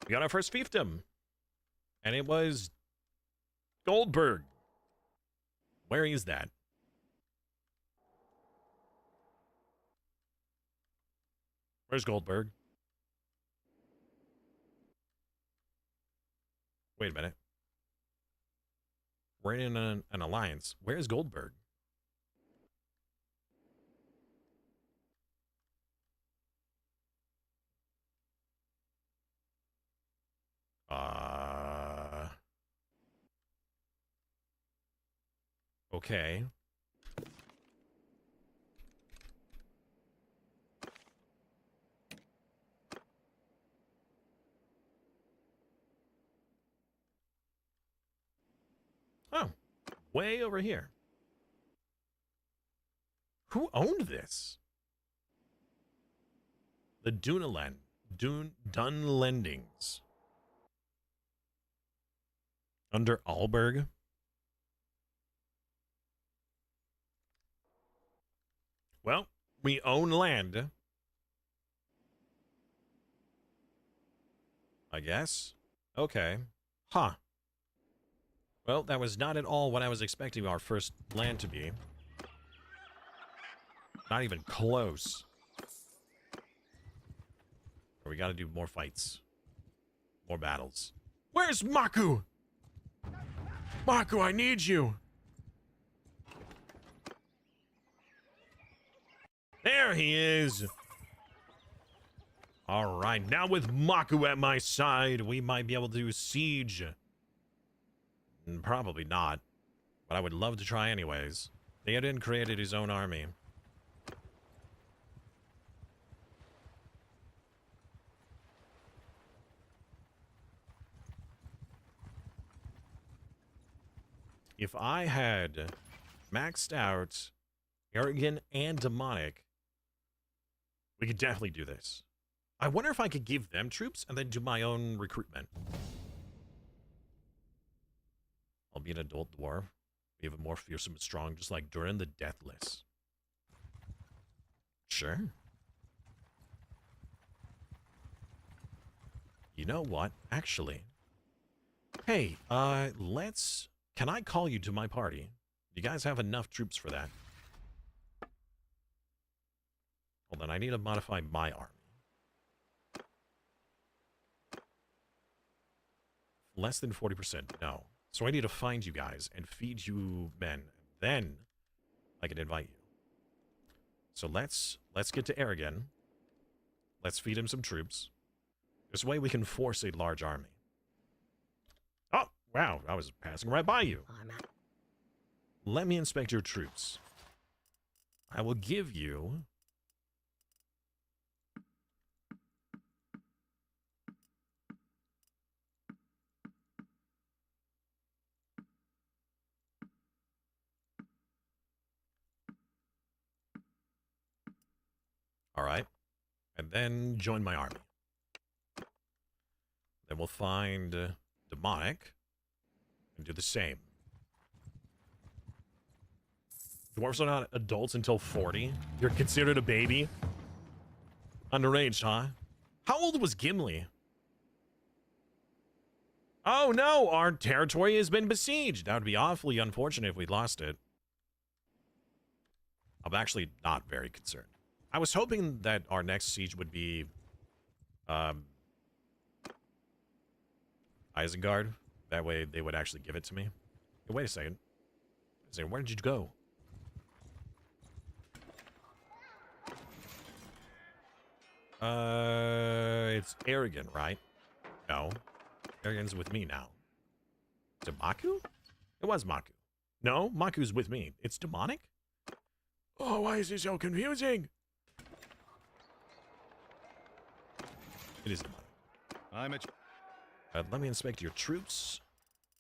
We got our first fiefdom. And it was Goldberg. Where is that? Where's Goldberg? Wait a minute. We're in an alliance. Where's Goldberg? Okay. Oh, way over here. Who owned this? The Dunlendings. Under Alberg? Well, we own land. I guess. Okay. Huh. Well, that was not at all what I was expecting our first land to be. Not even close. We gotta do more fights. More battles. Where's Maku? Maku, I need you. There he is. All right, now with Maku at my side, we might be able to siege. Probably not, but I would love to try anyways. Theoden created his own army. If I had maxed out Arrogant and Demonic, we could definitely do this. I wonder if I could give them troops and then do my own recruitment. I'll be an adult dwarf, be even more fearsome and strong, just like Durin the Deathless. Sure. You know what? Actually. Hey, can I call you to my party? You guys have enough troops for that? Hold on, I need to modify my army. Less than 40%, no. So I need to find you guys and feed you men. Then I can invite you. So let's get to Aragon. Let's feed him some troops. This way we can force a large army. Oh, wow, I was passing right by you. Let me inspect your troops. I will give you... All right. And then join my army. Then we'll find Demonic and do the same. Dwarves are not adults until 40. You're considered a baby? Underage, huh? How old was Gimli? Oh no, our territory has been besieged. That would be awfully unfortunate if we lost it. I'm actually not very concerned. I was hoping that our next siege would be Isengard. That way they would actually give it to me. Hey, wait a second. Where did you go? It's Arrogant, right? No. Arrogant's with me now. Is it Maku? It was Maku. No, Maku's with me. It's Demonic? Oh, why is this so confusing? It is Demonic. Let me inspect your troops.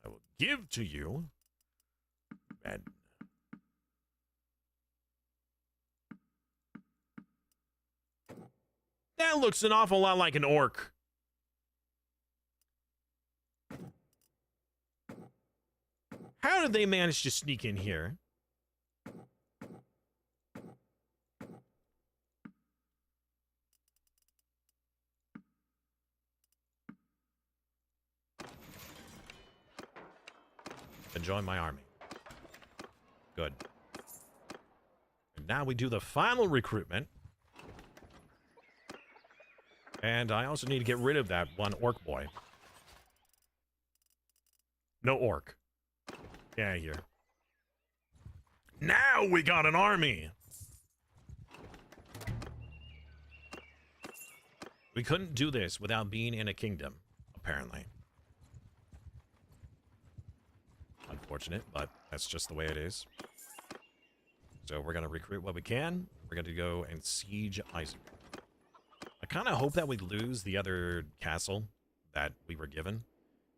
I will give to you. And that looks an awful lot like an orc. How did they manage to sneak in here? Then join my army. Good. And now we do the final recruitment. And I also need to get rid of that one orc boy. No orc. Get out of here. Now we got an army! We couldn't do this without being in a kingdom, apparently. Unfortunate, but that's just the way it is. So we're going to recruit what we can. We're going to go and siege Isengard. I kind of hope that we lose the other castle that we were given.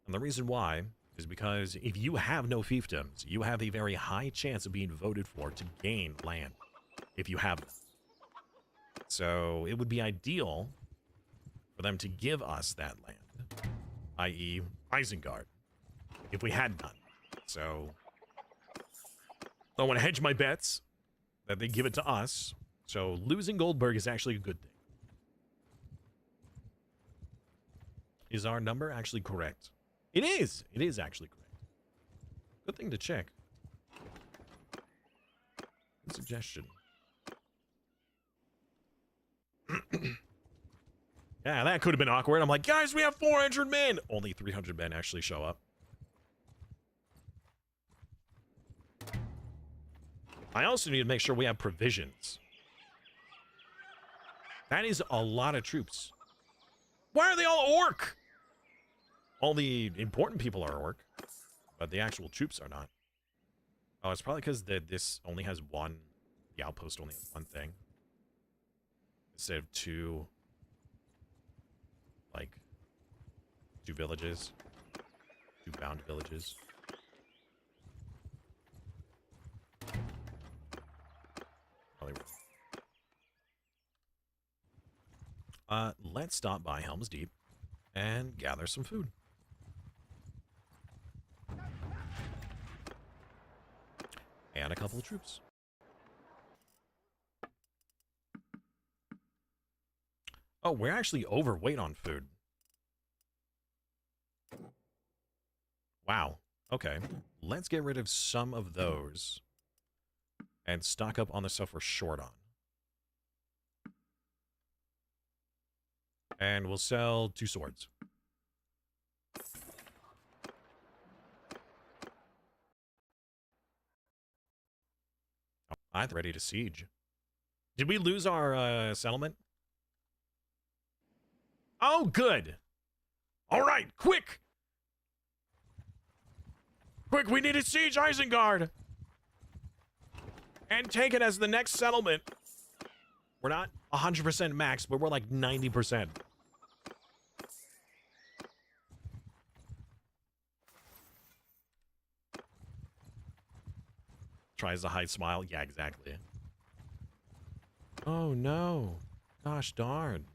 And the reason why is because if you have no fiefdoms, you have a very high chance of being voted for to gain land, if you have them. So it would be ideal for them to give us that land, i.e. Isengard. if we had none. So I want to hedge my bets that they give it to us. So losing Goldberg is actually a good thing. Is our number actually correct? It is. It is actually correct. Good thing to check. Good suggestion. Yeah, that could have been awkward. I'm like, guys, we have 400 men. Only 300 men actually show up. I also need to make sure we have provisions. That is a lot of troops. Why are they all orc? All the important people are orc, but the actual troops are not. Oh, it's probably because this only has one. The outpost only has one thing. Instead of two, like, 2 villages. 2 bound villages. Probably wrong. Let's stop by Helm's Deep and gather some food. And a couple of troops. Oh, we're actually overweight on food. Wow. Okay. Let's get rid of some of those and stock up on the stuff we're short on. And we'll sell 2 swords. I'm ready to siege. Did we lose our settlement? Oh, good. All right, quick. Quick, we need to siege Isengard. And take it as the next settlement. We're not 100% max, but we're like 90%. Tries to hide smile. Yeah, exactly. Oh, no. Gosh darn.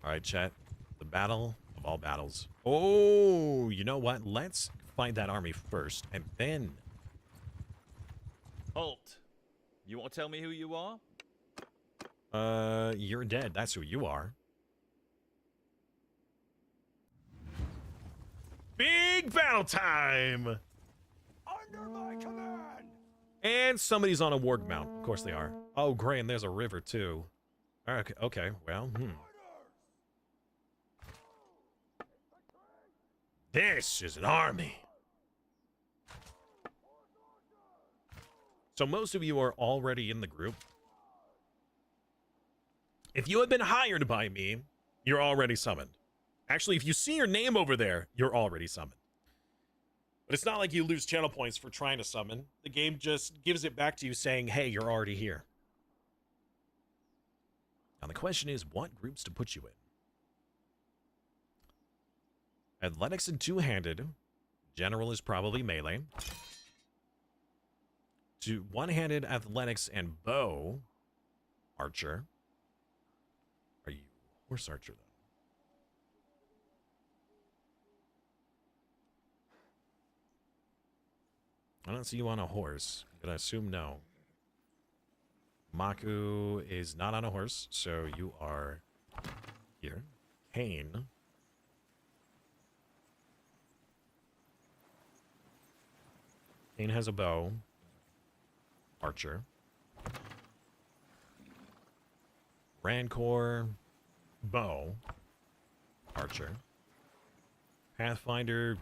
All right, chat. The battle of all battles. Oh, you know what? Let's find that army first, and then... Halt. You want to tell me who you are? You're dead. That's who you are. Big battle time! Under my command! And somebody's on a warg mount. Of course they are. Oh, great, and there's a river, too. Okay, well, This is an army. So most of you are already in the group. If you have been hired by me, you're already summoned. Actually, if you see your name over there, you're already summoned. But it's not like you lose channel points for trying to summon. The game just gives it back to you saying, hey, you're already here. Now the question is, what groups to put you in? Athletics and two-handed. General is probably melee. To one-handed athletics and bow. Archer. Are you horse archer, though? I don't see you on a horse. I'm gonna assume no. Maku is not on a horse, so you are here. Kane. Kane has a bow. Archer. Rancor. Bow. Archer. Pathfinder.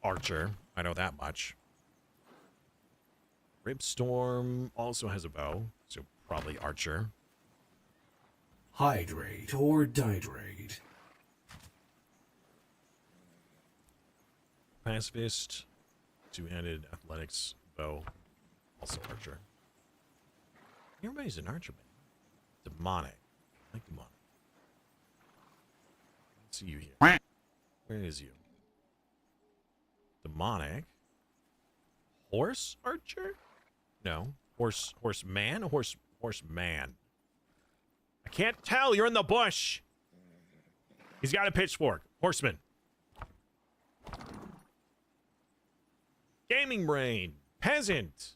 Archer. I know that much. Ripstorm also has a bow, so probably Archer. Hydrate or dihydrate. Pacifist, two-handed athletics, bow, also Archer. Everybody's an Archer, man. Demonic. I like demonic. Let's see you here. Where is you? Demonic. Horse Archer? No. Horseman? Horseman. I can't tell. You're in the bush. He's got a pitchfork. Horseman. Gaming brain. Peasant.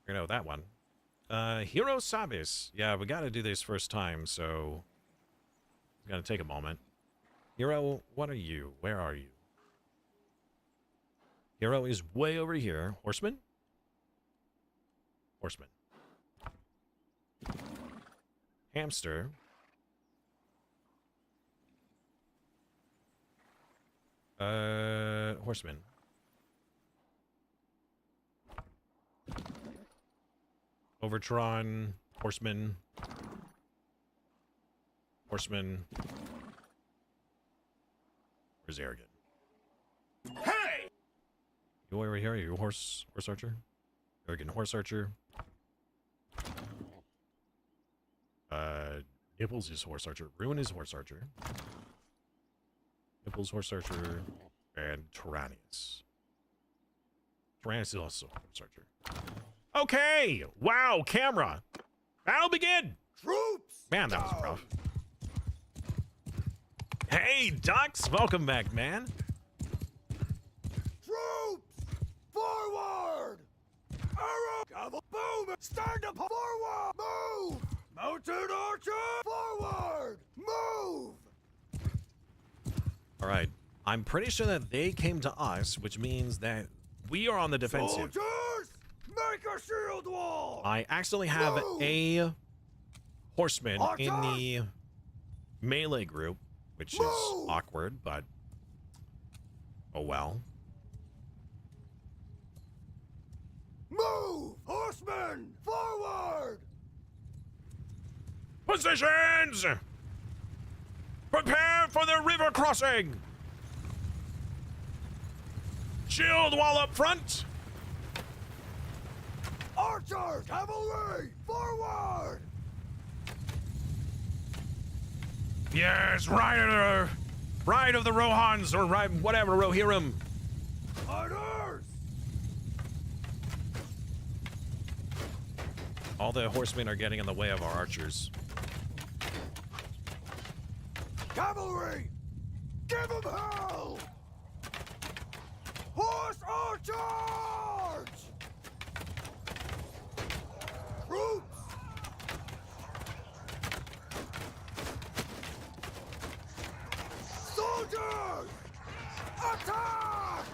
You know that one. Hero Sabis. Yeah, we gotta do this first time, so it's gonna take a moment. Hero, what are you? Where are you? Hero is way over here. Horseman? Horseman. Hamster. Horseman. Overtron. Horseman. Horseman. Where's Arrogant? Hey! You over here? Are you horse archer? Arrogant horse archer. Nipples is horse archer. Ruin is horse archer. Nipples horse archer. And Tyrannius. Tyrannius is also horse archer. Okay! Wow, camera! Battle begin! Troops! Man, that was rough. Hey, Ducks! Welcome back, man. Troops! Forward! Arrow! Cavalry! Boom! Stand up! Forward! Move! Mounted archer! Forward! Move! All right. I'm pretty sure that they came to us, which means that we are on the defensive. Soldiers! Make a shield wall! I actually have a horseman in the melee group, which is awkward, but oh well. Move! Horsemen! Forward! Positions! Prepare for the river crossing! Shield wall up front! Archers! Cavalry! Forward! Yes, right of the Rohans, or right, whatever, Rohirrim. Orders! All the horsemen are getting in the way of our archers. Cavalry! Give them hell! Horse archers! Troops! Soldiers! Attack!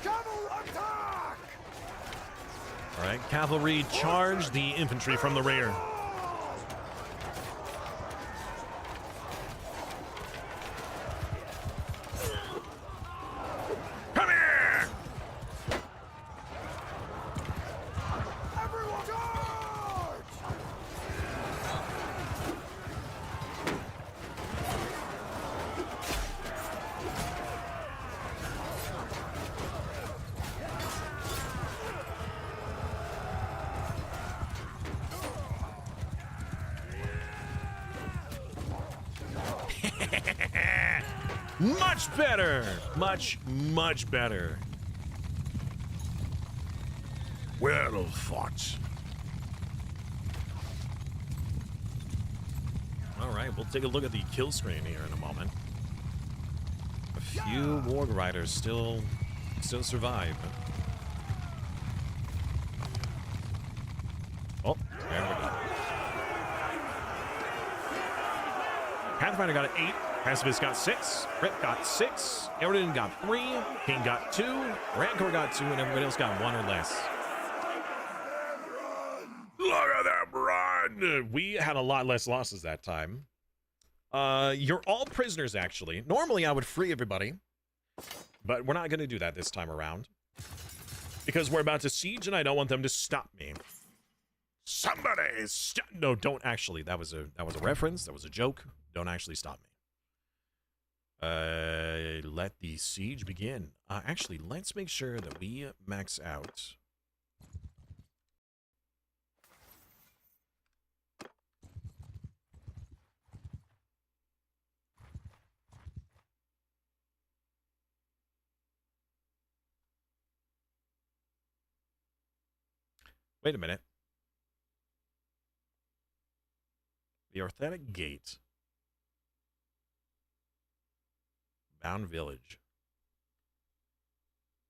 Cavalry attack! All right, cavalry charge the infantry from the rear. Come here! Everyone charge! Much better! Much better. Well fought. All right, we'll take a look at the kill screen here in a moment. A few warg riders still survive. Oh, there we go. Pathfinder got an 8. Pacifist got 6. Rip got 6. Eridan got 3. King got 2. Rancor got 2, and everybody else got 1 or less. Look at them run! We had a lot less losses that time. You're all prisoners, actually. Normally, I would free everybody, but we're not going to do that this time around because we're about to siege, and I don't want them to stop me. Somebody stop! No, don't actually. That was a reference. That was a joke. Don't actually stop me. Let the siege begin. Actually, let's make sure that we max out. Wait a minute. The Orthantic Gate. Bound Village.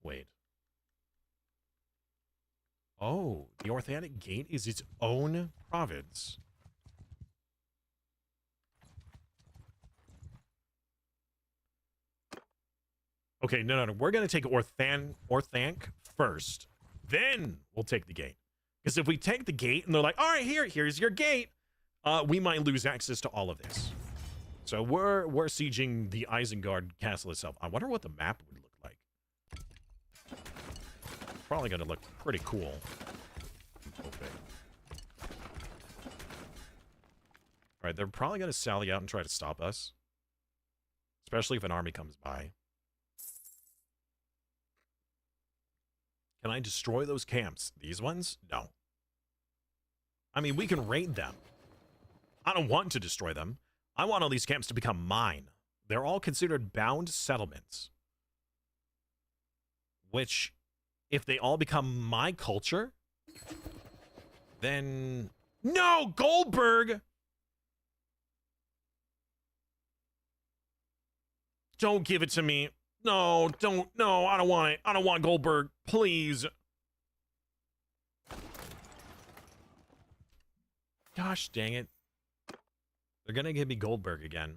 Wait. Oh, the Orthantic Gate is its own province. Okay, no. We're going to take Orthanc first. Then we'll take the gate. Because if we take the gate and they're like, all right, here's your gate, we might lose access to all of this. So we're sieging the Isengard castle itself. I wonder what the map would look like. Probably going to look pretty cool. Okay. All right, they're probably going to sally out and try to stop us. Especially if an army comes by. Can I destroy those camps? These ones? No. I mean, we can raid them. I don't want to destroy them. I want all these camps to become mine. They're all considered bound settlements. Which, if they all become my culture, then... No! Goldberg! Don't give it to me. No, don't. No, I don't want it. I don't want Goldberg. Please. Gosh dang it. They're gonna give me Goldberg again.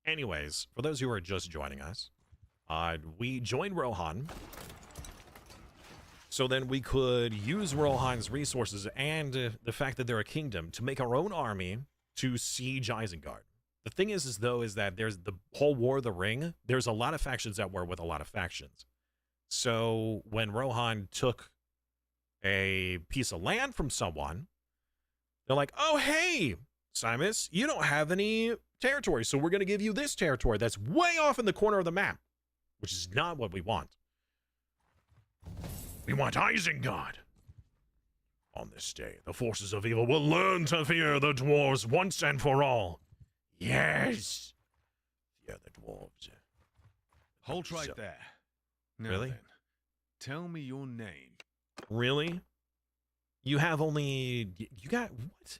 Anyways, for those who are just joining us, we joined Rohan. So then we could use Rohan's resources and the fact that they're a kingdom to make our own army to siege Isengard. The thing is that there's the whole War of the Ring. There's a lot of factions at war with a lot of factions. So when Rohan took a piece of land from someone, they're like, oh, hey, Simus, you don't have any territory, so we're going to give you this territory that's way off in the corner of the map, which is not what we want. We want Isengard. On this day, the forces of evil will learn to fear the dwarves once and for all. Yes. Fear the dwarves. Halt right there. Now Really? then, tell me your name. Really? You have only... You got... What?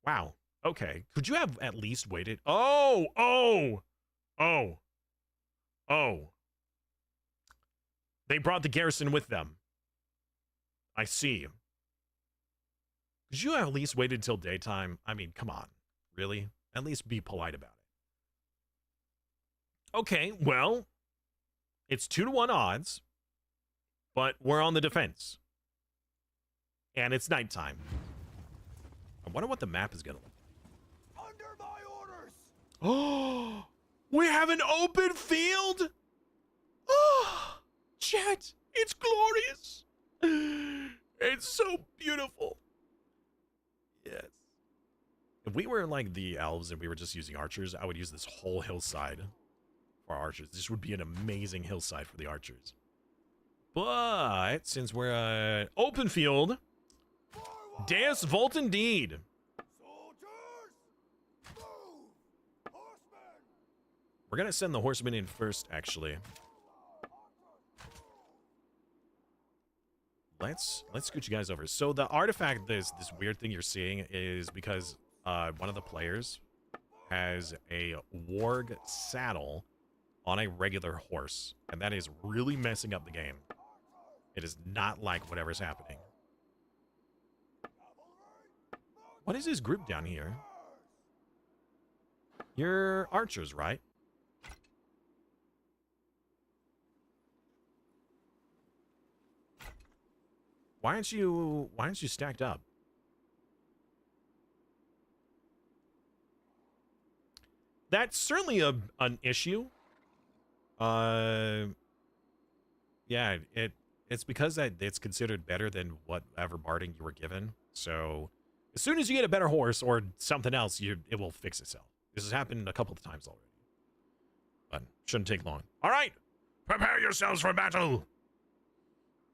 Wow. Okay. Could you have at least waited? Oh! They brought the garrison with them. I see. Could you have at least waited until daytime? I mean, come on. Really? At least be polite about it. Okay, well, it's 2-to-1 odds, but we're on the defense. And it's nighttime. I wonder what the map is going to look like. Under my orders! Oh, we have an open field? Oh, chat, it's glorious. It's so beautiful. Yes. If we were like the elves and we were just using archers, I would use this whole hillside for archers. This would be an amazing hillside for the archers. But since we're open field, Deus Volt indeed. Soldiers! Move! Horsemen! We're gonna send the horsemen in first, actually. Let's scoot you guys over. So the artifact, this weird thing you're seeing, is because one of the players has a warg saddle on a regular horse, and that is really messing up the game. It is not like whatever's happening. What is this group down here? You're archers, right? Why aren't you stacked up? That's certainly an issue. Yeah, it's because it's considered better than whatever barding you were given. So as soon as you get a better horse or something else, it will fix itself. This has happened a couple of times already. But shouldn't take long. All right, prepare yourselves for battle.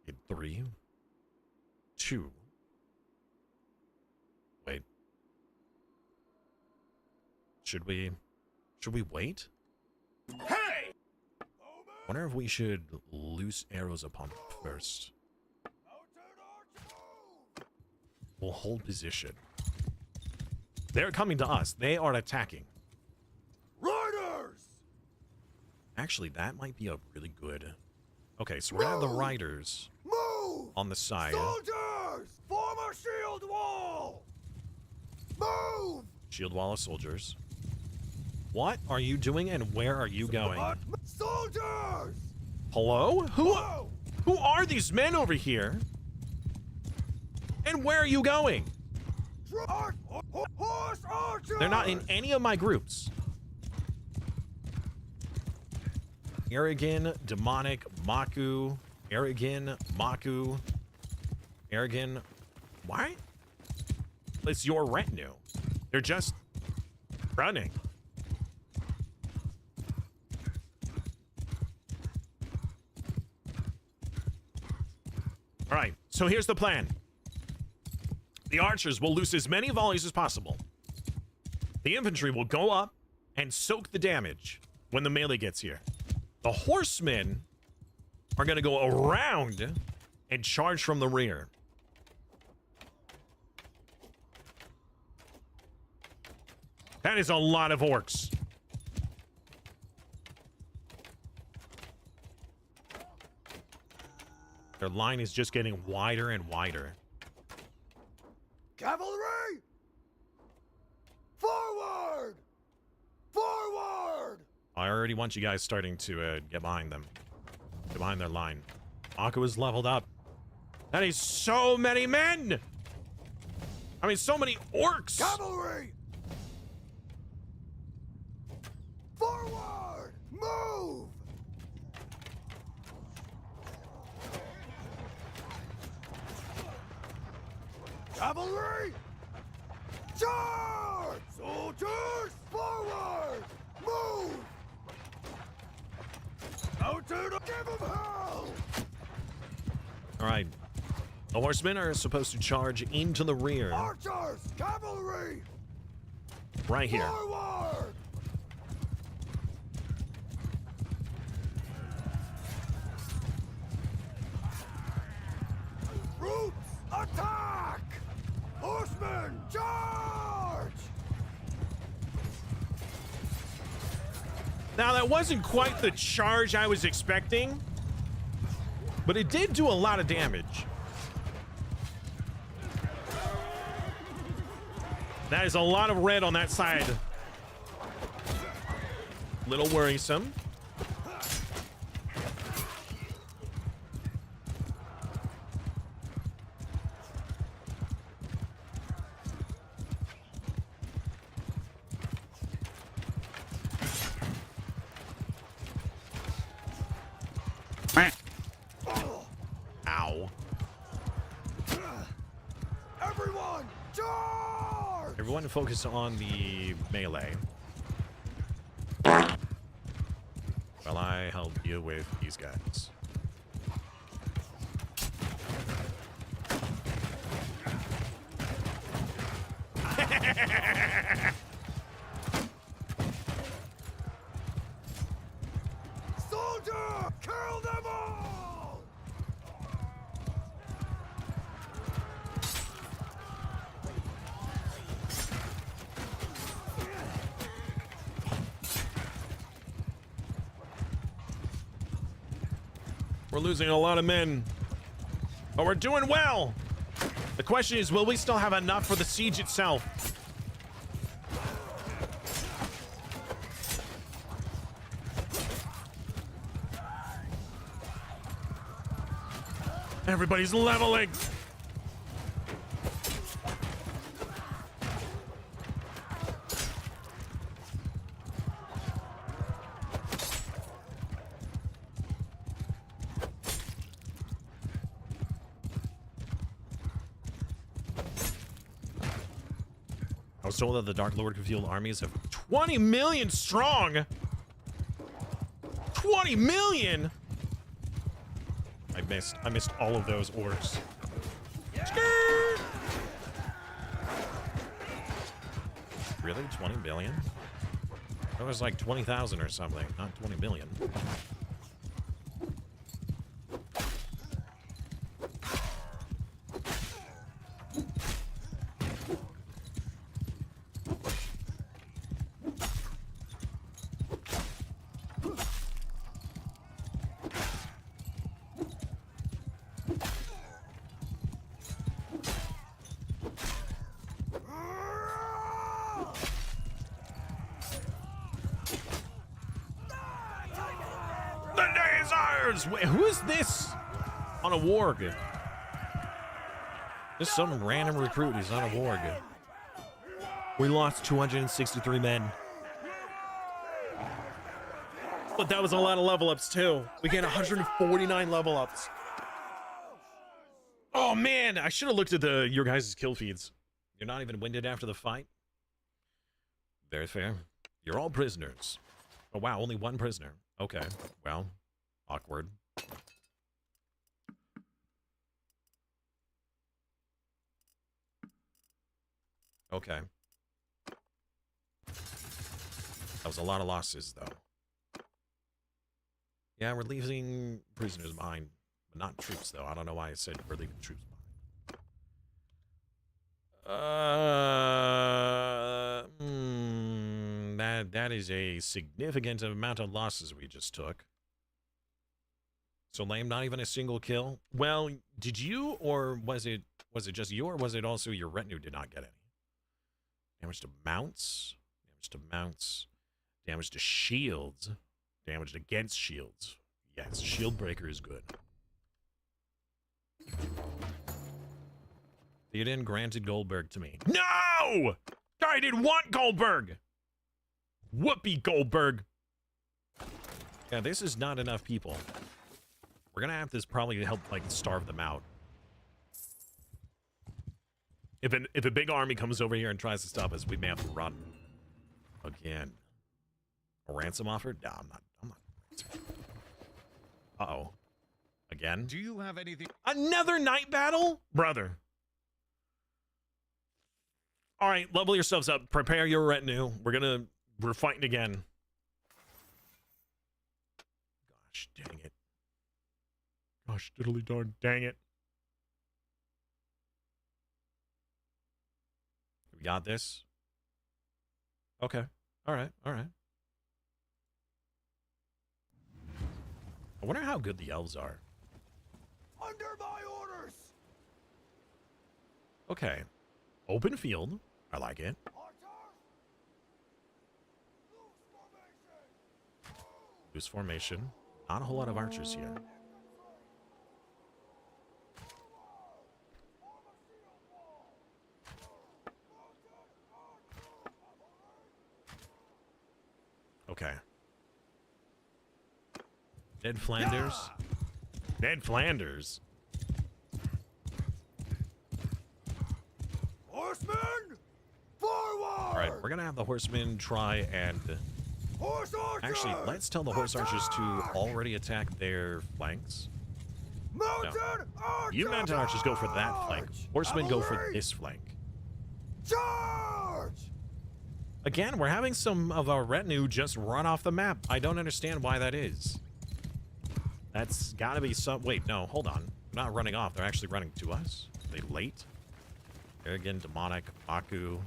In 3, 2, Should we wait? Hey! Wonder if we should loose arrows upon them first. We'll hold position. They're coming to us. They are attacking. Riders! Actually, that might be a really good... Okay, so we're gonna have the riders Move! on the side. Soldiers! Form a shield wall! Move! Shield wall of soldiers. What are you doing and where are you going? Soldiers! Hello? Whoa! Who are these men over here? And where are you going? Horse archers! They're not in any of my groups. Arrogant, demonic, Maku, arrogant, Maku, arrogant. Why? It's your retinue. They're just running. All right, so here's the plan. The archers will loose as many volleys as possible. The infantry will go up and soak the damage when the melee gets here. The horsemen are going to go around and charge from the rear. That is a lot of orcs. Their line is just getting wider and wider. Cavalry! Forward! Forward! I already want you guys starting to get behind them. Get behind their line. Aku is leveled up. That is so many men! I mean, so many orcs! Cavalry! Forward! Move! Cavalry! Charge! Soldiers! Forward! Move! Out to the give 'em hell! All right. The horsemen are supposed to charge into the rear. Archers! Cavalry! Right here. Forward! Troops, attack! Horsemen, charge! Now, that wasn't quite the charge I was expecting, but it did do a lot of damage. That is a lot of red on that side. Little worrisome. Ow. Everyone, charge! Everyone focus on the melee. While I help deal with these guys. Soldier, kill them all! We're losing a lot of men, but we're doing well. The question is, will we still have enough for the siege itself? Everybody's leveling. I was told that the Dark Lord could field armies of 20 million strong. 20 million. I missed all of those orcs. Skirt! Really? 20 billion? That was like 20,000 or something, not 20 million. Wait, who is this on a warg? This is some random recruit. He's on a warg. We lost 263 men. But that was a lot of level ups too. We gained 149 level ups. Oh man, I should have looked at your guys' kill feeds. You're not even winded after the fight? Very fair. You're all prisoners. Oh wow, only one prisoner. Okay, well, awkward. Okay. That was a lot of losses, though. Yeah, we're leaving prisoners behind, but not troops, though. I don't know why I said we're leaving troops behind. That is a significant amount of losses we just took. So lame, not even a single kill. Well, did you, or was it just you, or was it also your retinue did not get any? Damage to mounts, damage to mounts, damage to shields, damage against shields. Yes, shield breaker is good. Theoden granted Goldberg to me. No! I didn't want Goldberg! Whoopee Goldberg! Yeah, this is not enough people. We're gonna have to probably help, like, starve them out. If a big army comes over here and tries to stop us, we may have to run. Again. A ransom offer? No, I'm not. Uh-oh. Again? Do you have anything? Another night battle? Brother. All right, level yourselves up. Prepare your retinue. We're fighting again. Gosh, dang it. Gosh, diddly darn, dang it. We got this. Okay. All right. All right. I wonder how good the elves are. Under my orders! Okay. Open field. I like it. Loose formation. Not a whole lot of archers here. Okay. Ned Flanders. Ned Flanders. Horsemen, forward! All right, we're gonna have the horsemen try and Horse archers! actually let's tell the horse archers to already attack their flanks. Mounted archers! You mounted archers go for that flank. Horsemen go for this flank. Charge! Again, we're having some of our retinue just run off the map. I don't understand why that is. That's gotta be some... Wait, no, hold on. They're not running off. They're actually running to us. Are they late? Arrogant, demonic, Baku.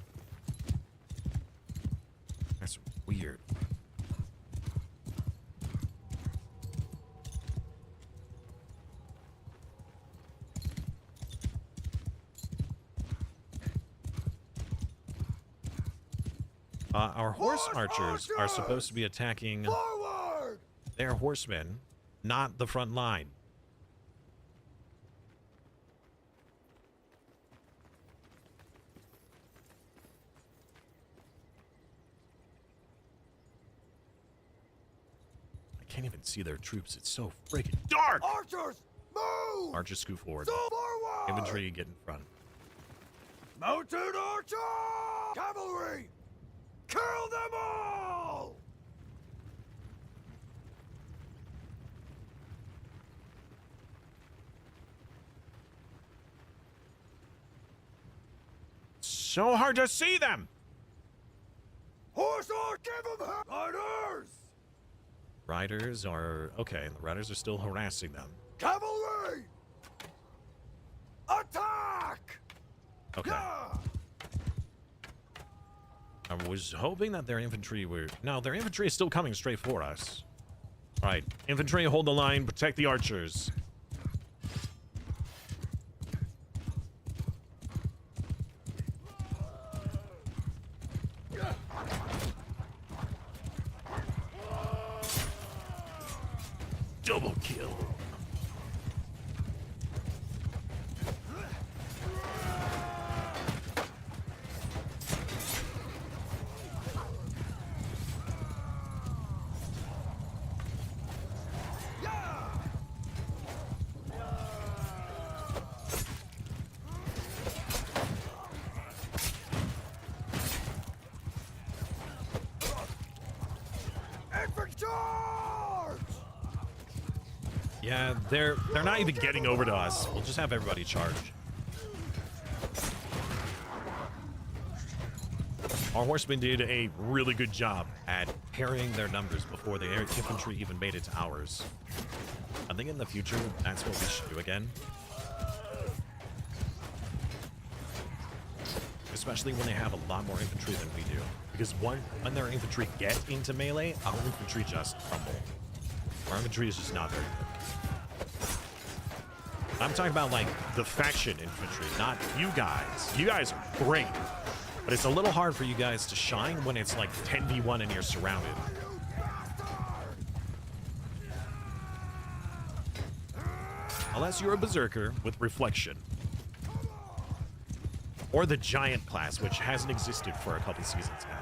That's weird. Our horse archers are supposed to be attacking Forward! their horsemen, not the front line. I can't even see their troops. It's so freaking dark. Archers, move! Archers scoot forward. So forward! Infantry get in front. Mounted archer! Cavalry! Kill them all! So hard to see them. Horse or give him riders! Riders are... Okay, the riders are still harassing them. Cavalry! Attack! Okay. Yeah! I was hoping that their infantry were... No, their infantry is still coming straight for us. All right, infantry, hold the line, protect the archers. Double kill. Charge! Yeah, they're not even getting over to us. We'll just have everybody charge. Our horsemen did a really good job at parrying their numbers before the air infantry even made it to ours. I think in the future, that's what we should do again. Especially when they have a lot more infantry than we do. Because when their infantry get into melee, our infantry just crumble. Our infantry is just not very good. I'm talking about, like, the faction infantry, not you guys. You guys are great. But it's a little hard for you guys to shine when it's, like, 10v1 and you're surrounded. Unless you're a berserker with reflection. Or the giant class, which hasn't existed for a couple seasons now.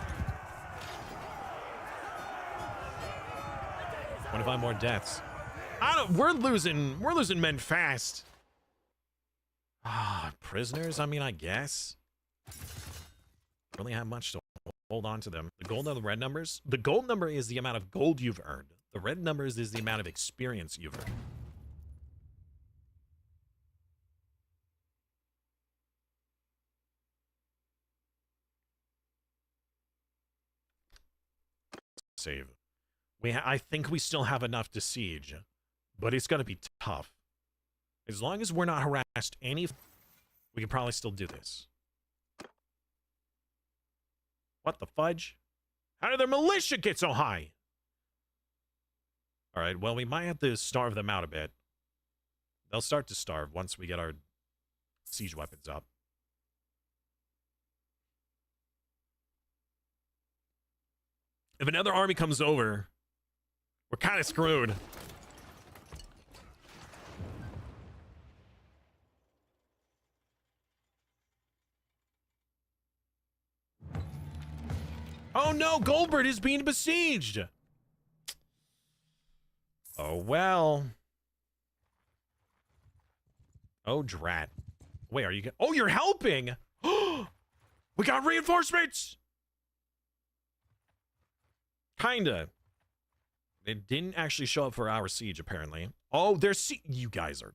25 more deaths. We're losing men fast. Ah, prisoners? I mean, I guess. Really have much to hold on to them. The gold and the red numbers? The gold number is the amount of gold you've earned. The red numbers is the amount of experience you've earned. Save. I think we still have enough to siege, but it's going to be tough. As long as we're not harassed we can probably still do this. What the fudge? How did their militia get so high? All right, well, we might have to starve them out a bit. They'll start to starve once we get our siege weapons up. If another army comes over, we're kind of screwed. Oh no, Goldbird is being besieged. Oh well. Oh drat. Wait, are you? Oh, you're helping. We got reinforcements. Kinda. It didn't actually show up for our siege, apparently. Oh, they're you guys are.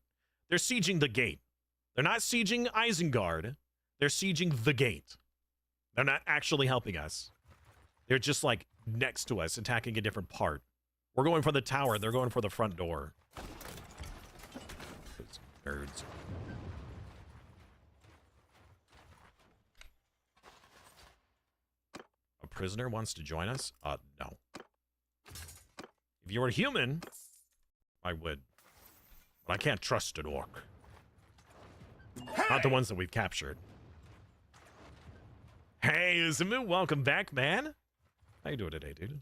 They're sieging the gate. They're not sieging Isengard. They're sieging the gate. They're not actually helping us. They're just, like, next to us, attacking a different part. We're going for the tower. They're going for the front door. Those nerds. A prisoner wants to join us? No. If you were human, I would. But I can't trust an orc. Not the ones that we've captured. Hey, Uzumu, welcome back, man. How you doing today, dude?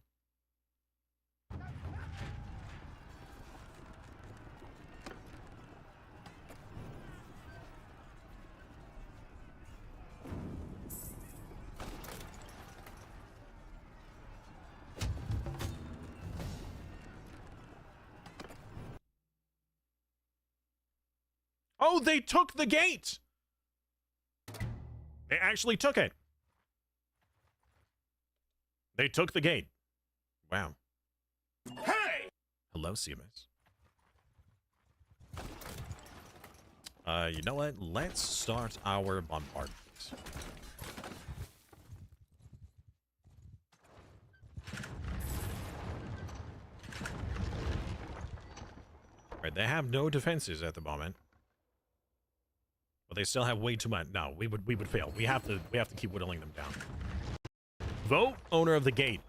Oh, they took the gate! They actually took it. They took the gate. Wow. Hey! Hello, Seamus. You know what? Let's start our bombardment. They have no defenses at the moment. But they still have way too much. No, we would fail. We have to keep whittling them down. Vote owner of the gate.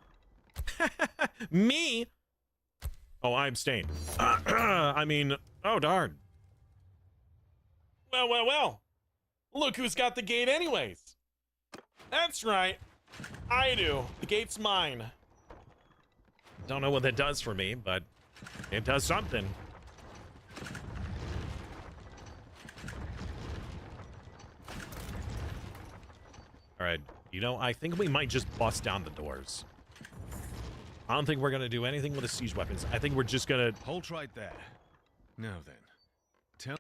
Me? Oh, I abstain. I mean, oh darn. Well. Look who's got the gate anyways. That's right. I do. The gate's mine. Don't know what that does for me, but it does something. All right, you know, I think we might just bust down the doors. I don't think we're going to do anything with the siege weapons. I think we're just going to... Halt right there. Now then, tell...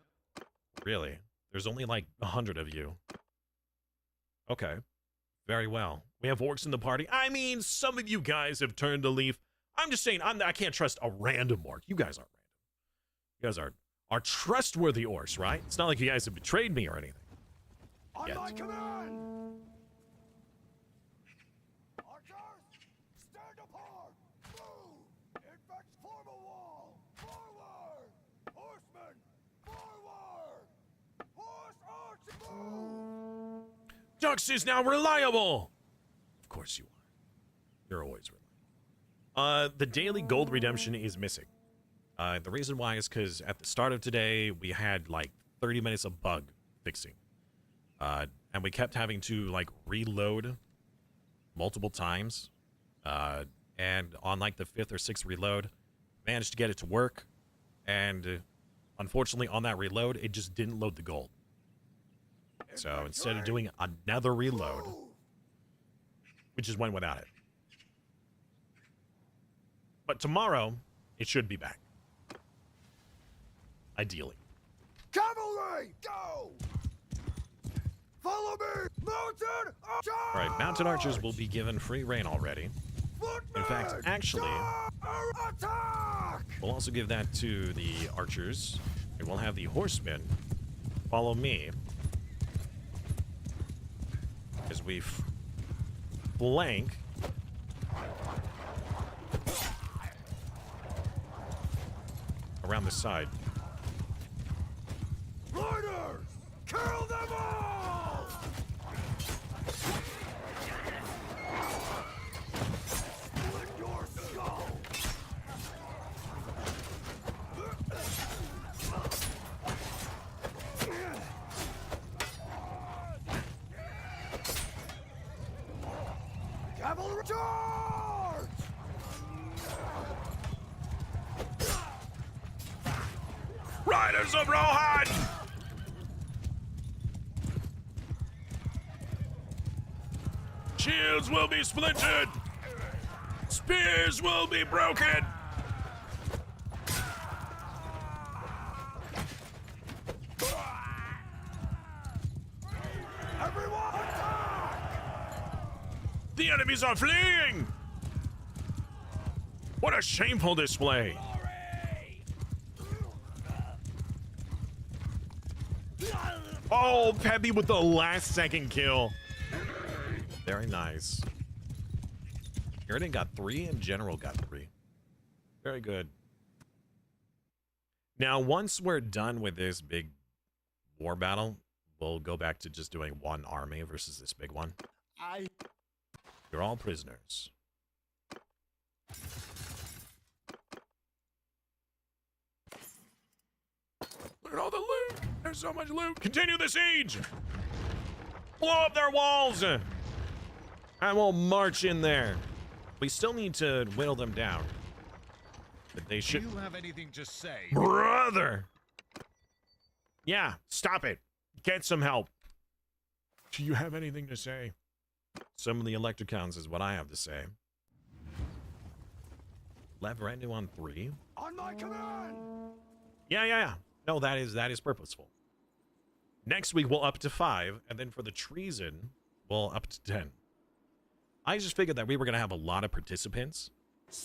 Really? There's only like 100 of you. Okay. Very well. We have orcs in the party. I mean, some of you guys have turned a leaf. I'm just saying, I can't trust a random orc. You guys aren't random. You guys are trustworthy orcs, right? It's not like you guys have betrayed me or anything. On my command! Archers, stand apart! Move! Infects, form a wall! Forward! Horsemen, forward! Horse archers, move! Dux is now reliable! Of course you are. You're always reliable. The daily gold redemption is missing. The reason why is because at the start of today, we had like 30 minutes of bug fixing. And we kept having to like reload multiple times. And on like the 5th or 6th reload, managed to get it to work. And unfortunately on that reload, it just didn't load the gold. So instead of doing another reload, we just went without it. But tomorrow, it should be back. Ideally. Cavalry, go! Follow me! Mounted archers! All right, mounted archers will be given free reign already. In fact, actually, attack! we'll also give that to the archers. And we'll have the horsemen follow me as we flank around the side. Riders! Kill them all! Split your skull! Cavalry charge! Riders of Rohan! Shields will be splintered! Spears will be broken! Everyone attack! The enemies are fleeing! What a shameful display! Oh, Peppy with the last second kill. Very nice. Irritant got 3 and General got 3. Very good. Now, once we're done with this big war battle, we'll go back to just doing one army versus this big one. You're all prisoners. Look at all the loot! There's so much loot! Continue the siege! Blow up their walls! And we'll march in there. We still need to whittle them down. But they should... Do you have anything to say? Brother! Yeah, stop it. Get some help. Do you have anything to say? Some of the electricons is what I have to say. Left retinue on 3. On my command! Yeah. No, that is purposeful. Next week, we'll up to 5, and then for the treason, we'll up to 10. I just figured that we were going to have a lot of participants,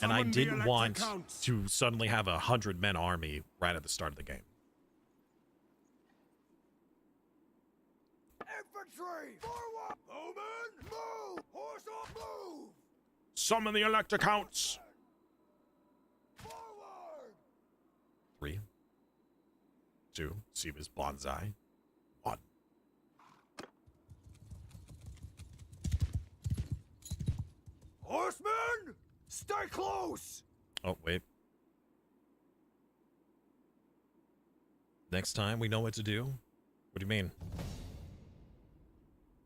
and I didn't want to suddenly have a 100-men army right at the start of the game. Infantry! Forward! Bowmen! Move! Horse off! Move! Summon the electrocounts! Forward! 3. 2. Seamus Bonsai. 1. Horsemen, stay close. Oh, wait. Next time we know what to do? What do you mean?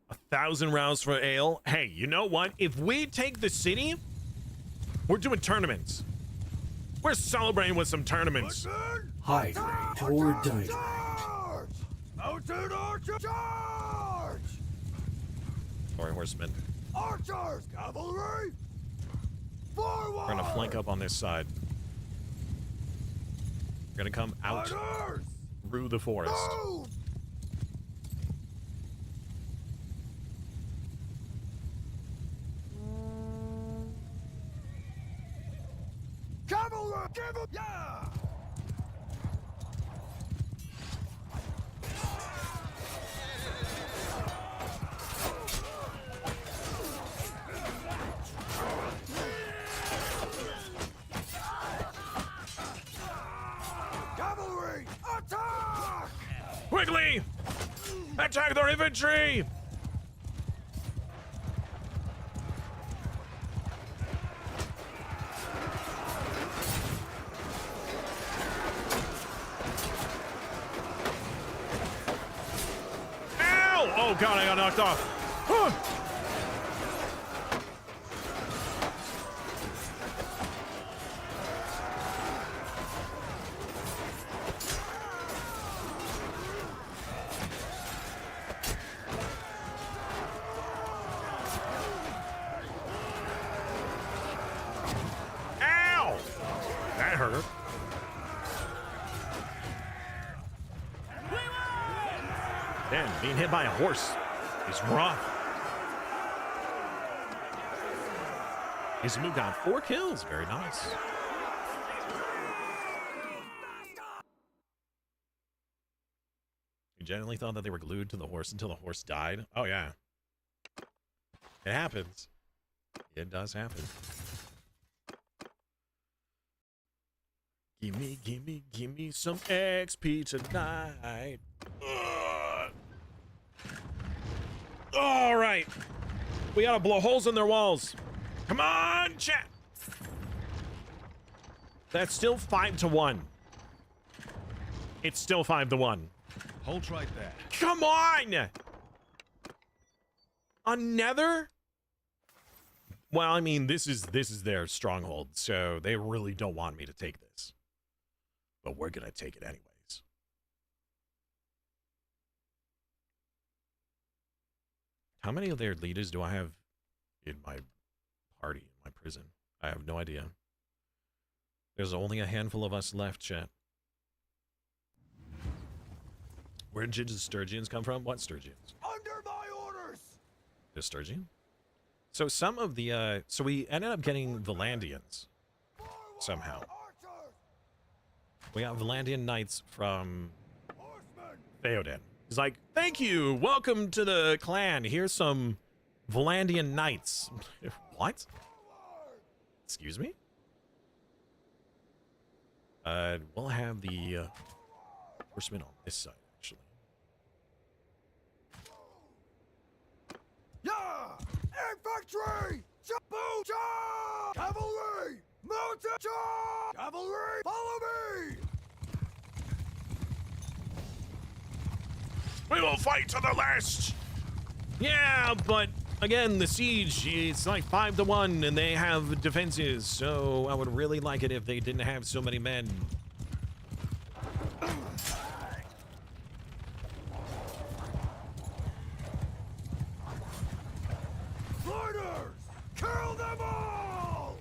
1,000 rounds for ale? Hey, you know what? If we take the city, we're doing tournaments. We're celebrating with some tournaments. Horsemen, Hydrate or dihydrate. charge! Mounted archer, charge! Sorry, horsemen. Archers, cavalry, forward! We're gonna flank up on this side. We're gonna come out Runners, through the forest. move! Cavalry, give 'em, yeah! Cavalry, attack! Quickly! Attack their infantry! Ow! Oh god, I got knocked off. Huh. Ow! That hurt. Man, being hit by a horse is rough. Izumu got 4 kills. Very nice. You genuinely thought that they were glued to the horse until the horse died? Oh, yeah. It happens. It does happen. Give me some XP tonight. Ugh. All right. We gotta blow holes in their walls. Come on, chat. That's still 5-1. It's still 5-1. Hold right there. Come on! Another? Well, I mean, this is their stronghold, so they really don't want me to take this. But we're gonna take it anyways. How many of their leaders do I have in my party, in my prison? I have no idea. There's only a handful of us left, chat. Where did the Sturgians come from? What Sturgians? Under my orders! The Sturgian? So some of the, so we ended up getting Valandians somehow. Archers, We got Valandian knights from horsemen, Theoden. He's like, thank you, welcome to the clan. Here's some Valandian knights. What? Excuse me? We'll have the horsemen on this side, actually. yeah! Infantry! Boom! Charge! Cavalry! Mounted! Charge! Cavalry! Follow me! We will fight to the last! Yeah, but again, the siege, it's like 5-1 and they have defenses, so I would really like it if they didn't have so many men. Fighters! Kill them all!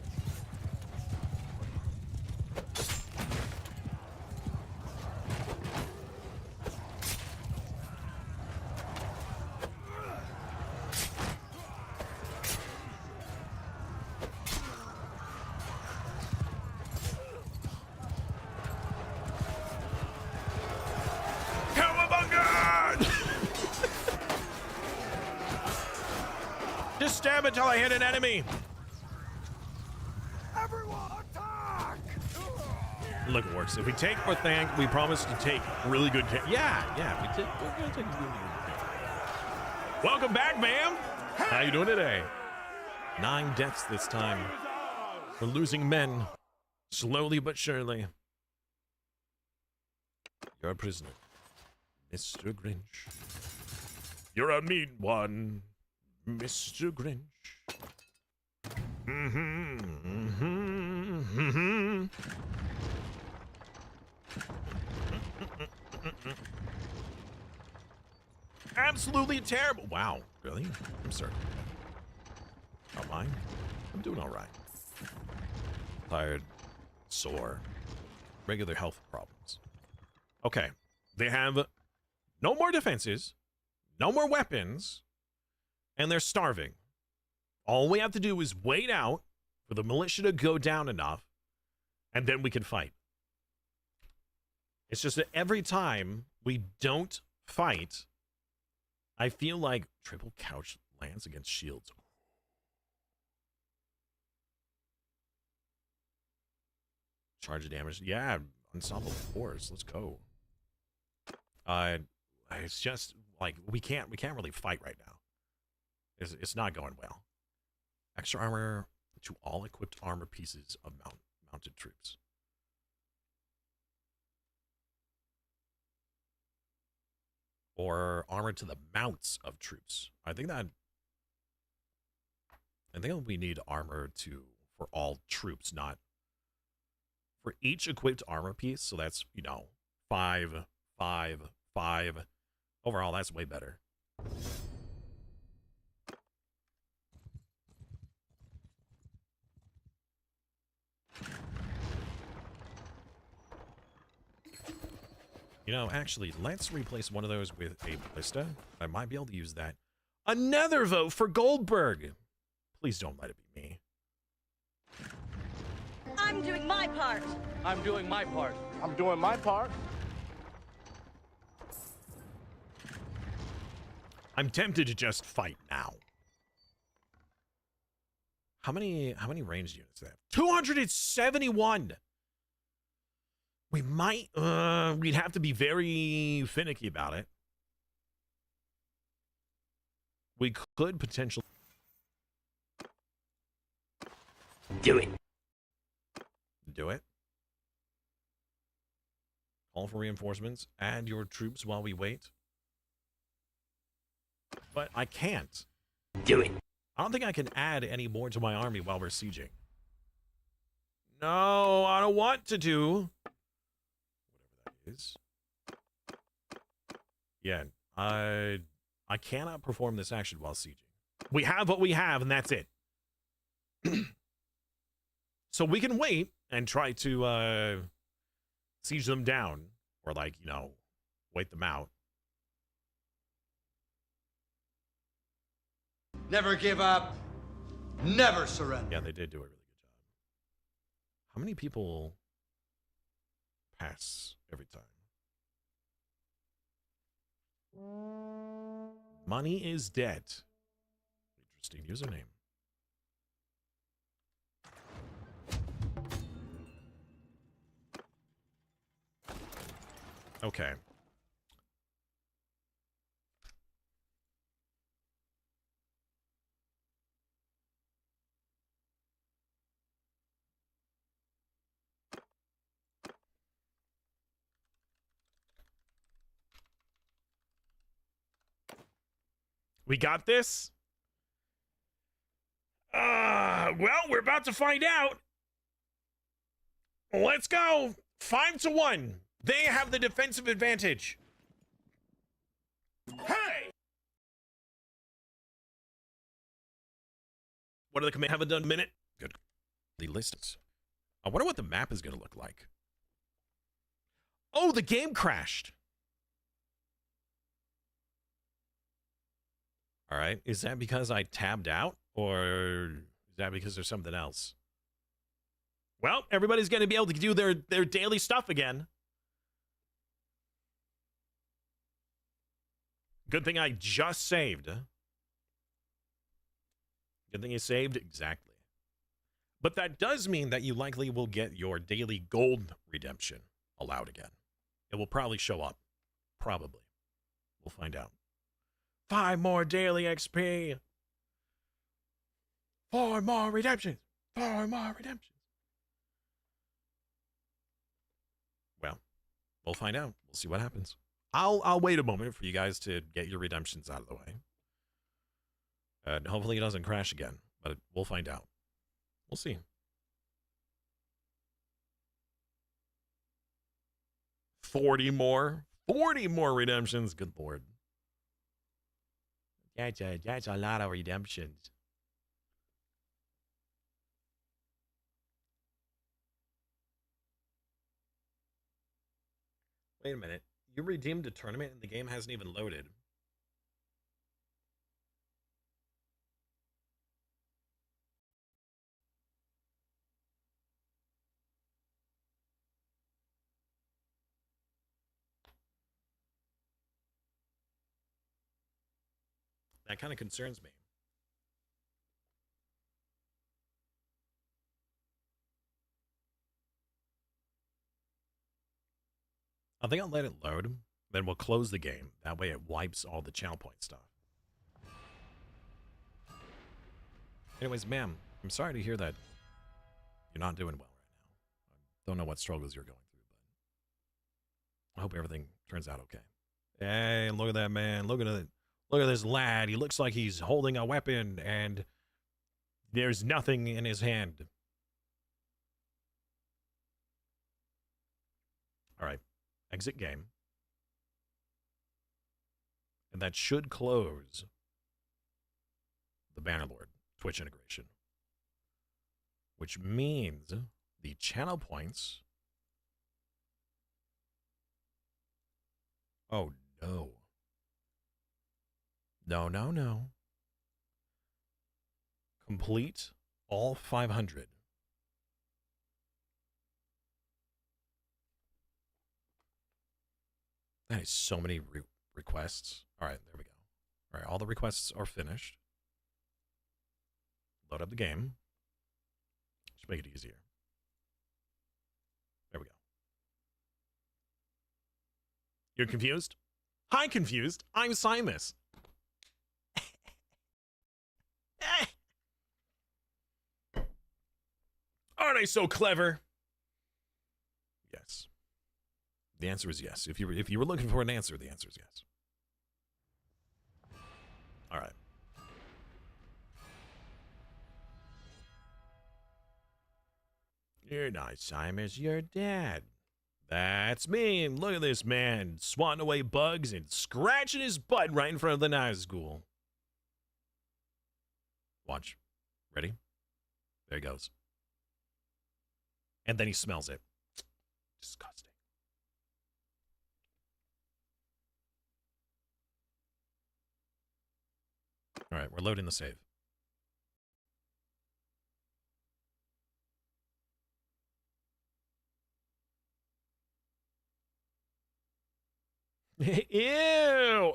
Cowabunga! Just stab until I hit an enemy. Everyone, attack! Look, worse. If we take our thank, we promise to take really good care. Yeah. We're gonna take really good care. Welcome back, ma'am. How you doing today? 9 deaths this time. We're losing men, slowly but surely. You're a prisoner, Mr. Grinch. You're a mean one, Mr. Grinch. Absolutely terrible. Wow, really? I'm sorry. Not mine. I'm doing all right. Tired, sore, regular health problems. Okay, they have no more defenses, no more weapons, and they're starving. All we have to do is wait out for the militia to go down enough, and then we can fight. It's just that every time we don't fight, I feel like triple couch lands against shields. Charge of damage. Yeah, unstoppable force. Let's go. It's just like we can't really fight right now. It's not going well. Extra armor to all equipped armor pieces of mounted troops. Or armor to the mounts of troops. I think we need armor for all troops, not for each equipped armor piece. So that's, 5, 5, 5. Overall, that's way better. Actually, let's replace one of those with a ballista. I might be able to use that. Another vote for Goldberg. Please don't let it be me. I'm doing my part. I'm doing my part. I'm doing my part. I'm tempted to just fight now. How many ranged units do they have? 271. We might, we'd have to be very finicky about it. We could potentially Do it. do it. Call for reinforcements. Add your troops while we wait. But I can't. Do it. I don't think I can add any more to my army while we're sieging. No, I don't want to do. Whatever that is. Yeah, I cannot perform this action while sieging. We have what we have, and that's it. So we can wait and try to siege them down, or wait them out. Never give up. Never surrender. Yeah, they did do a really good job. How many people pass every time? Money is debt. Interesting username. Okay. We got this? Well, we're about to find out. Let's go. 5-1. They have the defensive advantage. Hey! What do the command haven't done? Minute. Good. The lists. I wonder what the map is going to look like. Oh, the game crashed. All right. Is that because I tabbed out, or is that because there's something else? Well, everybody's going to be able to do their daily stuff again. Good thing I just saved. Good thing you saved. Exactly. But that does mean that you likely will get your daily gold redemption allowed again. It will probably show up. Probably. We'll find out. 5 more daily XP. 4 more redemptions. 4 more redemptions. Well, we'll find out. We'll see what happens. I'll wait a moment for you guys to get your redemptions out of the way. And hopefully it doesn't crash again, but we'll find out. We'll see. 40 more. 40 more redemptions. Good Lord. That's a lot of redemptions. Wait a minute. You redeemed a tournament and the game hasn't even loaded. That kind of concerns me. I think I'll let it load, then we'll close the game. That way it wipes all the channel point stuff. Anyways, ma'am, I'm sorry to hear that you're not doing well right now. I don't know what struggles you're going through, but I hope everything turns out okay. Hey, look at that man. Look at this lad. He looks like he's holding a weapon and there's nothing in his hand. All right. Exit game. And that should close the Bannerlord Twitch integration. Which means the channel points. Oh, no. No, no, no. Complete all 500. That is so many requests. All right, there we go. All right, all the requests are finished. Load up the game. Just make it easier. There we go. You're confused? Hi, confused. I'm Simus. Aren't I so clever? Yes. The answer is yes. If you were looking for an answer, the answer is yes. All right. You're not Simus, you're Dad. That's me. Look at this man swatting away bugs and scratching his butt right in front of the Nazgul. Watch. Ready? There he goes. And then he smells it. Disgusting. All right, we're loading the save. Ew!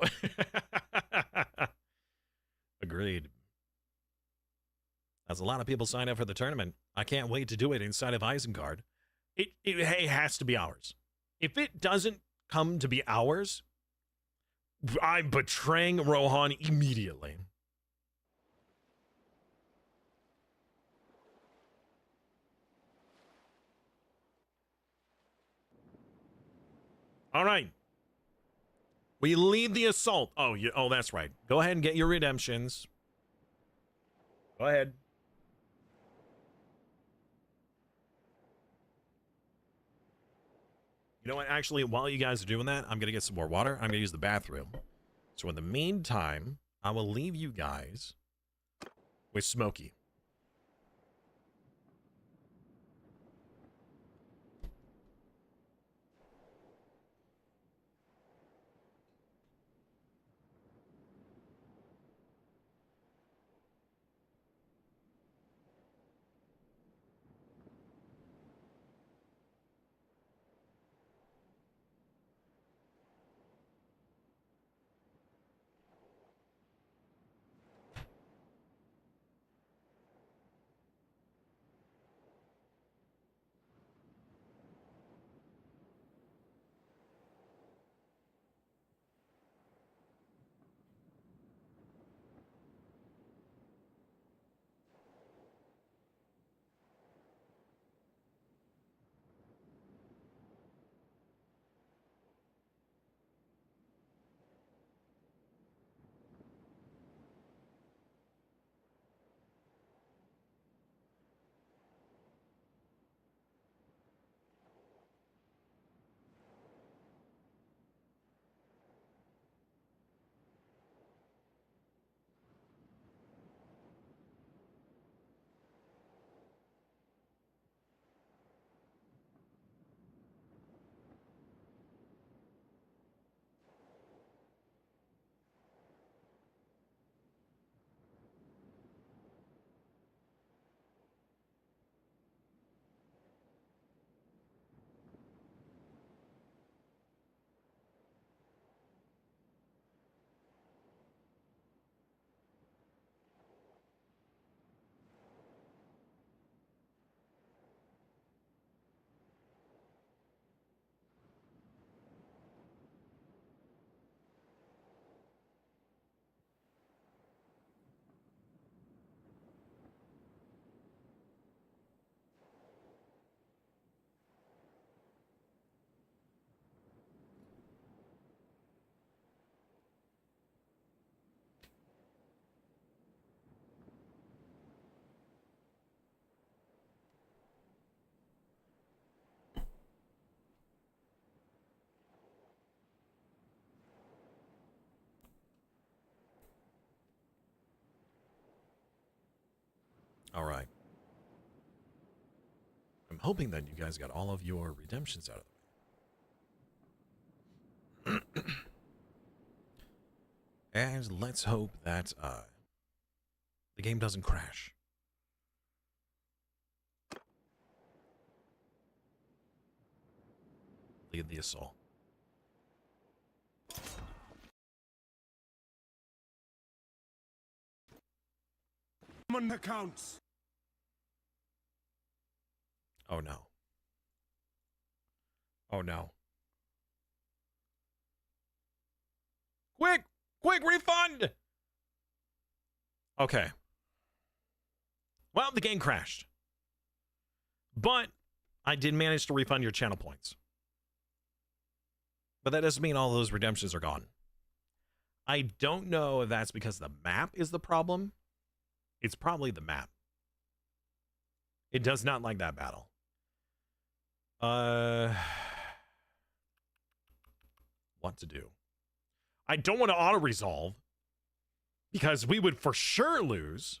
Agreed. As a lot of people signed up for the tournament, I can't wait to do it inside of Isengard. It has to be ours. If it doesn't come to be ours, I'm betraying Rohan immediately. All right. We lead the assault. Oh, that's right. Go ahead and get your redemptions. Go ahead. You know what? Actually, while you guys are doing that, I'm going to get some more water. I'm going to use the bathroom. So in the meantime, I will leave you guys with Smokey. All right. I'm hoping that you guys got all of your redemptions out of the way. And let's hope that the game doesn't crash. Lead the assault. Common accounts. Oh no. Oh no. Quick! Quick, refund! Okay. Well, the game crashed. But I did manage to refund your channel points. But that doesn't mean all those redemptions are gone. I don't know if that's because the map is the problem. It's probably the map. It does not like that battle. What to do? I don't want to auto-resolve because we would for sure lose.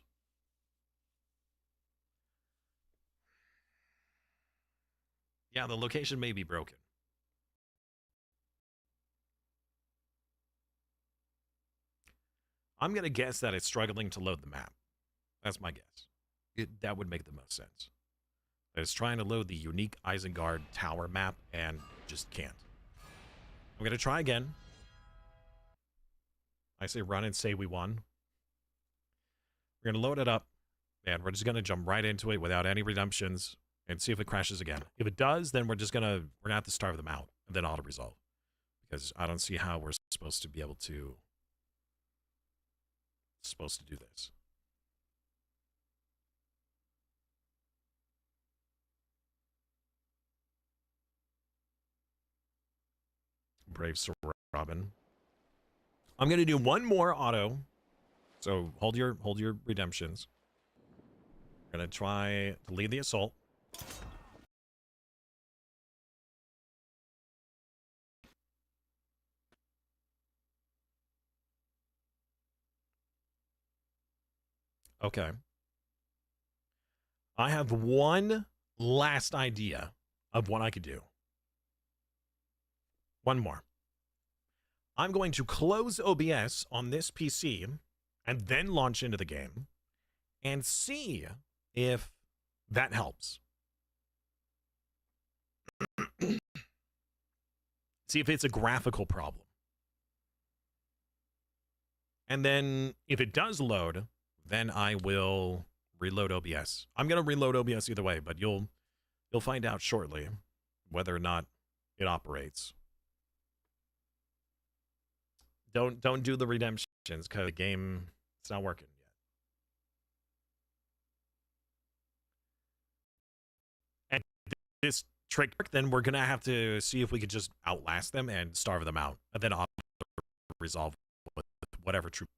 Yeah, the location may be broken. I'm going to guess that it's struggling to load the map. That's my guess. That would make the most sense. That it's trying to load the unique Isengard Tower map and just can't. I'm going to try again. I say run and say we won. We're going to load it up, and we're just going to jump right into it without any redemptions and see if it crashes again. If it does, then we're going to have to starve them out and then auto-resolve. Because I don't see how we're supposed to be able to do this. Brave Sir Robin. I'm gonna do one more auto, so hold your redemptions. We're gonna try to lead the assault. Okay. I have one last idea of what I could do. One more. I'm going to close OBS on this PC and then launch into the game and see if that helps. See if it's a graphical problem. And then if it does load, then I will reload OBS. I'm going to reload OBS either way, but you'll find out shortly whether or not it operates. Don't do the redemptions because the game, it's not working yet. And this trick, then we're gonna have to see if we could just outlast them and starve them out, and then resolve with whatever troop.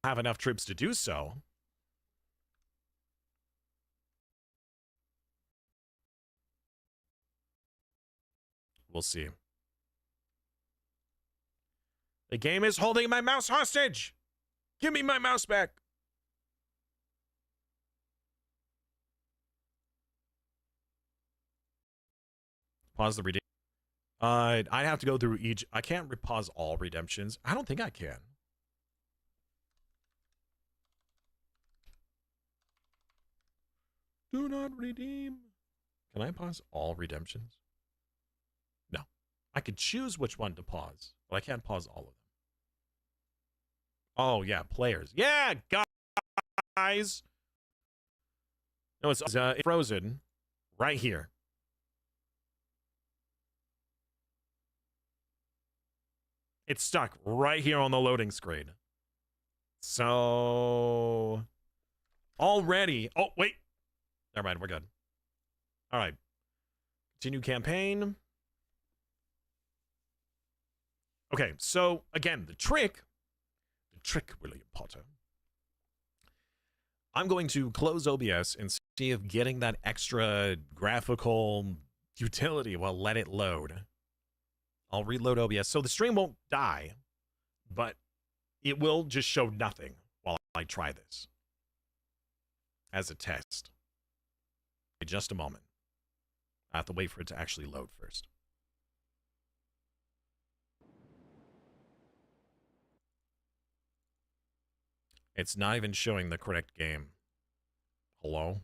Have enough troops to do so. We'll see. The game is holding my mouse hostage. Give me my mouse back. Pause the redeem. I have to go through each. I can't pause all redemptions. I don't think I can. Do not redeem. Can I pause all redemptions? No. I could choose which one to pause, but I can't pause all of them. Oh, yeah, players. Yeah, guys. No, it's frozen right here. It's stuck right here on the loading screen. So, already. Oh, wait. Never mind, we're good. All right. Continue campaign. Okay, so, again, the trick, William Potter. I'm going to close OBS and see if getting that extra graphical utility will let it load. I'll reload OBS. So the stream won't die, but it will just show nothing while I try this. as a test. Wait just a moment. I have to wait for it to actually load first. It's not even showing the correct game. Hello?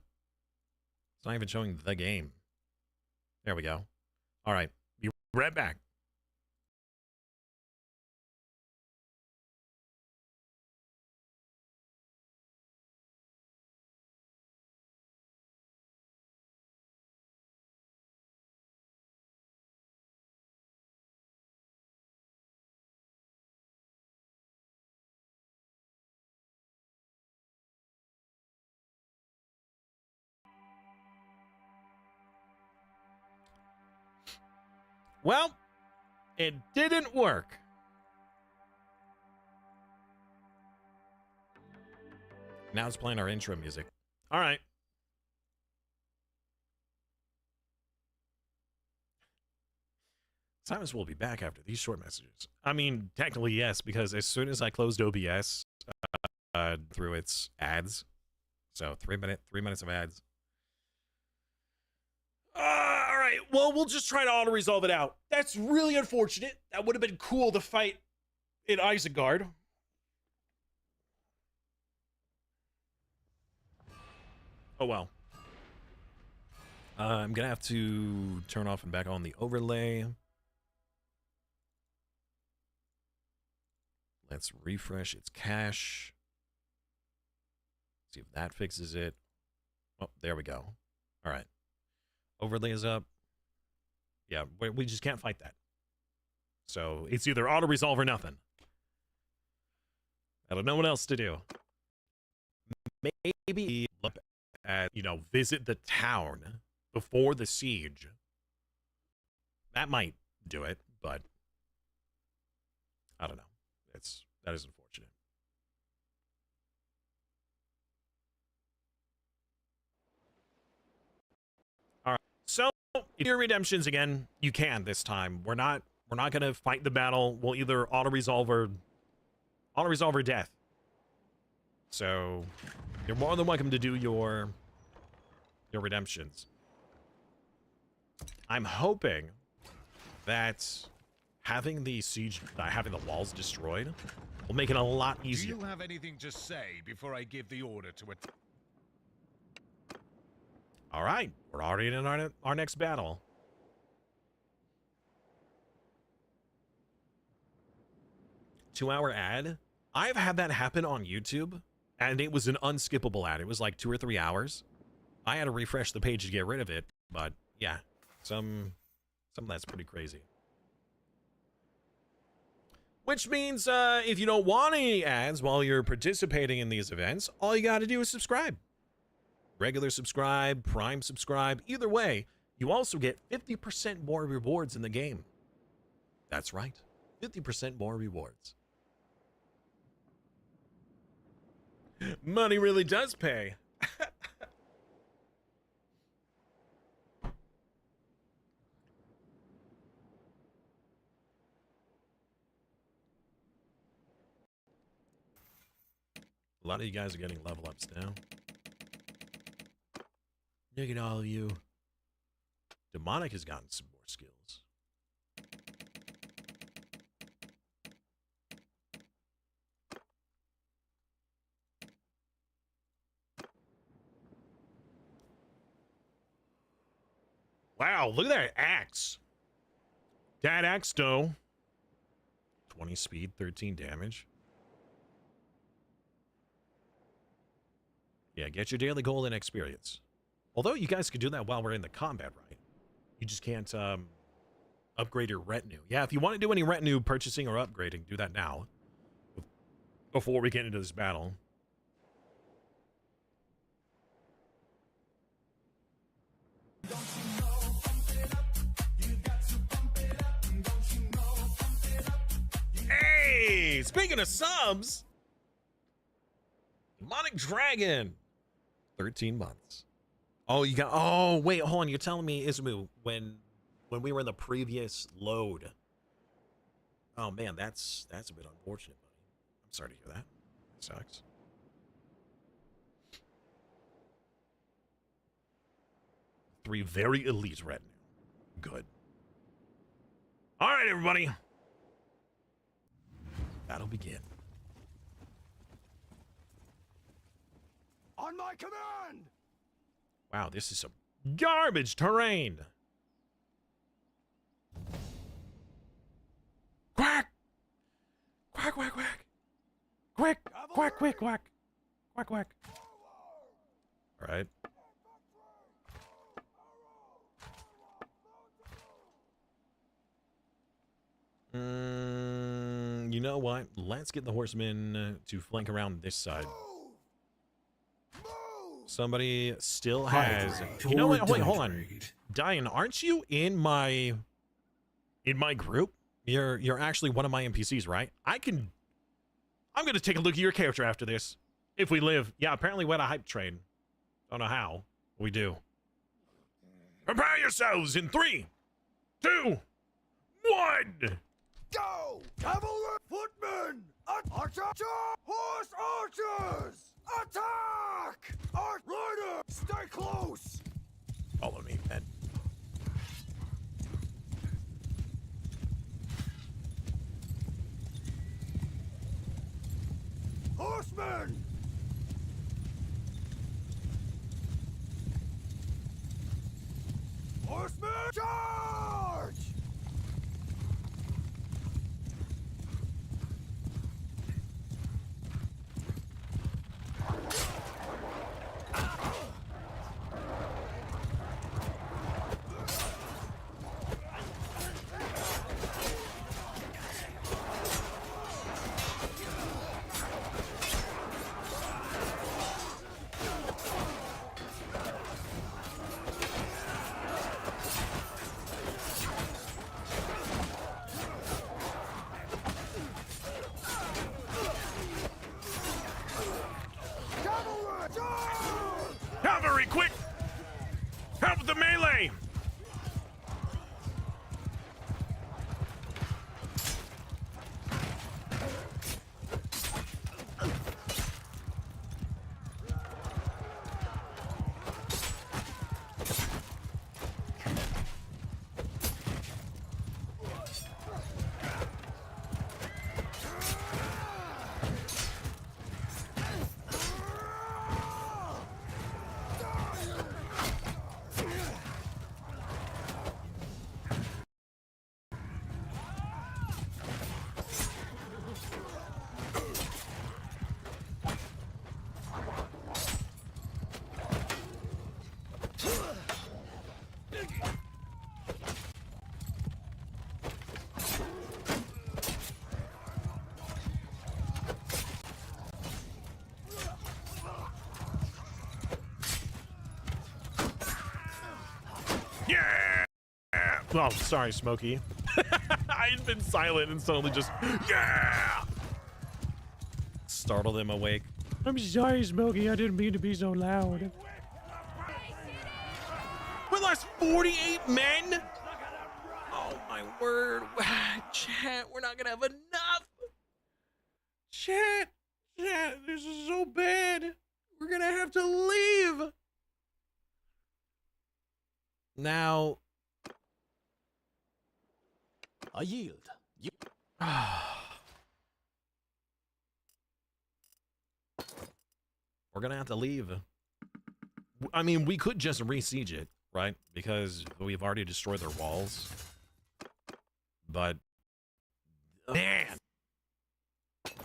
It's not even showing the game. There we go. All right. Be right back. Well, it didn't work. Now it's playing our intro music. All right. Simus will be back after these short messages. I mean, technically, yes, because as soon as I closed OBS through its ads, so 3 minutes of ads. All right. Well, we'll just try to auto-resolve it out. That's really unfortunate. That would have been cool to fight in Isengard. Oh, well. I'm going to have to turn off and back on the overlay. Let's refresh its cache. See if that fixes it. Oh, there we go. All right. Overlay is up. Yeah, we just can't fight that. So it's either auto-resolve or nothing. I don't know what else to do. Maybe look at, visit the town before the siege. That might do it, but I don't know. That is unfortunate. All right. So if your redemptions again, you can this time. We're not gonna fight the battle. We'll either auto-resolve or death. So you're more than welcome to do your redemptions. I'm hoping that having the siege, having the walls destroyed, will make it a lot easier. Do you have anything to say before I give the order to attack? All right, we're already in our next battle. Two-hour ad. I've had that happen on YouTube, and it was an unskippable ad. It was like 2 or 3 hours. I had to refresh the page to get rid of it, but yeah, some of that's pretty crazy. Which means if you don't want any ads while you're participating in these events, all you got to do is subscribe. Regular subscribe, prime subscribe, either way, you also get 50% more rewards in the game. That's right, 50% more rewards. Money really does pay. A lot of you guys are getting level ups now. Look at all of you. Demonic has gotten some more skills. Wow, look at that axe. That axe, though. 20 speed, 13 damage. Yeah, get your daily golden experience. Although you guys can do that while we're in the combat, right? You just can't upgrade your retinue. Yeah, if you want to do any retinue purchasing or upgrading, do that now. Before we get into this battle. Hey, speaking of subs, Demonic Dragon, 13 months. Oh, you got. Oh, wait, hold on. You're telling me, Ismu, when we were in the previous load. Oh man, that's a bit unfortunate, buddy. I'm sorry to hear that. It sucks. 3 very elite retinue. Good. All right, everybody. Battle begin. On my command! Wow, this is some garbage terrain. Quack! Quack, quack, quack. Quack, quack, quack, quack. Quack, quack. All right. You know what? Let's get the horsemen to flank around this side. Somebody still has. You know what? Wait, hold on. Diane, aren't you in my group? You're actually one of my NPCs, right? I'm gonna take a look at your character after this. If we live. Yeah, apparently we had a hype train. Don't know how. We do. Prepare yourselves in 3, 2, 1. Go! Cavalry! Footmen! Attack! Horse archers! Attack! Arch rider! Stay close! Follow me, men. Horsemen! Horsemen! Charge! Cavalry! Charge! Cavalry, quick! Help with the melee! Yeah! Oh, sorry, Smokey. I had been silent and suddenly just, yeah! Startle them awake. I'm sorry, Smokey. I didn't mean to be so loud. We lost 48 men? Oh, my word. Chat, we're not going to have enough. Chat, this is so bad. We're going to have to leave. Now, I yield. we're gonna have to leave. I mean, we could just re-siege it, right? Because we've already destroyed their walls. But, man,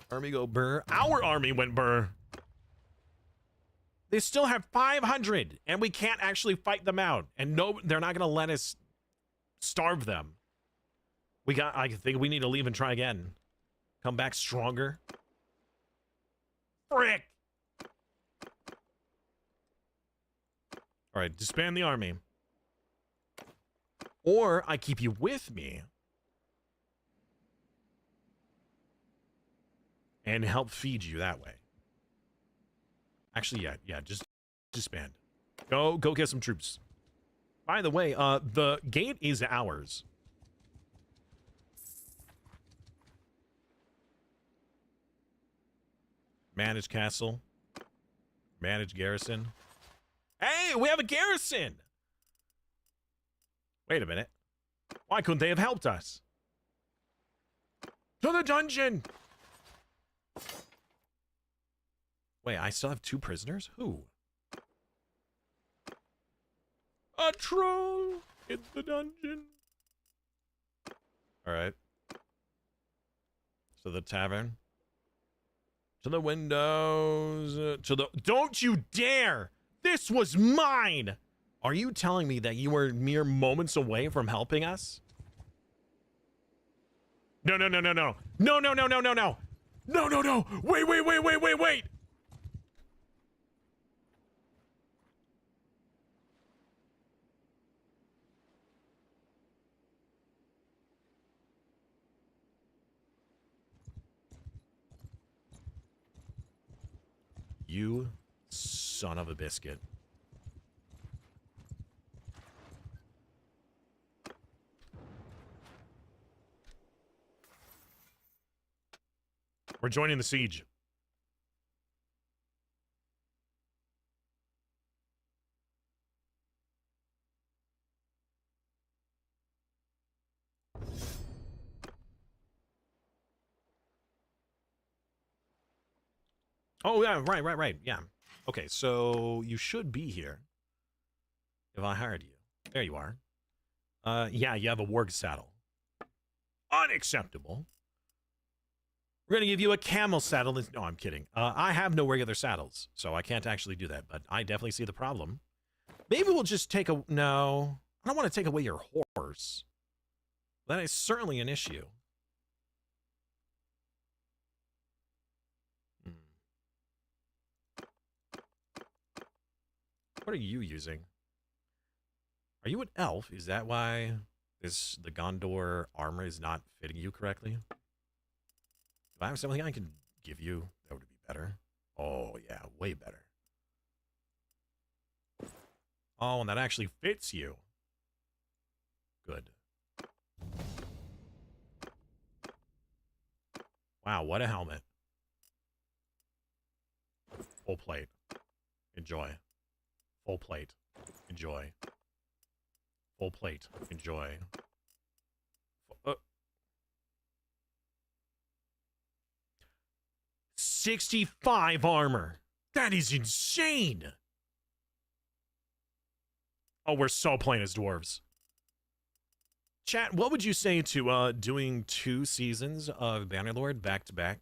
army go burr. Our army went burr. They still have 500, and we can't actually fight them out. And no, they're not gonna let us starve them. I think we need to leave and try again. Come back stronger. Frick! All right, disband the army. Or I keep you with me and help feed you that way. Actually, yeah, just disband. Go get some troops. By the way, the gate is ours. Manage castle. Manage garrison. Hey, we have a garrison! Wait a minute. Why couldn't they have helped us? To the dungeon! Wait, I still have 2 prisoners? Who? A troll in the dungeon. Alright. To the tavern. To the windows. To the... Don't you dare! This was mine! Are you telling me that you were mere moments away from helping us? No, no, no, no, no. No, no, no, no, no, no. No, no, no. Wait, wait, wait, wait, wait, wait. You son of a biscuit. We're joining the siege. Oh, yeah, right. Yeah. Okay, so you should be here if I hired you. There you are. Yeah, you have a warg saddle. Unacceptable. We're going to give you a camel saddle. No, I'm kidding. I have no regular saddles, so I can't actually do that, but I definitely see the problem. Maybe we'll just take a... No, I don't want to take away your horse. That is certainly an issue. What are you using? Are you an elf? Is that why the Gondor armor is not fitting you correctly? If I have something I can give you, that would be better. Oh, yeah, way better. Oh, and that actually fits you. Good. Wow, what a helmet. Full plate. Enjoy. Full plate. Enjoy. Full plate. Enjoy. 65 armor. That is insane. Oh, we're so playing as dwarves. Chat, what would you say to doing 2 seasons of Bannerlord back to back?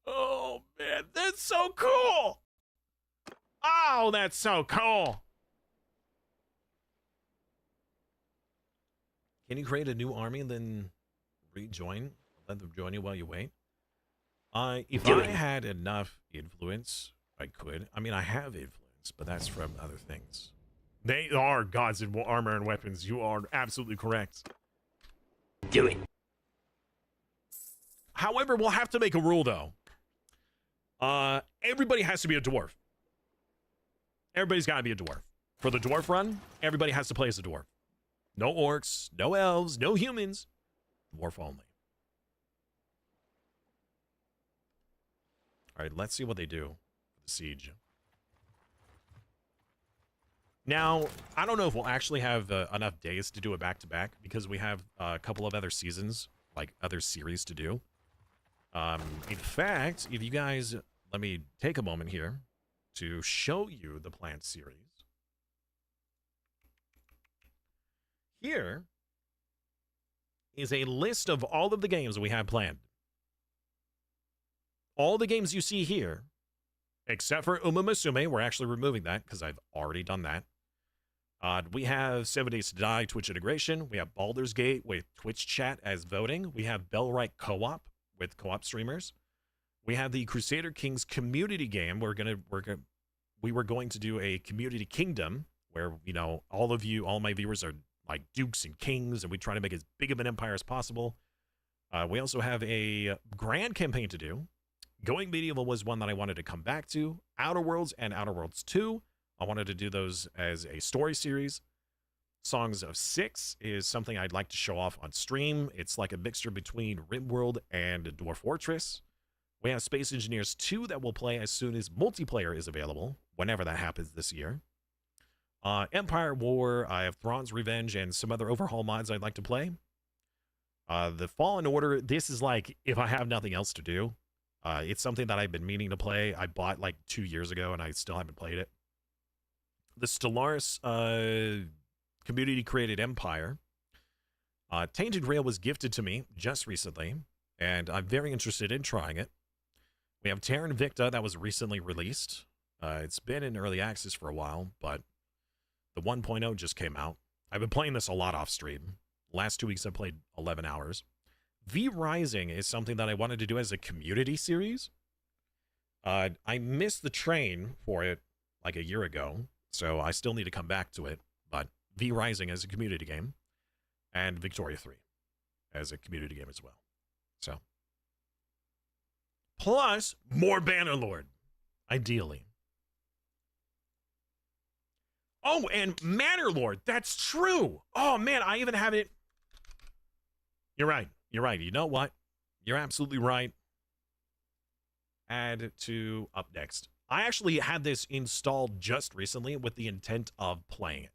Oh, man, that's so cool. Oh, that's so cool. Can you create a new army and then rejoin? Let them join you while you wait? If I had enough influence, I could. I mean, I have influence, but that's from other things. They are gods in armor and weapons. You are absolutely correct. Do it. However, we'll have to make a rule, though. Everybody has to be a dwarf. Everybody's got to be a dwarf. For the dwarf run, everybody has to play as a dwarf. No orcs, no elves, no humans. Dwarf only. All right, let's see what they do for the siege. Now, I don't know if we'll actually have enough days to do it back-to-back because we have a couple of other seasons, like other series to do. In fact, if you guys let me take a moment here to show you the planned series. Here is a list of all of the games we have planned. All the games you see here, except for Uma Musume, we're actually removing that because I've already done that. We have 7 Days to Die Twitch integration. We have Baldur's Gate with Twitch chat as voting. We have Bellwright co-op with co-op streamers. We have the Crusader Kings community game. We were going to do a community kingdom where, you know, all my viewers are like dukes and kings, and we try to make as big of an empire as possible. We also have a grand campaign to do. Going Medieval was one that I wanted to come back to. Outer Worlds and Outer Worlds 2. I wanted to do those as a story series. Songs of Six is something I'd like to show off on stream. It's like a mixture between RimWorld and Dwarf Fortress. We have Space Engineers 2 that we'll play as soon as multiplayer is available, whenever that happens this year. Empire War, I have Thrawn's Revenge, and some other overhaul mods I'd like to play. The Fallen Order, this is like, if I have nothing else to do, it's something that I've been meaning to play. I bought like 2 years ago, and I still haven't played it. The Stellaris community-created Empire. Tainted Grail was gifted to me just recently, and I'm very interested in trying it. We have Terran Victa that was recently released. It's been in early access for a while, but the 1.0 just came out. I've been playing this a lot off stream. Last 2 weeks I played 11 hours. V Rising is something that I wanted to do as a community series. I missed the train for it like a year ago, so I still need to come back to it. But V Rising as a community game, and Victoria 3 as a community game as well. So, plus more Bannerlord, ideally. Oh, and Mannerlord, that's true. Oh man, I even have it. You're right. You're right. You know what? You're absolutely right. Add to up next. I actually had this installed just recently with the intent of playing it.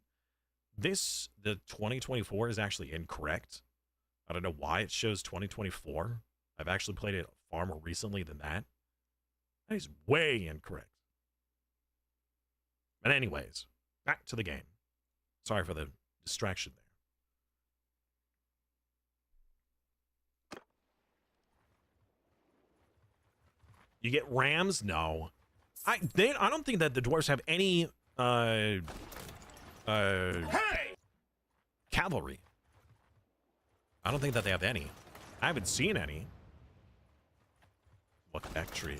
The 2024 is actually incorrect. I don't know why it shows 2024. I've actually played it far more recently than that. That is way incorrect. But anyways, back to the game. Sorry for the distraction there. You get rams? No. I don't think that the dwarves have any cavalry. I don't think that they have any. I haven't seen any. What back tree?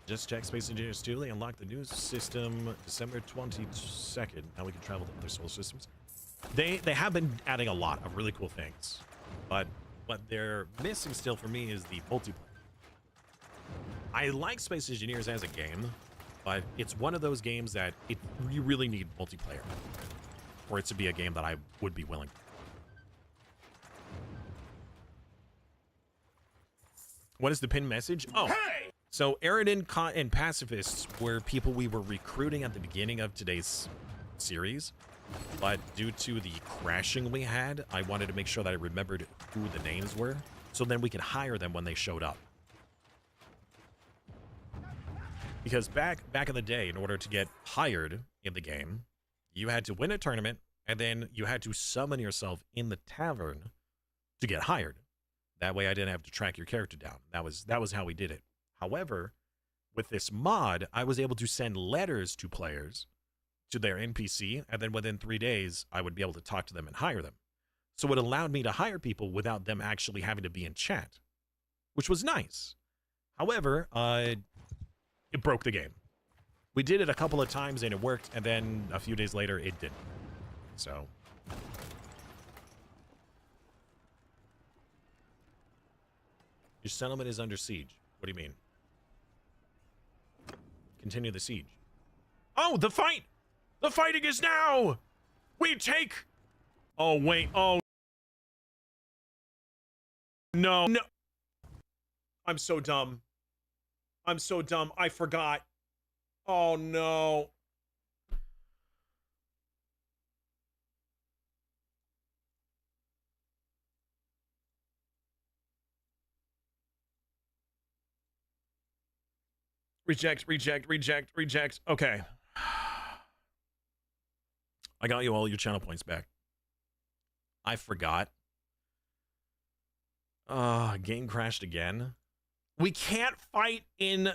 Just check Space Engineers 2. They unlocked the new system December 22nd. Now we can travel to other solar systems. They have been adding a lot of really cool things, but what they're missing still for me is the multiplayer. I like Space Engineers as a game, but it's one of those games that you really need multiplayer for it to be a game that I would be willing to. What is the pin message? Oh, hey! So Eridan and pacifists were people we were recruiting at the beginning of today's series, but due to the crashing we had, I wanted to make sure that I remembered who the names were, so then we could hire them when they showed up. Because back in the day, in order to get hired in the game, you had to win a tournament, and then you had to summon yourself in the tavern to get hired. That way I didn't have to track your character down. That was how we did it. However, with this mod, I was able to send letters to players, to their NPC, and then within 3 days, I would be able to talk to them and hire them. So it allowed me to hire people without them actually having to be in chat, which was nice. However, it broke the game. We did it a couple of times and it worked, and then a few days later, it didn't. So... Your settlement is under siege. What do you mean? Continue the siege. Oh, the fight! The fighting is now! We take... Oh, wait. Oh. No. No. I'm so dumb. I'm so dumb. I forgot. Oh, no. Reject, reject, reject, reject. Okay. I got you all your channel points back. I forgot. Game crashed again. We can't fight in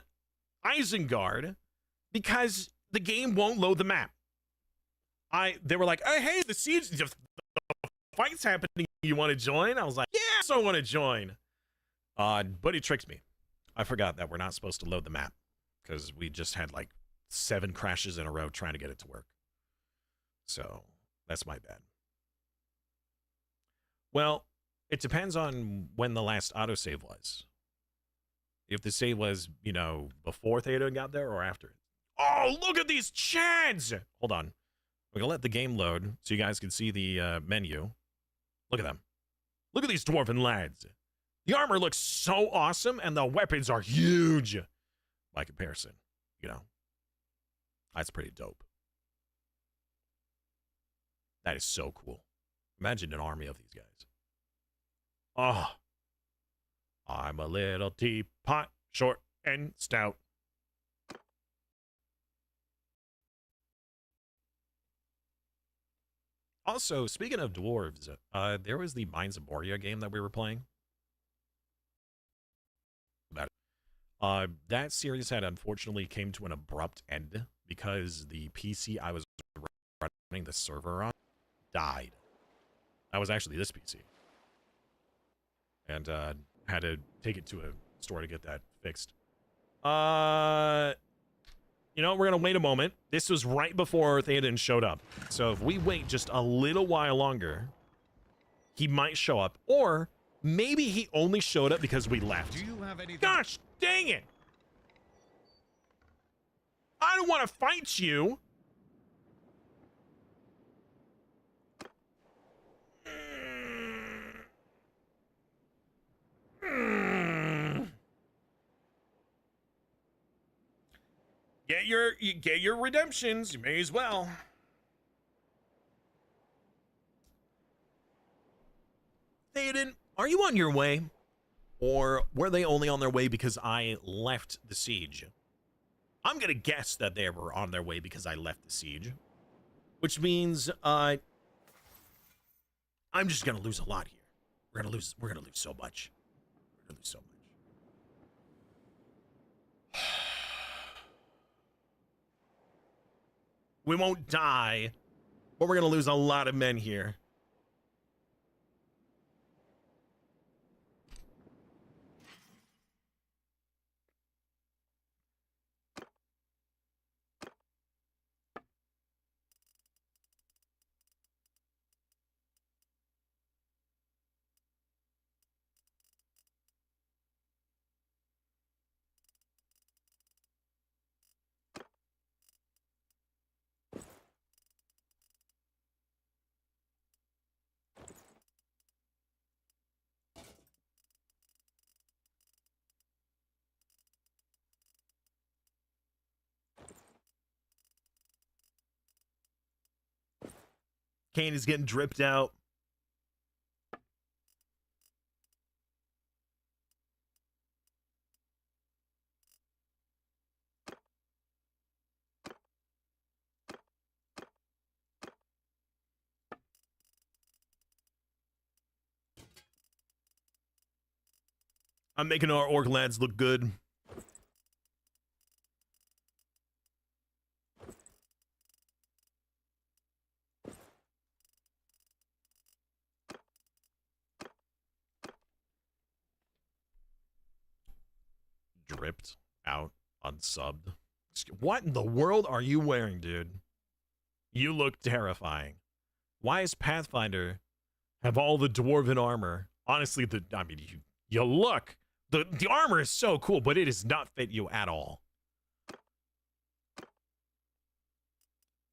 Isengard because the game won't load the map. They were like, oh, hey, the siege, the fight's happening. You want to join? I was like, yes, I want to join. But he tricked me. I forgot that we're not supposed to load the map because we just had like 7 crashes in a row trying to get it to work. So that's my bad. Well, it depends on when the last autosave was. If the save was, you know, before Theta got there or after. Oh, look at these chads! Hold on. We're going to let the game load so you guys can see the menu. Look at them. Look at these dwarven lads. The armor looks so awesome, and the weapons are huge by comparison. You know, that's pretty dope. That is so cool. Imagine an army of these guys. Oh, I'm a little teapot, short and stout. Also, speaking of dwarves, there was the Mines of Moria game that we were playing. That series had unfortunately came to an abrupt end because the PC I was running the server on died. That was actually this PC. And had to take it to a store to get that fixed. You know, we're going to wait a moment. This was right before Theoden showed up. So if we wait just a little while longer, he might show up. Or maybe he only showed up because we left. Do you have anything? Gosh, dang it. I don't want to fight you. Get your redemptions. You may as well. Theoden, are you on your way? Or were they only on their way because I left the siege? I'm going to guess that they were on their way because I left the siege. Which means, I'm just going to lose a lot here. We're going to lose so much. We're going to lose so much. We won't die, but we're going to lose a lot of men here. Kane is getting dripped out. I'm making our orc lads look good. Dripped out, unsubbed. What in the world are you wearing, dude? You look terrifying. Why is Pathfinder have all the dwarven armor? Honestly, you look. The armor is so cool, but it does not fit you at all.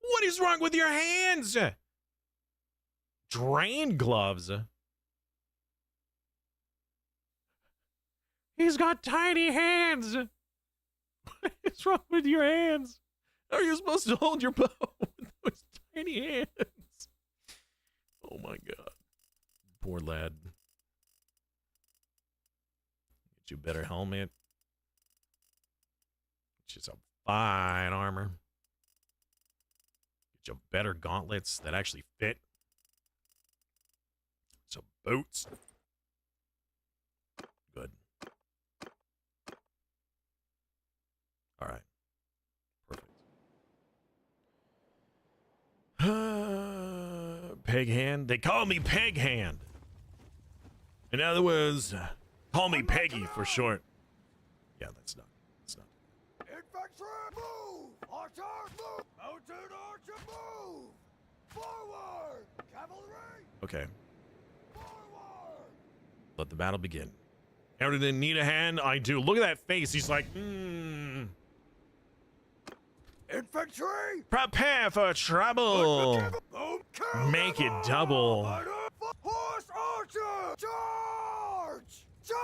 What is wrong with your hands? Drain gloves. He's got tiny hands. What is wrong with your hands? How are you supposed to hold your bow with those tiny hands? Oh my god. Poor lad. Get you a better helmet. Get you some fine armor. Get you better gauntlets that actually fit. Some boots. Good. All right. Perfect. Peg hand. They call me Peg Hand. In other words, call me Peggy for short. Yeah, that's not. Infantry, move! Archer, move! Mounted archer, move! Forward! Cavalry, Okay. forward! Let the battle begin. Everyone need a hand? I do. Look at that face. He's like, Infantry! Prepare for trouble. Boom! Make it double. Horse archer! Charge! Charge!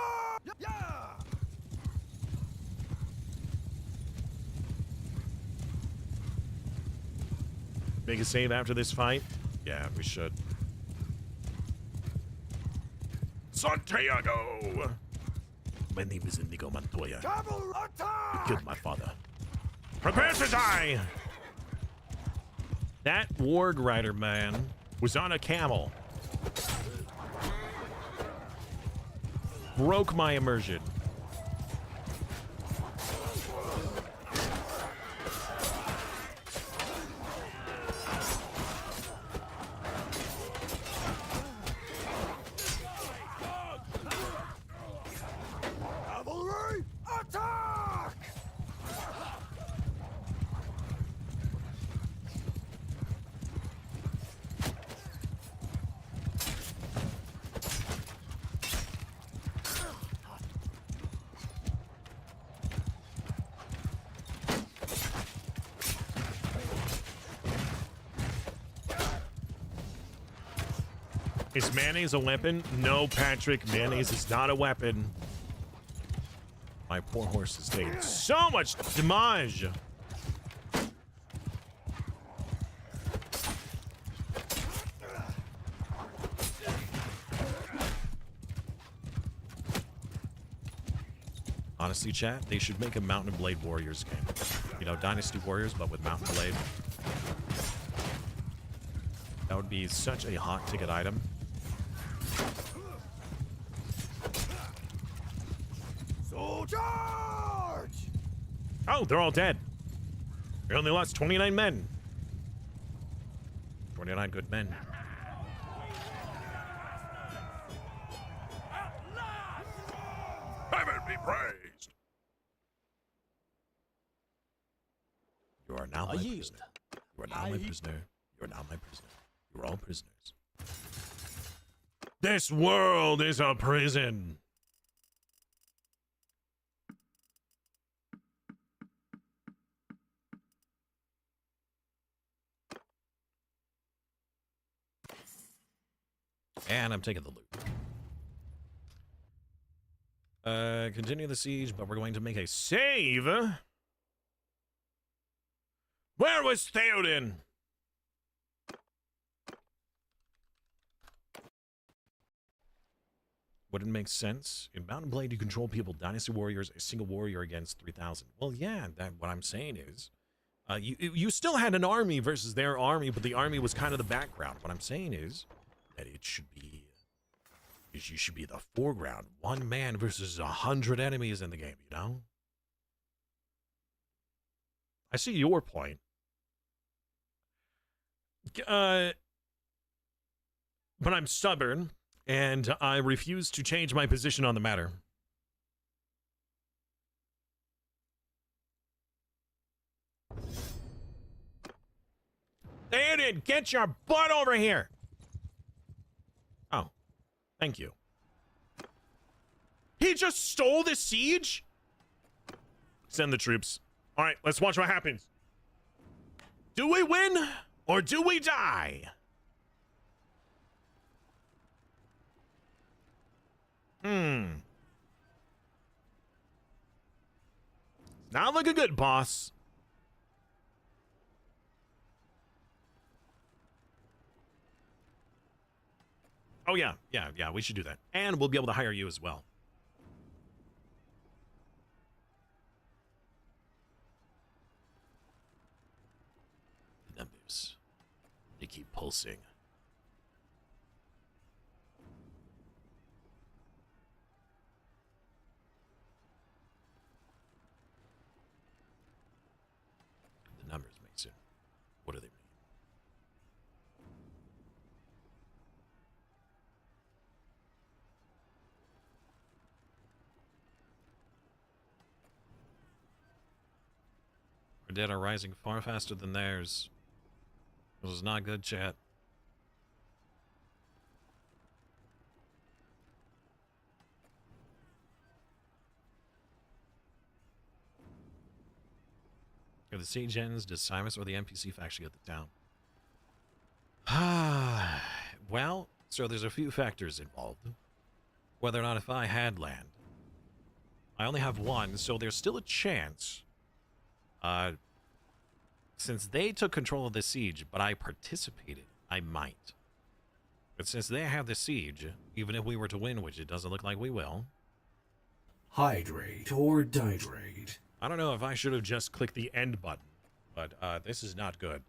make a save after this fight? Yeah, we should. Santiago! My name is Inigo Montoya. Cavalry I attack! killed my father. Prepare to die! That warg rider man was on a camel. Broke my immersion. Cavalry attack! Is mayonnaise a weapon? No, Patrick. Mayonnaise is not a weapon. My poor horse has taken so much damage. Honestly, chat, they should make a Mountain Blade Warriors game. You know, Dynasty Warriors, but with Mountain Blade. That would be such a hot ticket item. So charge! Oh, they're all dead. We only lost 29 men. 29 good men. Heaven be praised! You are now my prisoner. You are now my prisoner. You are now my prisoner. You are all prisoners. This world is a prison. And I'm taking the loot. Continue the siege, but we're going to make a save. Where was Theoden? Wouldn't make sense. In Mountain Blade, you control people, Dynasty Warriors, a single warrior against 3,000. Well, yeah, what I'm saying is, you still had an army versus their army, but the army was kind of the background. What I'm saying is that you should be the foreground. One man versus 100 enemies in the game, you know? I see your point. But I'm stubborn, and I refuse to change my position on the matter. Theoden, get your butt over here! Oh, thank you. He just stole the siege? Send the troops. All right, let's watch what happens. Do we win or do we die? Not looking good, boss. Oh, yeah, we should do that. And we'll be able to hire you as well. The numbers, they keep pulsing. The numbers, Mason. What do they mean? Our dead are rising far faster than theirs. This is not good, chat. If the siege ends, does Simus or the NPC faction get the town? Well, so there's a few factors involved. Whether or not if I had land. I only have one, so there's still a chance. Since they took control of the siege, but I participated, I might. But since they have the siege, even if we were to win, which it doesn't look like we will. Hydrate or dihydrate. I don't know if I should have just clicked the end button, but this is not good.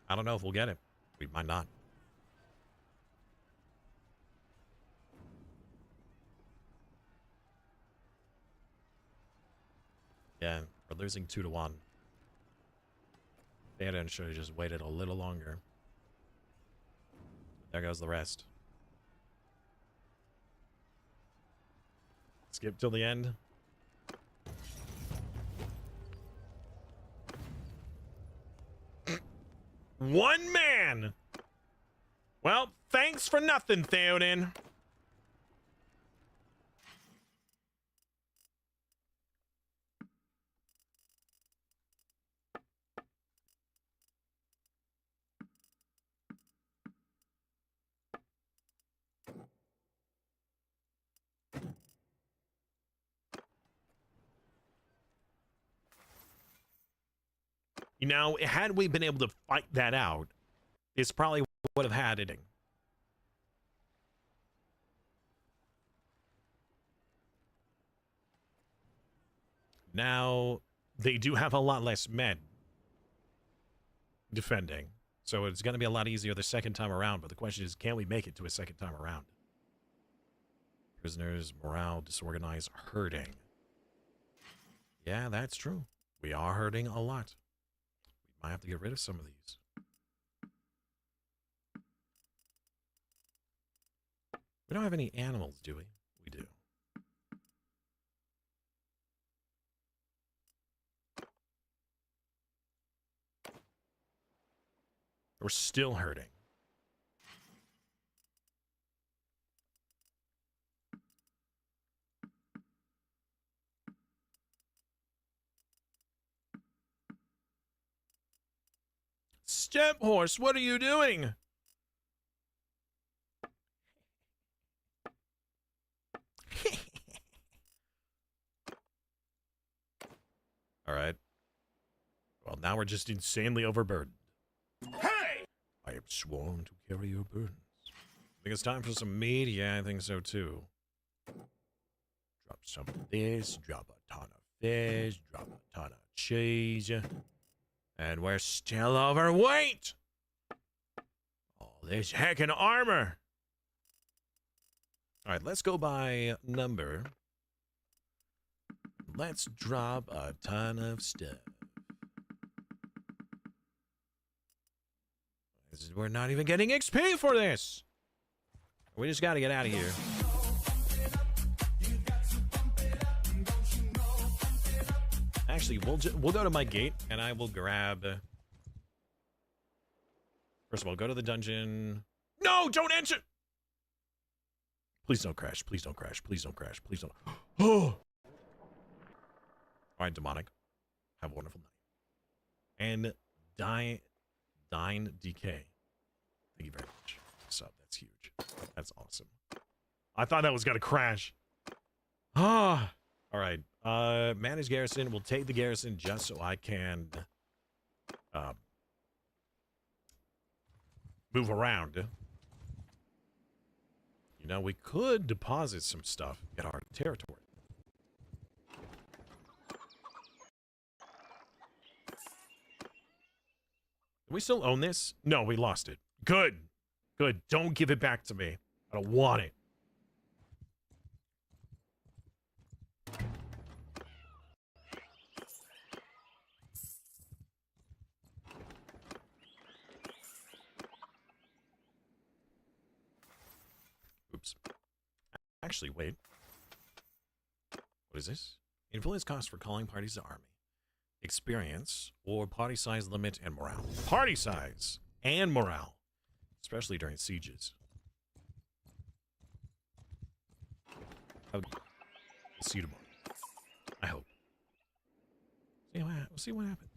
I don't know if we'll get it. We might not. Yeah, we're losing 2-1. Theoden should have just waited a little longer. There goes the rest. Skip till the end. One man! Well, thanks for nothing, Theoden. You know, had we been able to fight that out, this probably would have had it. Now, they do have a lot less men defending, so it's going to be a lot easier the second time around, but the question is, can we make it to a second time around? Prisoners, morale, disorganized, hurting. Yeah, that's true. We are hurting a lot. We might have to get rid of some of these. We don't have any animals, do we? We do. We're still hurting. Step horse, what are you doing? All right. Well, now we're just insanely overburdened. Hey! I am sworn to carry your burdens. I think it's time for some meat. Yeah, I think so too. Drop some of this, drop a ton of fish, drop a ton of cheese. And we're still overweight! All this heckin' armor! Alright, let's go by number. Let's drop a ton of stuff. We're not even getting XP for this! We just gotta get out of here. Actually, we'll go to my gate, and I will grab... First of all, go to the dungeon. No, don't enter! Please don't crash. Please don't crash. Please don't crash. Please don't... Oh! Alright, demonic. Have a wonderful night. And Dine DK. Thank you very much. Sub, that's huge. That's awesome. I thought that was gonna crash. Ah! Alright. Manage garrison. We'll take the garrison just so I can move around. You know, we could deposit some stuff in our territory. Do we still own this? No, we lost it. Good. Good. Don't give it back to me. I don't want it. Oops. Actually, wait. What is this? Influence cost for calling parties to army. Experience or party size limit and morale. Party size and morale, especially during sieges. We'll see you tomorrow. I hope. We'll see what happens.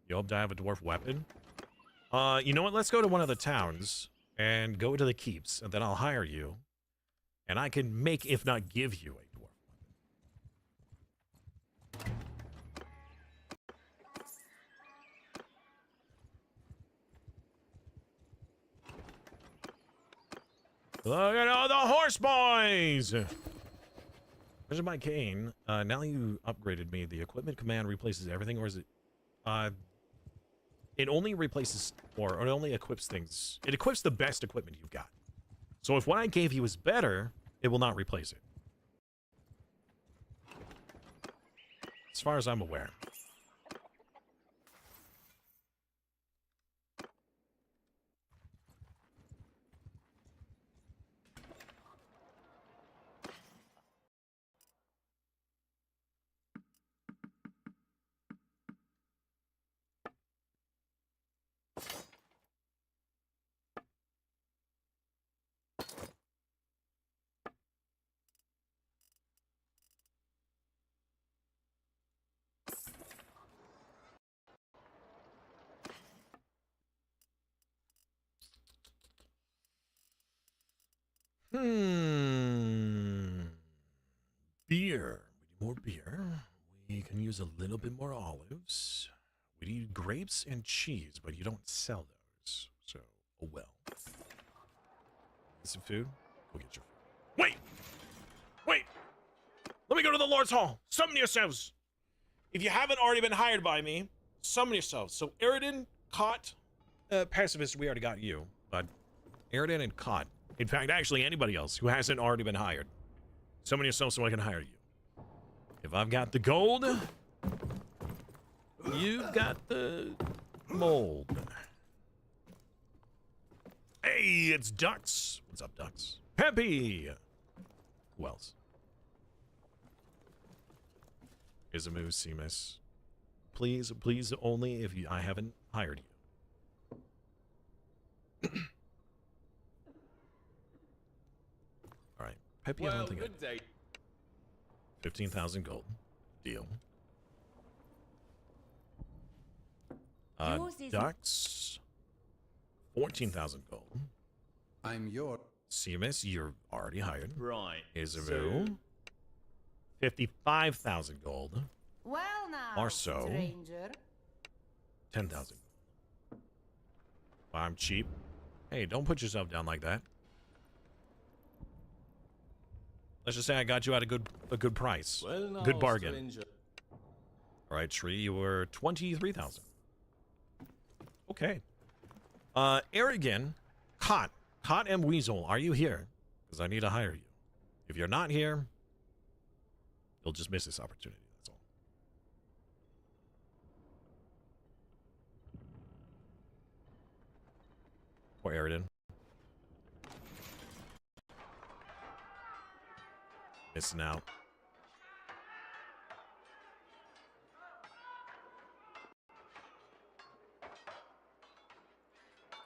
You hope to have a dwarf weapon? You know what? Let's go to one of the towns and go to the keeps, and then I'll hire you. And I can make, if not give you, a dwarf weapon. Look at all the horse boys! There's my cane. Now you upgraded me. The equipment command replaces everything, or is it... it only replaces, or it only equips things. It equips the best equipment you've got. So if what I gave you is better, it will not replace it. As far as I'm aware. Beer. We need more beer. We can use a little bit more olives. We need grapes and cheese, but you don't sell those. So, oh well. Need some food? Go get your food. Wait! Wait! Let me go to the Lord's Hall. Summon yourselves! If you haven't already been hired by me, summon yourselves. So, Eridan, Cot, Pacifist, we already got you. But Eridan and Cot. In fact, actually, anybody else who hasn't already been hired. Summon yourself so I can hire you. If I've got the gold, you've got the mold. Hey, it's Ducks. What's up, Ducks? Peppy. Who else? Izumu, Seamus. Please, please, only if I haven't hired you. All right, Peppy. I don't think. Good day. 15,000 gold. Deal. Ducks. 14,000 gold. I'm your... Seamus, you're already hired. Right. Izumu. 55,000 gold. Well now, Marceau. stranger. 10,000 gold. I'm cheap. Hey, don't put yourself down like that. Let's just say I got you at a good price. Well now, good bargain. stranger. All right, Tree, you were 23,000. Okay. Arrogant, Cot and Weasel, are you here? Because I need to hire you. If you're not here, you'll just miss this opportunity. That's all. Poor Eridan. Missing out.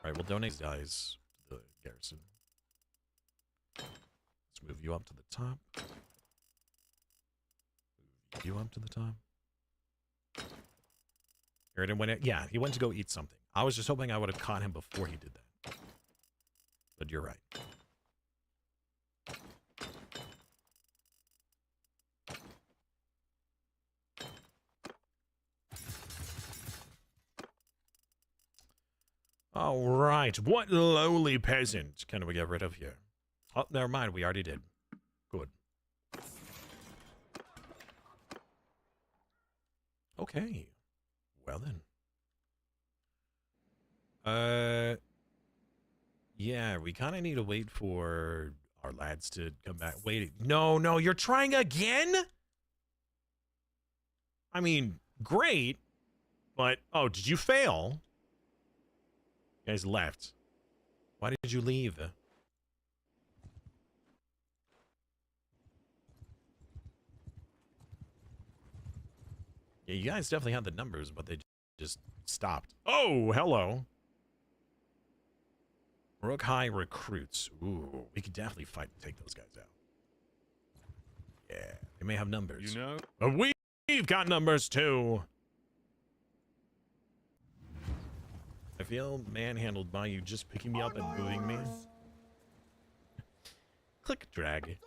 Alright, we'll donate these guys to the garrison. Let's move you up to the top. Move you up to the top. Eridan went in. Yeah, he went to go eat something. I was just hoping I would have caught him before he did that. But you're right. All right. What lowly peasant can we get rid of here? Oh, never mind. We already did. Good. Okay. Well then. Yeah, we kind of need to wait for our lads to come back. Wait. No, you're trying again? I mean, great. But, oh, did you fail? You guys left. Why did you leave? Yeah, you guys definitely had the numbers, but they just stopped. Oh, hello. Rook High recruits. Ooh, we could definitely fight and take those guys out. Yeah, they may have numbers. You know? But we've got numbers too. feel manhandled by you just picking me up and moving me. Click drag.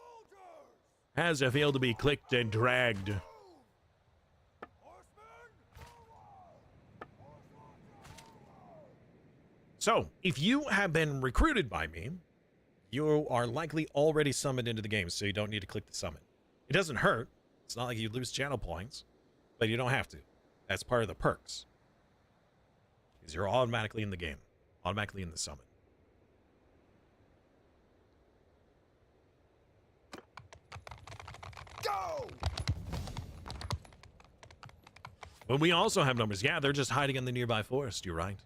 How does it feel to be clicked and dragged? So, if you have been recruited by me, you are likely already summoned into the game, so you don't need to click the summon. It doesn't hurt. It's not like you lose channel points, but you don't have to. That's part of the perks. Because you're automatically in the game. Automatically in the summon. Go! But we also have numbers. Yeah, they're just hiding in the nearby forest. You're right.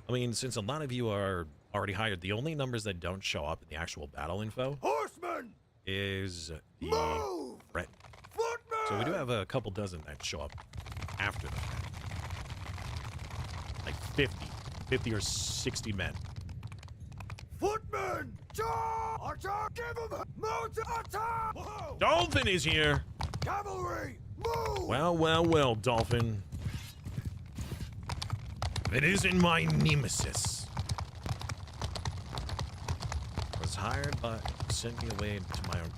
I mean, since a lot of you are already hired, the only numbers that don't show up in the actual battle info Horsemen! is the Move! threat. Footmen! So we do have a couple dozen that show up after the fact. Like 50 or 60 men. Footmen! Charge! Archer! Give him a move to attack! Whoa! Dolphin is here! Cavalry! Move! Well, well, well, Dolphin. It isn't my nemesis. I was hired, but sent me away to my own.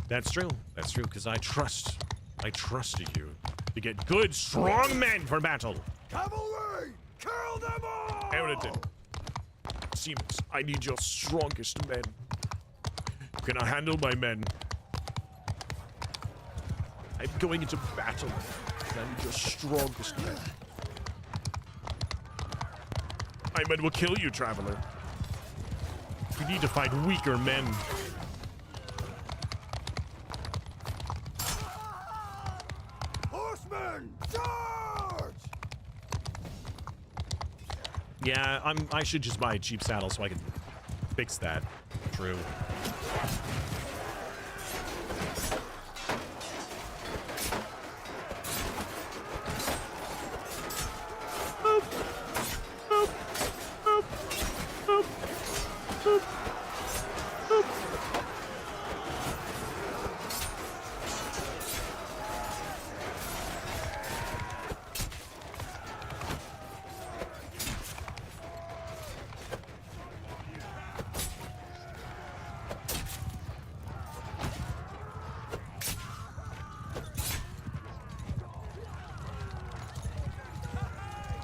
That's true. That's true, because I trusted you to get good, strong men for battle. Cavalry! Kill them all! Eridan, Seamus, I need your strongest men. You cannot handle my men. I'm going into battle, and I need your strongest men. My men will kill you, traveler. We need to find weaker men. Horsemen! Charge! Yeah, I should just buy a cheap saddle so I can fix that. True.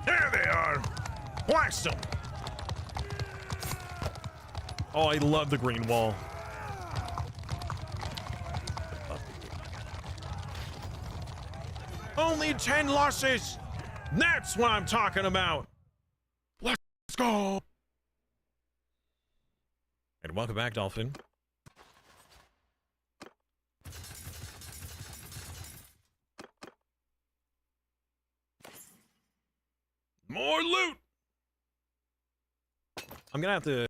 There they are! Blast them! Oh, I love the green wall. Only 10 losses! That's what I'm talking about! Let's go! And welcome back, Dolphin. More loot! I'm gonna have to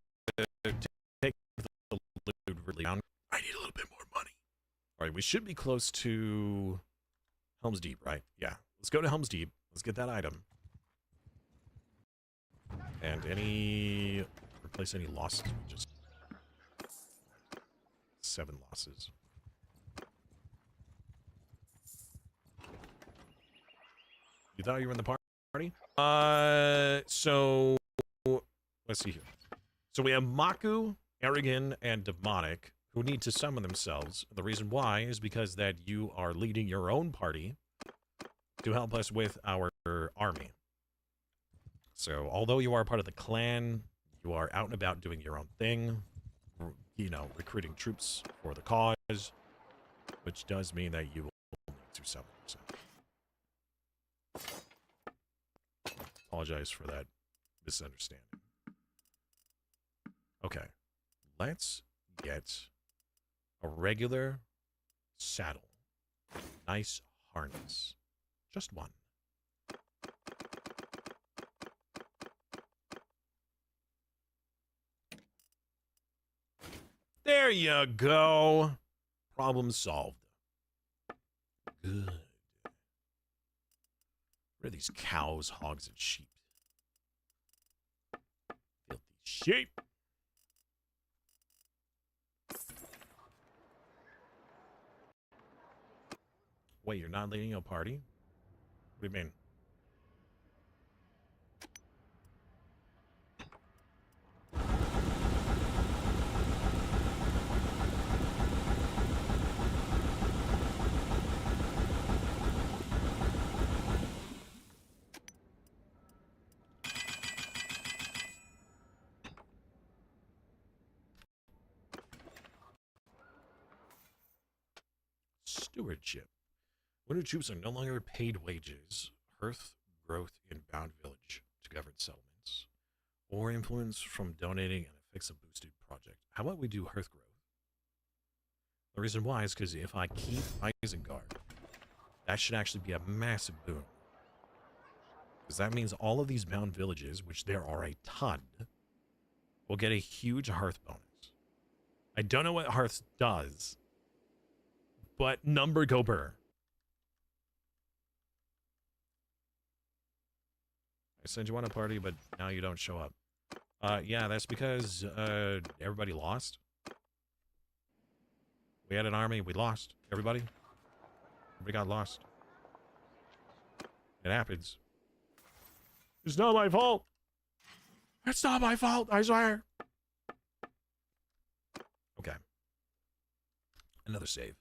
take the loot really down. I need a little bit more money. Alright, we should be close to Helm's Deep, right? Yeah. Let's go to Helm's Deep. Let's get that item. And replace any losses. Just 7 losses. You thought you were in the party? So let's see here. So we have Maku, Aragon, and Demonic who need to summon themselves. The reason why is because that you are leading your own party to help us with our army. So although you are part of the clan, you are out and about doing your own thing, you know, recruiting troops for the cause, which does mean that you will need to summon yourself. Apologize for that misunderstanding. Okay, let's get a regular saddle. Nice harness. Just one. There you go. Problem solved. Good. Where are these cows, hogs, and sheep? Filthy sheep. Wait, you're not leading a party? What do you mean? stewardship. Winter troops are no longer paid wages. Hearth growth in bound village to govern settlements. Or influence from donating and affix a boosted project. How about we do hearth growth? The reason why is because if I keep Isengard, that should actually be a massive boon. Because that means all of these bound villages, which there are a ton, will get a huge hearth bonus. I don't know what hearth does, but number go burr. I said you want a party, but now you don't show up. Yeah, that's because everybody lost. We had an army, we lost. Everybody got lost. It happens. It's not my fault. It's not my fault, I swear. Okay. Another save.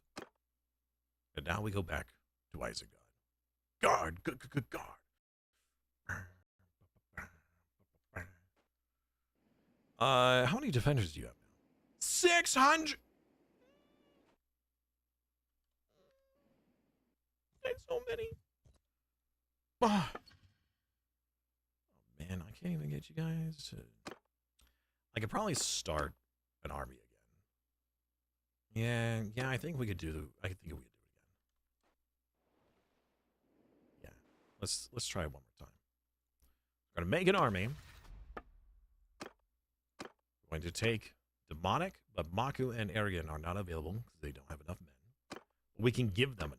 And now we go back to Isengard. Guard, good guard. How many defenders do you have now? 600! That's so many. Oh, man, I can't even get you guys to... I could probably start an army again. Yeah, I think we could do it again. Yeah. Let's try it one more time. We're gonna make an army. We're going to take Demonic, but Maku and Arrogant are not available because they don't have enough men. We can give them enough men.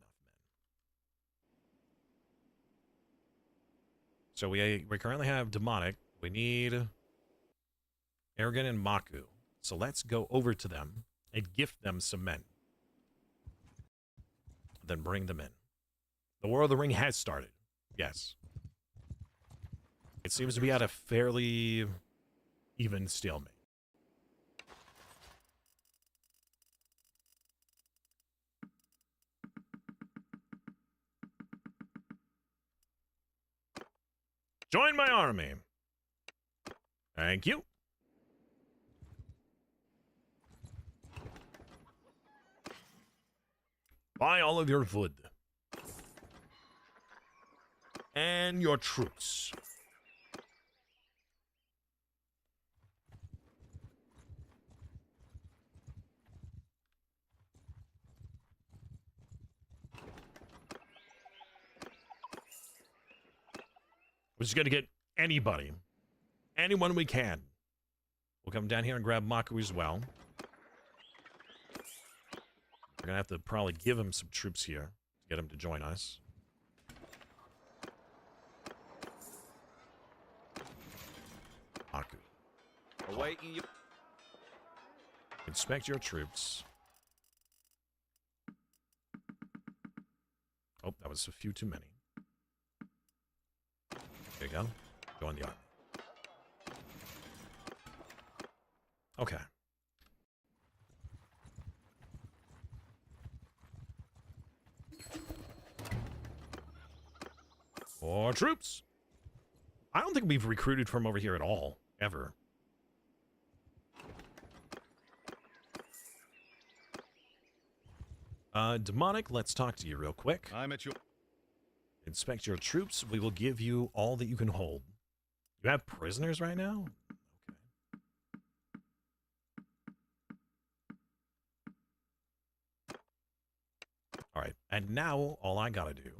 So we currently have Demonic. We need Arrogant and Maku. So let's go over to them and gift them some men. Then bring them in. The War of the Ring has started. Yes. It seems to be at a fairly even stalemate. Join my army. Thank you. Buy all of your wood. And your troops. We're just going to get anybody. Anyone we can. We'll come down here and grab Maku as well. We're going to have to probably give him some troops here to get him to join us. Maku. Awaiting you. Inspect your troops. Oh, that was a few too many. There you go. Go on the army. Okay. More troops. I don't think we've recruited from over here at all, ever. Demonic, let's talk to you real quick. I'm at your... Inspect your troops. We will give you all that you can hold. You have prisoners right now? Okay. All right. And now all I gotta do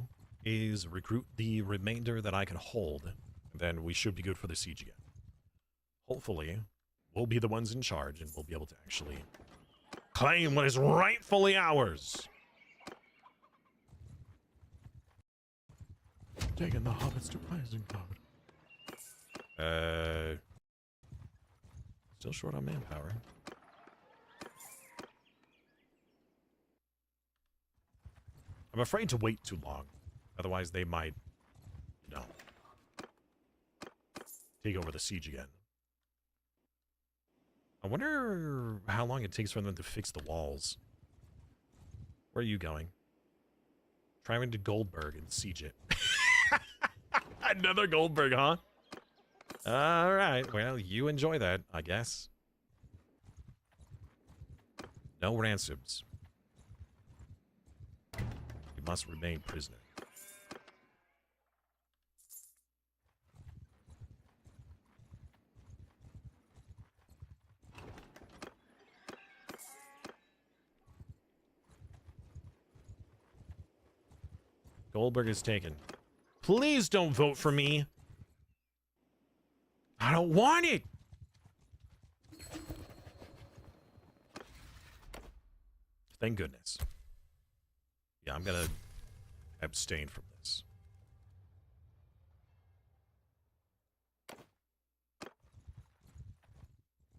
is recruit the remainder that I can hold. Then we should be good for the siege again. Hopefully, we'll be the ones in charge and we'll be able to actually claim what is rightfully ours. Taking the hobbits to Isengard. Still short on manpower. I'm afraid to wait too long. Otherwise, they might, you know, take over the siege again. I wonder how long it takes for them to fix the walls. Where are you going? Trying to Goldberg and siege it. Another Goldberg, huh? All right. Well, you enjoy that, I guess. No ransoms. You must remain prisoner. Goldberg is taken. Please don't vote for me. I don't want it. Thank goodness. Yeah, I'm gonna abstain from this.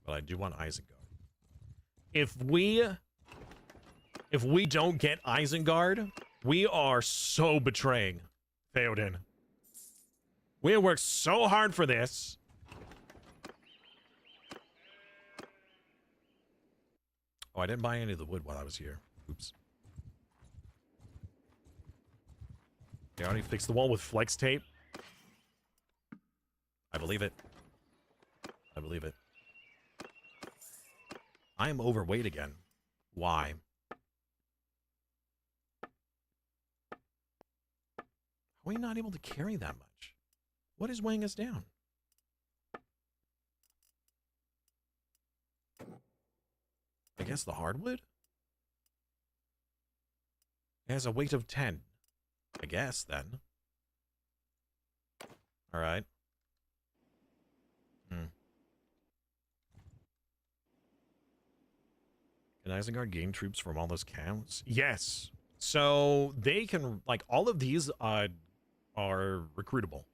But I do want Isengard. If we don't get Isengard, we are so betraying Theoden. We have worked so hard for this. Oh, I didn't buy any of the wood while I was here. Oops. They already fixed the wall with flex tape. I believe it. I believe it. I am overweight again. Why? Are we not able to carry that much? What is weighing us down? I guess the hardwood? It has a weight of 10. I guess, then. Alright. Can Isengard gain troops from all those counts? Yes. So they can, like, all of these are recruitable.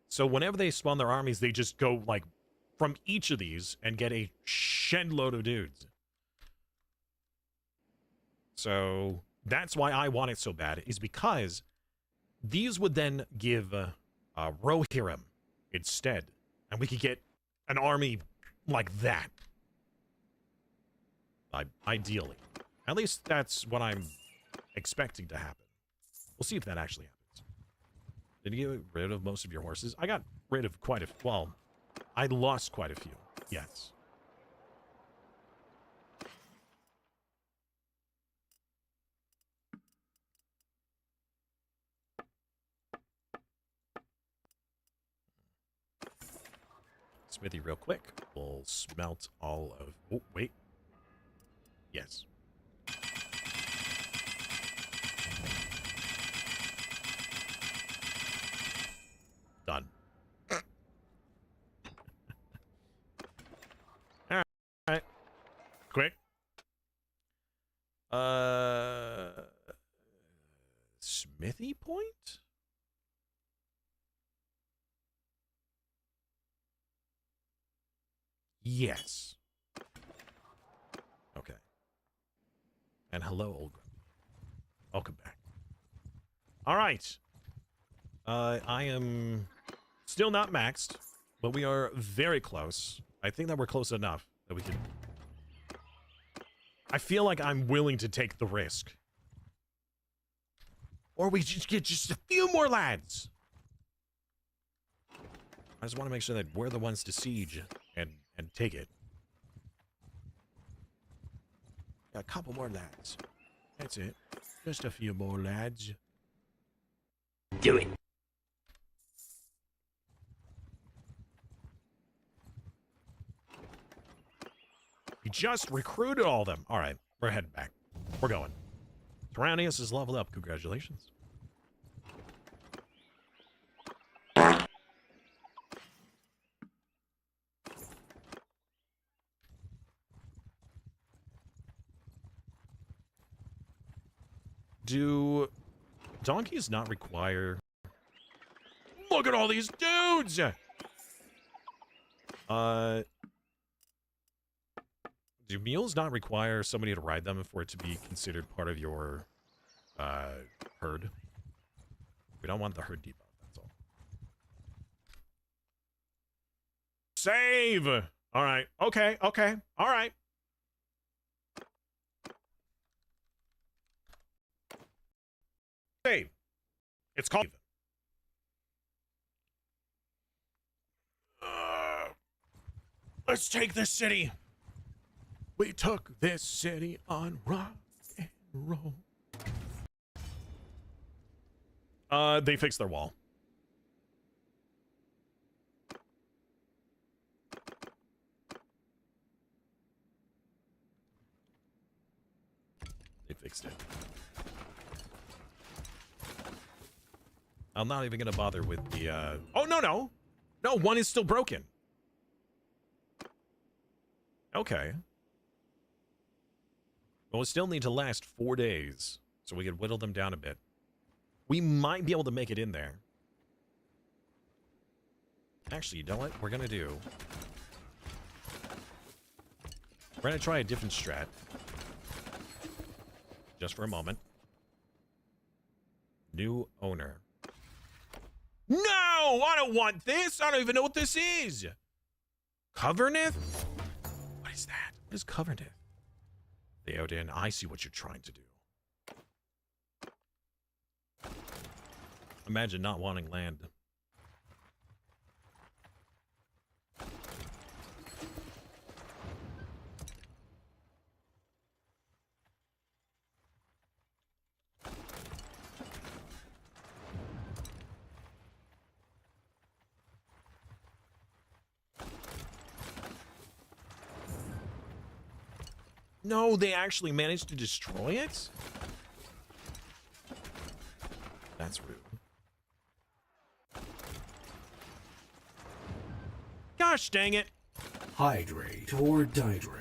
So whenever they spawn their armies, they just go, like, from each of these and get a shed load of dudes. So that's why I want it so bad, is because these would then give Rohirrim instead. And we could get an army like that. Ideally. At least that's what I'm expecting to happen. We'll see if that actually happens. Did you get rid of most of your horses? I got rid of quite a few. Well, I lost quite a few. Yes. Smithy real quick. We'll smelt all of... Oh, wait. Yes. Done. All right. Quick. Smithy point? Yes. Okay. And hello, old grumpy. Welcome back. All right. I am still not maxed, but we are very close. I think that we're close enough that we can... I feel like I'm willing to take the risk. Or we just get just a few more lads. I just want to make sure that we're the ones to siege and take it. A couple more lads. That's it. Just a few more lads. Do it. We just recruited all of them. All right, we're heading back. We're going. Tyrannius is leveled up. Congratulations. Do donkeys not require... Look at all these dudes! Do mules not require somebody to ride them for it to be considered part of your herd? We don't want the herd debuff, that's all. Save! All right. Okay. All right. Save. It's called... Let's take this city. We took this city on rock and roll. They fixed their wall. They fixed it. I'm not even gonna bother with the, Oh, no, no! No, one is still broken. Okay. Well, we still need to last 4 days, so we could whittle them down a bit. We might be able to make it in there. Actually, you know what we're gonna do? We're gonna try a different strat. Just for a moment. New owner. No! I don't want this! I don't even know what this is! Coverneth? What is that? What is Coverneth? Theoden, I see what you're trying to do. Imagine not wanting land. No, they actually managed to destroy it? That's rude. Gosh dang it. Hydrate or dihydrate.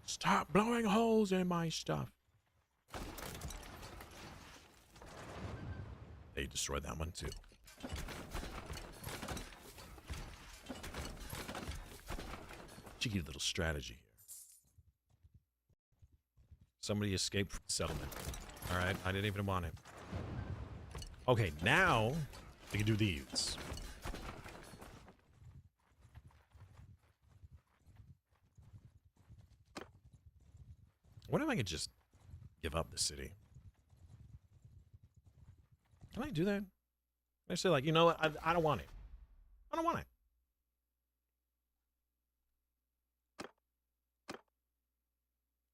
Stop blowing holes in my stuff. They destroyed that one too. Cheeky little strategy here. Somebody escaped from the settlement. All right, I didn't even want it. Okay, now we can do these. What if I could just give up the city? Can I do that? Can I say, like, you know what? I don't want it. I don't want it.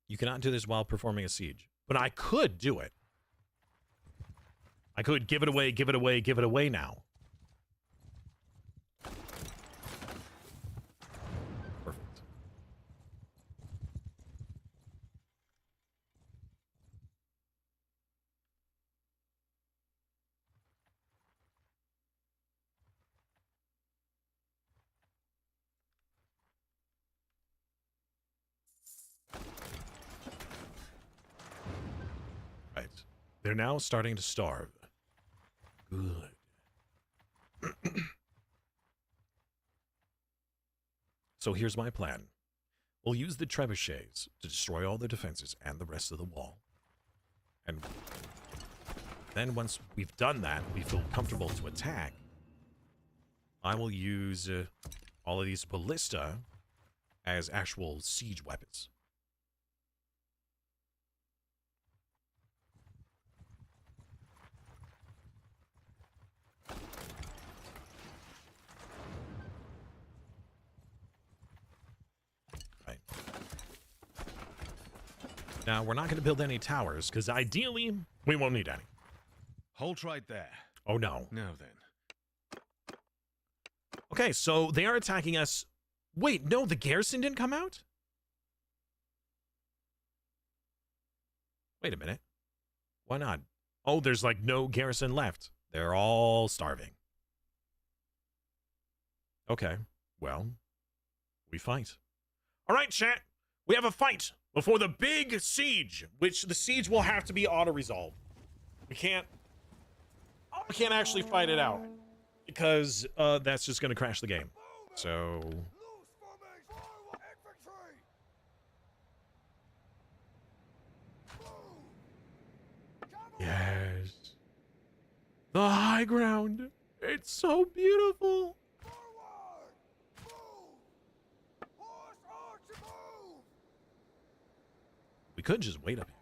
You cannot do this while performing a siege. But I could do it. I could give it away, give it away, give it away now. Perfect. Right. They're now starting to starve. Good. So here's my plan. We'll use the trebuchets to destroy all the defenses and the rest of the wall. And then once we've done that, we feel comfortable to attack. I will use all of these ballista as actual siege weapons. Right. Now, we're not going to build any towers, because ideally, we won't need any. Halt right there. Oh, no. Now then. Okay, so they are attacking us. Wait, no, the garrison didn't come out? Wait a minute. Why not? Oh, there's like no garrison left. They're all starving. Okay, well, we fight. All right, chat. We have a fight before the big siege, which the siege will have to be auto-resolved. We can't actually fight it out because that's just going to crash the game. So Loose formation! Forward! Infantry! Move! Cavalry! yes, the high ground. It's so beautiful. Forward! Move! Horse archer move! We could just wait up here.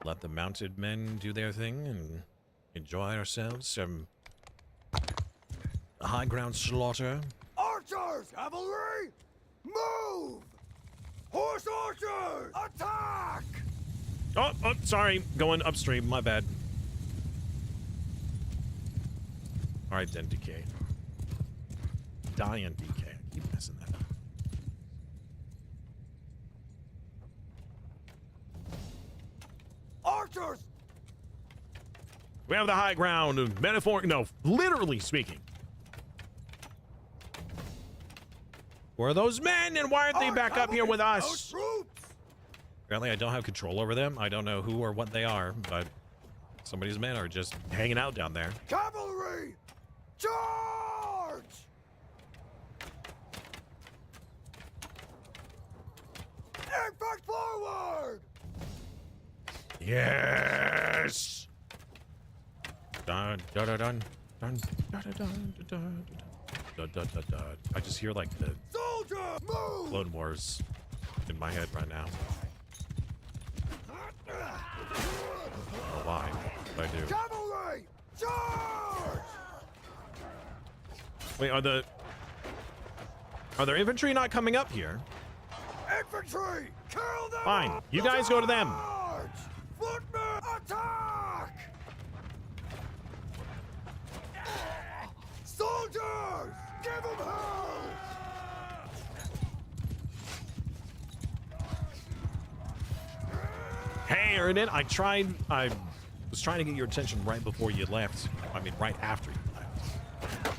let the mounted men do their thing and enjoy ourselves some high ground slaughter. Archers! Cavalry! Move! Horse archers! Attack! Oh, sorry. Going upstream. My bad. All right, then, DK. Die and DK. I keep messing that up. Archers! We have the high ground. Metaphor. No, literally speaking. Where are those men, and why aren't they back up here with us? Troops! Apparently, I don't have control over them. I don't know who or what they are, but somebody's men are just hanging out down there. Cavalry! Charge! Infect forward! Yes! Dun, dun, dun, dun, dun, dun, dun, dun, dun, dun, dun, dun, dun. I just hear like the Soldier! Move! Clone Wars in my head right now. I don't know why, but I do. Cavalry! Charge! Wait, are their infantry not coming up here? Infantry! Kill them! Fine, you guys go to them. Charge! Footmen! Attack! Soldiers! Give them hell! Hey, Erden, I was trying to get your attention right before you left. I mean, right after you left.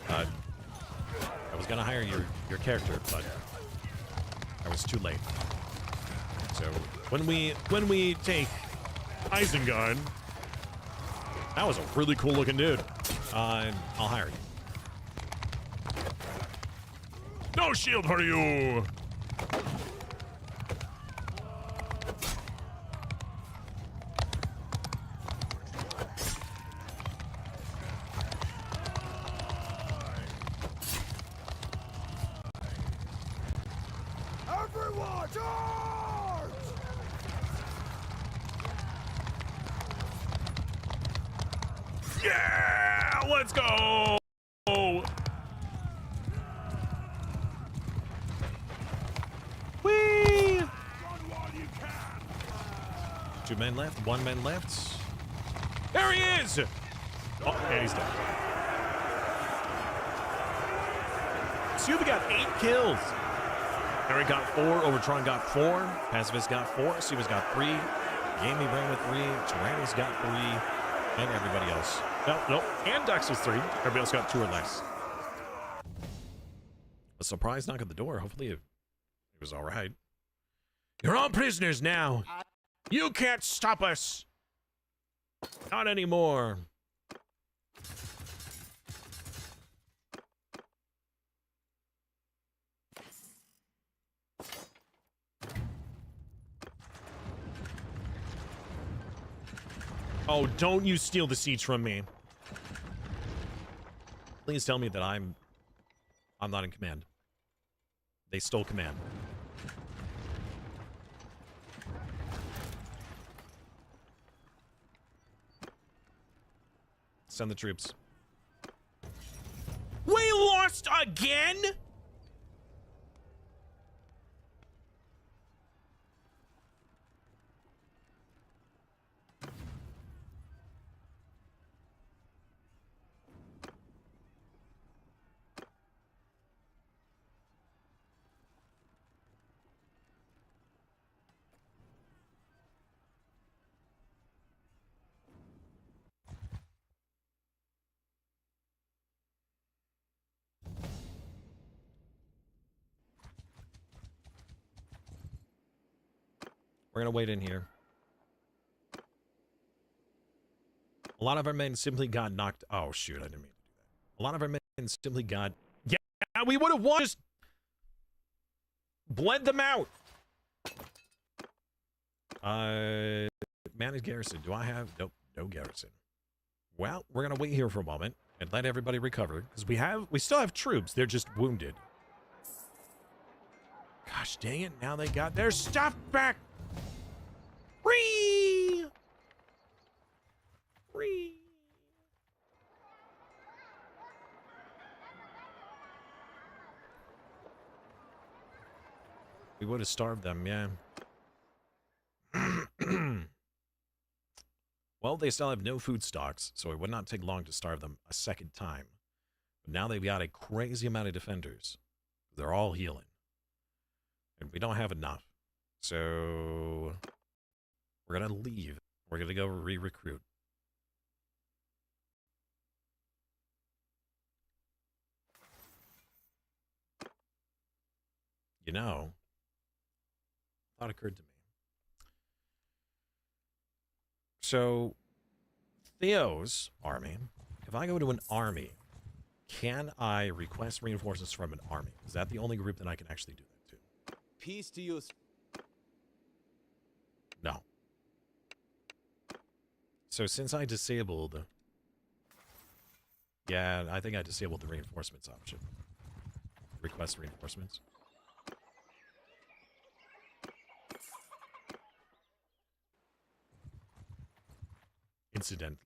I was gonna hire your character, but I was too late. So when we take Isengard, that was a really cool looking dude. I'll hire you. No shield for you. Everyone, charge! Yeah, let's go. Whee! Two men left, one man left. There he is! Oh, and he's dead. Suva got 8 kills. Eric got 4, Overtron got 4, Pacifist got 4, Suva's got 3, Gamey Brain with 3, Tyrannus got 3, and everybody else. Nope, and Dux was 3. Everybody else got 2 or less. A surprise knock at the door. Hopefully it was all right. You're all prisoners now. You can't stop us. Not anymore. Oh, don't you steal the siege from me. Please tell me that I'm not in command. They stole command. Send the troops. We lost again? We're gonna wait in here. A lot of our men simply got knocked. Oh shoot, I didn't mean to do that. A lot of our men simply got. Yeah, we would have won. Just bled them out. Managed garrison. Do I have? Nope, no garrison. Well, we're gonna wait here for a moment and let everybody recover because we still have troops. They're just wounded. Gosh dang it! Now they got their stuff back. Whee! Free. We would have starved them, yeah. Well, they still have no food stocks, so it would not take long to starve them a second time. But now they've got a crazy amount of defenders. They're all healing. And we don't have enough. So we're going to leave. We're going to go re-recruit. You know, thought occurred to me. So, Theo's army, if I go to an army, can I request reinforcements from an army? Is that the only group that I can actually do that to? Peace to you. No. So since I disabled... Yeah, I think I disabled the reinforcements option. Request reinforcements. Incidentally.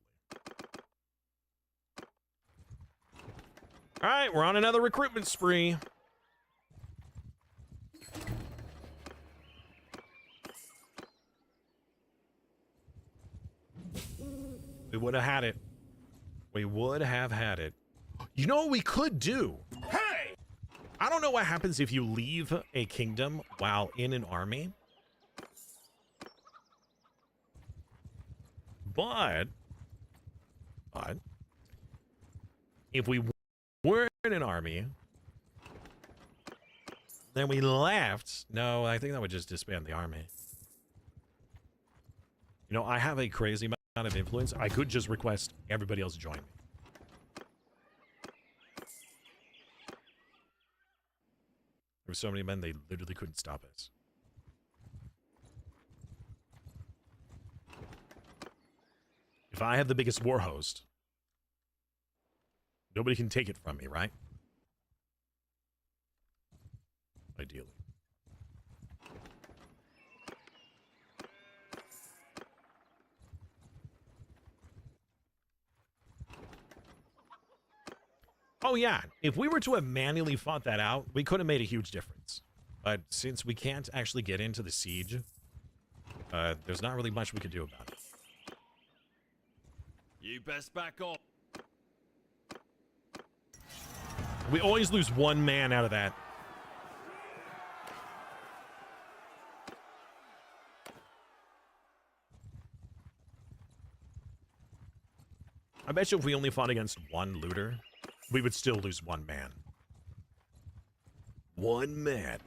All right, we're on another recruitment spree. We would have had it. We would have had it. You know what we could do? Hey! I don't know what happens if you leave a kingdom while in an army. But if we were in an army, then we left. No, I think that would just disband the army. You know, I have a crazy amount of influence. I could just request everybody else join me. There were so many men, they literally couldn't stop us. If I have the biggest war host, nobody can take it from me, right? Ideally. Oh yeah, if we were to have manually fought that out, we could have made a huge difference. But since we can't actually get into the siege, there's not really much we could do about it. You best back off. We always lose one man out of that. I bet you if we only fought against one looter, we would still lose one man. One man.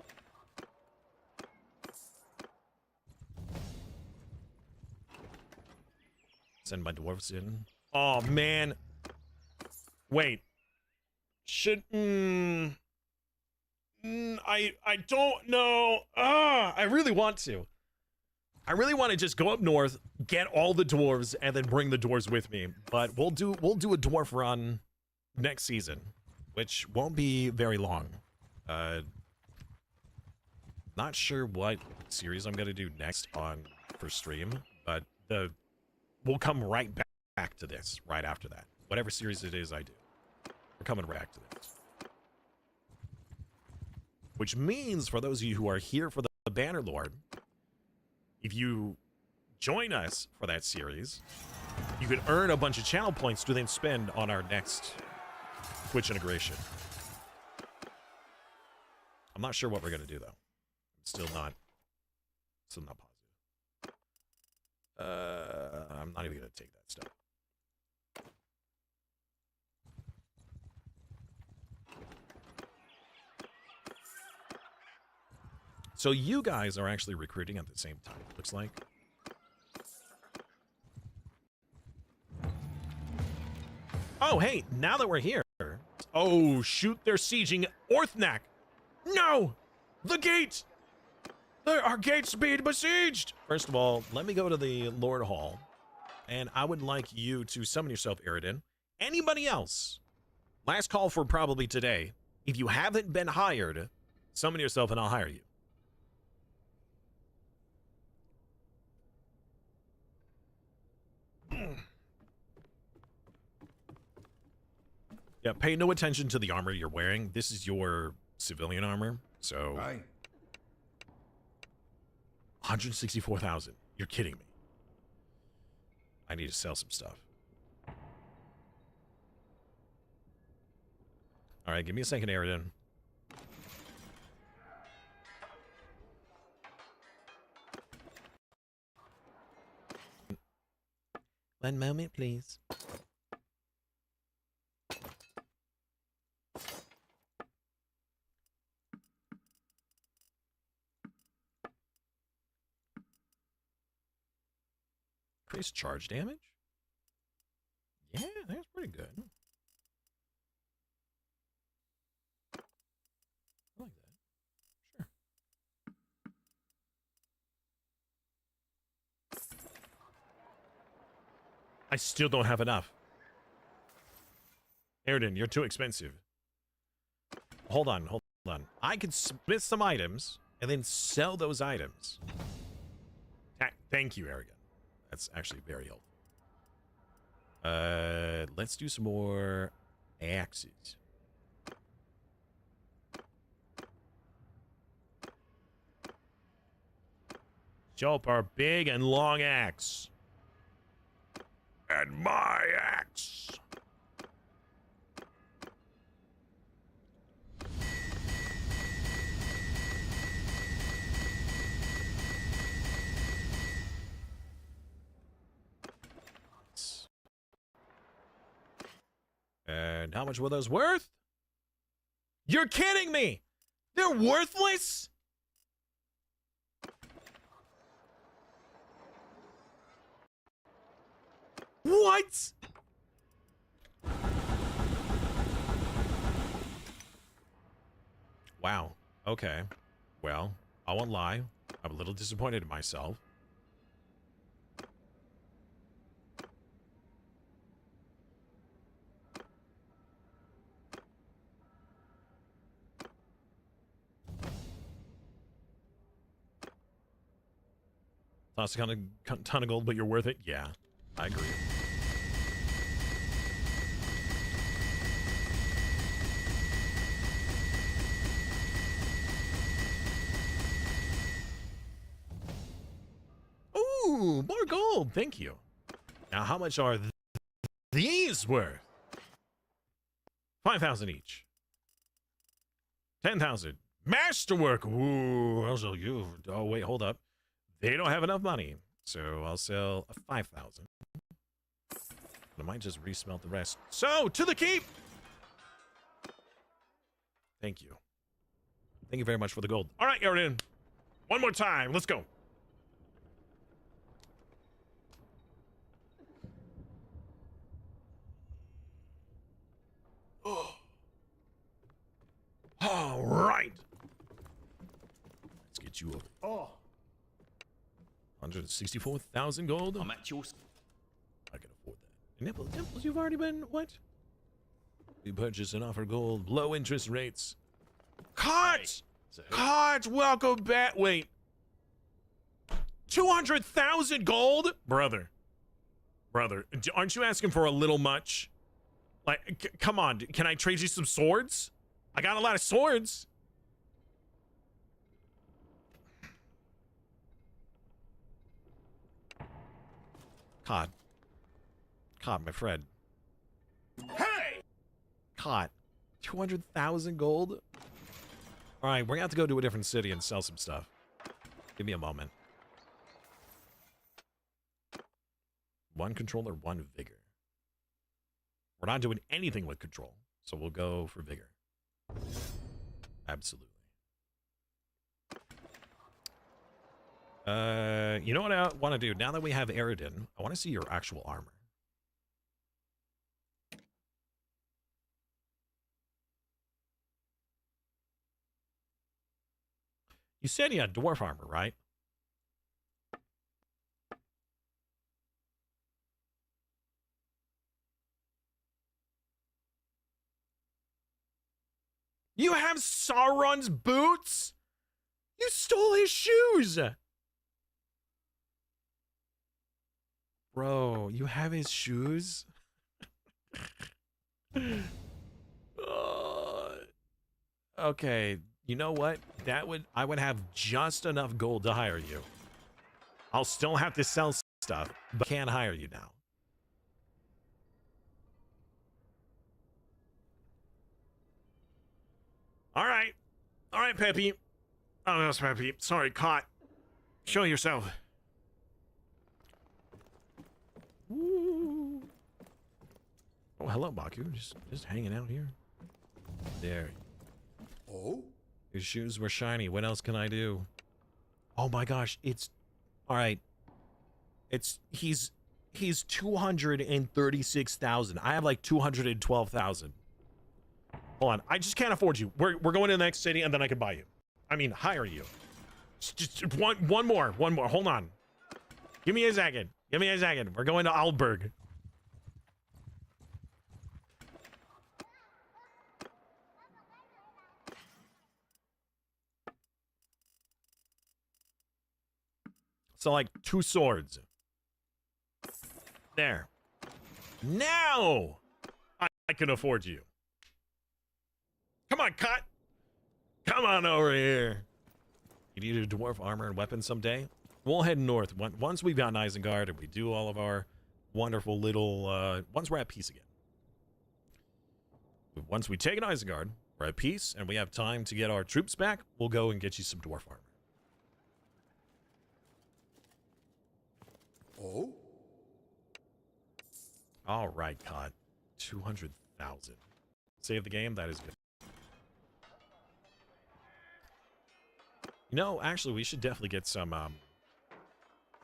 Send my dwarves in. Oh, man. Wait. Should... I don't know. I really want to. I really want to just go up north, get all the dwarves, and then bring the dwarves with me. But we'll do a dwarf run next season, which won't be very long. Not sure what series I'm gonna do next for stream, but we'll come right back to this right after that. Whatever series it is I do, we're coming back to this. Which means for those of you who are here for the Bannerlord, if you join us for that series, you can earn a bunch of channel points to then spend on our next Twitch integration. I'm not sure what we're gonna do though. I'm still not positive. I'm not even gonna take that stuff. So you guys are actually recruiting at the same time, it looks like. Oh, hey, now that we're here. Oh, shoot, they're sieging Orthnak. No! The gate! Our gate's being besieged! First of all, let me go to the Lord Hall. And I would like you to summon yourself, Eridan. Anybody else? Last call for probably today. If you haven't been hired, summon yourself and I'll hire you. Yeah, pay no attention to the armor you're wearing. This is your civilian armor. So Aye. 164,000. You're kidding me. I need to sell some stuff. All right, give me a second, Aridin. One moment, please. Increased charge damage? Yeah, that's pretty good. I like that. Sure. I still don't have enough. Aridin, you're too expensive. Hold on, hold on. I can smith some items and then sell those items. Thank you, Arrogant. That's actually very helpful. Let's do some more axes. Show up our big and long axe. And my axe. And how much were those worth? You're kidding me! They're worthless? What? Wow. Okay. Well, I won't lie. I'm a little disappointed in myself. Lost a ton of gold, but you're worth it? Yeah, I agree. Ooh, more gold. Thank you. Now, how much are these worth? 5,000 each. 10,000. Masterwork. Ooh, I'll sell you. Oh, wait, hold up. They don't have enough money, so I'll sell a 5,000. I might just resmelt the rest. So, to the keep! Thank you. Thank you very much for the gold. All right, Aaron. One more time. Let's go. Oh. All right. Let's get you over. Oh. 164,000 gold. I'm at yours. I can afford that. Nipples, you've already been what? We purchase and offer gold, low interest rates. Cut! Cut! Welcome back. Wait. 200,000 gold? Brother, aren't you asking for a little much? Like, come on, can I trade you some swords? I got a lot of swords. Cod, my friend. Hey! Cod, 200,000 gold? All right, we're gonna have to go to a different city and sell some stuff. Give me a moment. One controller, one vigor. We're not doing anything with control, so we'll go for vigor. Absolutely. You know what I want to do? Now that we have Aridin, I want to see your actual armor. You said you had dwarf armor, right? You have Sauron's boots? You stole his shoes! Bro, you have his shoes? Okay, you know what? I would have just enough gold to hire you. I'll still have to sell stuff, but can't hire you now. All right. All right, Peppy. Oh, that's Peppy. Sorry, caught. Show yourself. Woo. Oh, hello, Baku. Just hanging out here. There. Oh? His shoes were shiny. What else can I do? Oh my gosh, it's all right. He's 236,000. I have like 212,000. Hold on. I just can't afford you. We're going to the next city and then I can buy you. I mean, hire you. Just one more. Hold on. Give me a second. We're going to Alberg. So like 2 swords. There. Now I can afford you. Come on, cut. Come on over here. You need a dwarf armor and weapons someday? We'll head north once we've got Isengard and we do all of our wonderful little once we're at peace again. Once we take an Isengard, we're at peace and we have time to get our troops back, we'll go and get you some dwarf armor. Oh? All right, Cod. 200,000. Save the game. That is good. You know, actually, we should definitely get some,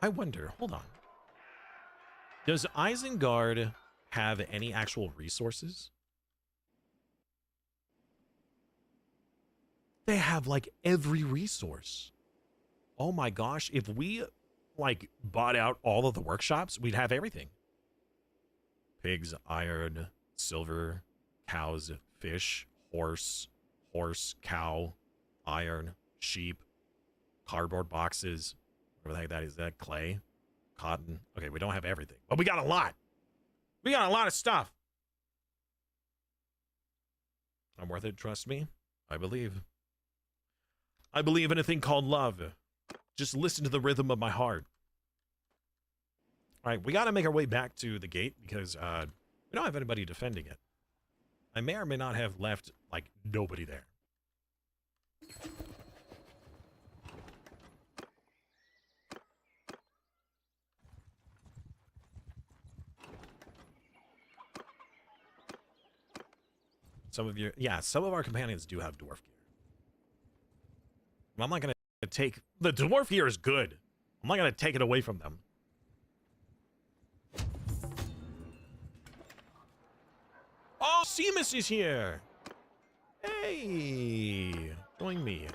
I wonder, hold on. Does Isengard have any actual resources? They have, like, every resource. Oh my gosh, if we, like, bought out all of the workshops, we'd have everything. Pigs, iron, silver, cows, fish, horse, cow, iron, sheep, cardboard boxes, whatever the heck that is. That clay, cotton. Okay, we don't have everything, but we got a lot. We got a lot of stuff. I'm worth it, trust me. I believe. I believe in a thing called love. Just listen to the rhythm of my heart. All right, we got to make our way back to the gate because we don't have anybody defending it. I may or may not have left, like, nobody there. Some of our companions do have dwarf gear. I'm not going to take... The dwarf gear is good. I'm not going to take it away from them. Oh, Seamus is here! Hey! Join me.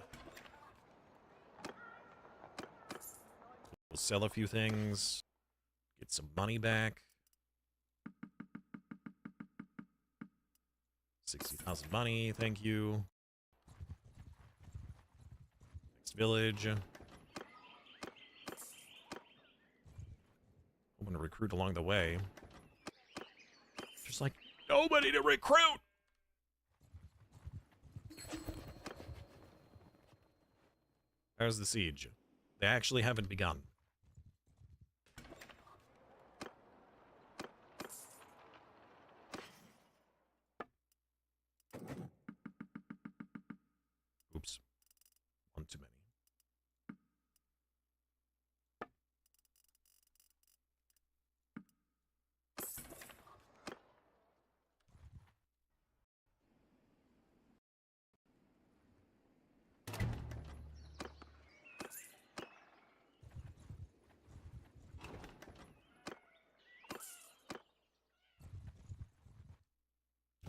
We'll sell a few things. Get some money back. 60,000 money, thank you. Next village. I'm going to recruit along the way. Just like, nobody to recruit! There's the siege. They actually haven't begun. Oops. One too many.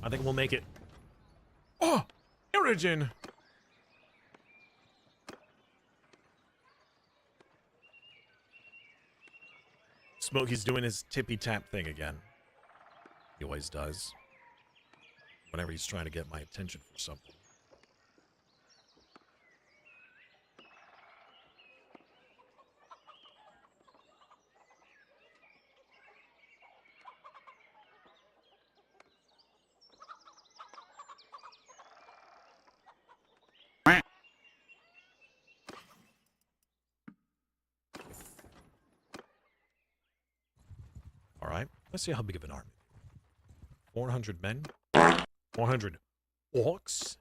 I think we'll make it. Oh! Origin! Smokey's doing his tippy-tap thing again. He always does. Whenever he's trying to get my attention for something. Let's see how big of an army. 400 men? 400 orcs?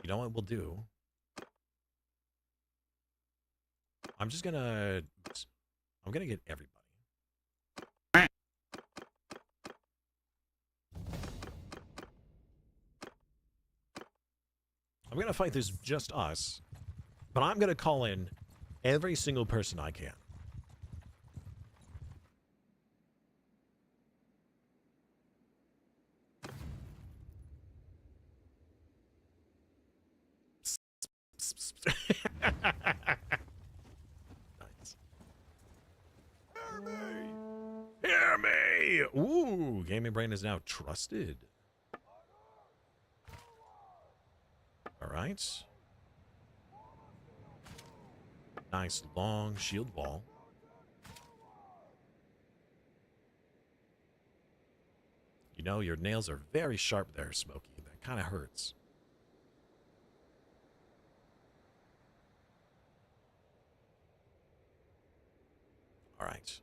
You know what we'll do? I'm gonna get everybody. I'm gonna fight this just us, but I'm gonna call in every single person I can. Nice. Hear me! Hear me! Ooh, Gaming Brain is now trusted. All right. Nice long shield wall. You know, your nails are very sharp there, Smokey. That kind of hurts. All right.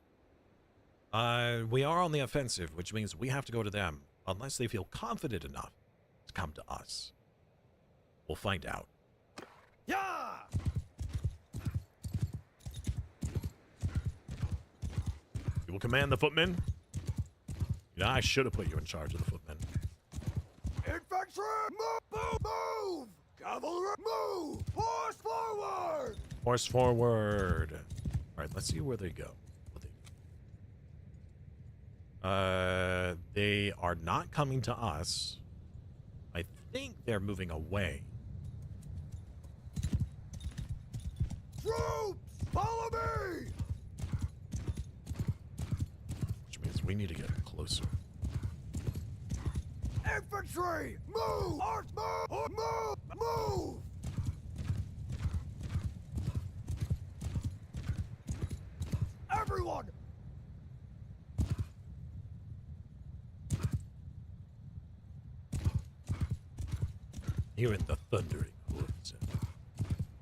We are on the offensive, which means we have to go to them, unless they feel confident enough to come to us. We'll find out. Yeah! You will command the footmen? You know, I should have put you in charge of the footmen. Infantry! Move! Move! Move! Cavalry! Move! Horse forward! Horse forward. All right, let's see where they go. They are not coming to us. I think they're moving away. Troops! Follow me! Which means we need to get closer. Infantry! Move! Horse move! Horse move! Move! Everyone! Hearing the thundering hooves.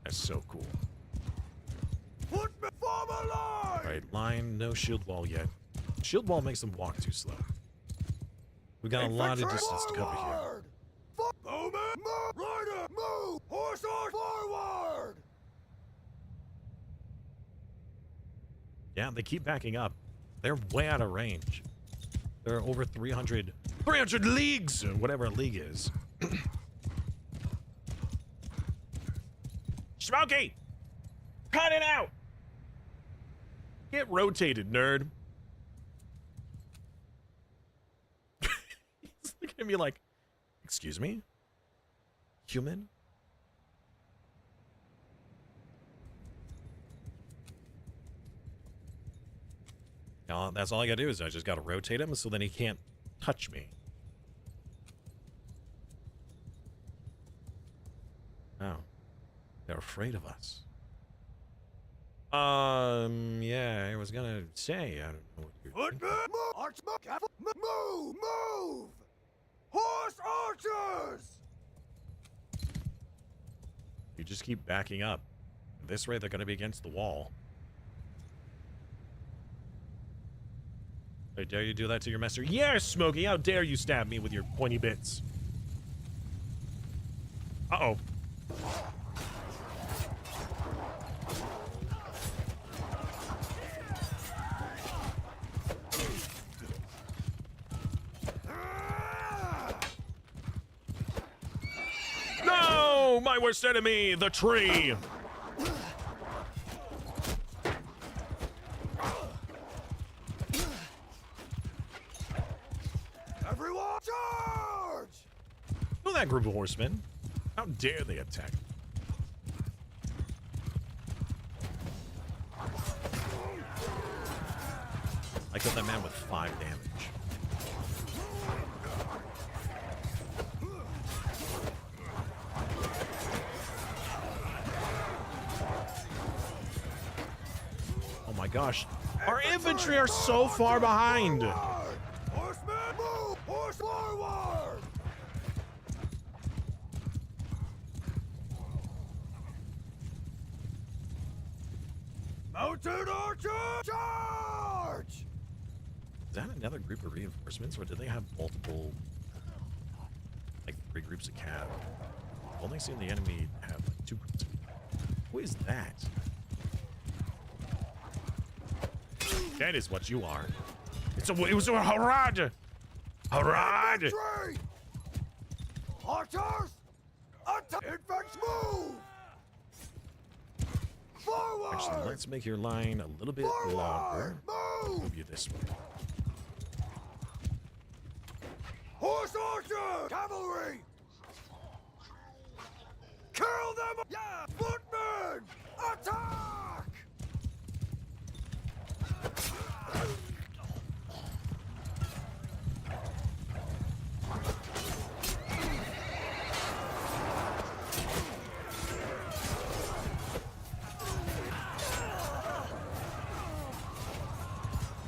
That's so cool. Put me form a line! All right, line, no shield wall yet. Shield wall makes them walk too slow. We got a lot of distance to cover here. Bowman, move! Rider, move! Horse forward! Yeah, they keep backing up. They're way out of range. They're over 300 leagues, or whatever a league is. Smokey! Cut it out! Get rotated, nerd. He's looking at me like, excuse me? Human? Now, that's all I gotta do is I just gotta rotate him so then he can't touch me. Oh. They're afraid of us. Yeah, I was gonna say, I don't know what you're thinking. Move! Arch, move! Move! Horse archers! You just keep backing up. This way, they're gonna be against the wall. I dare you do that to your master? Yes, Smokey! How dare you stab me with your pointy bits? Uh-oh. No! My worst enemy, the tree! Everyone, charge! Know that group of horsemen. How dare they attack? I killed that man with 5 damage. Oh my gosh. Our infantry are so far behind. Horsemen, move! Horse forward! Mounted archer, charge! that another group of reinforcements, or did they have multiple, like 3 groups of cav? I've only seen the enemy have like 2 groups of cav. Who is that? That is what you are. It was a harad! Harad! Infantry! Archers! Infants move! Forward! Actually, let's make your line a little bit Forward! longer. Move! Move you this way. Horse archer! Cavalry! Kill them! Yeah! Footmen! Attack!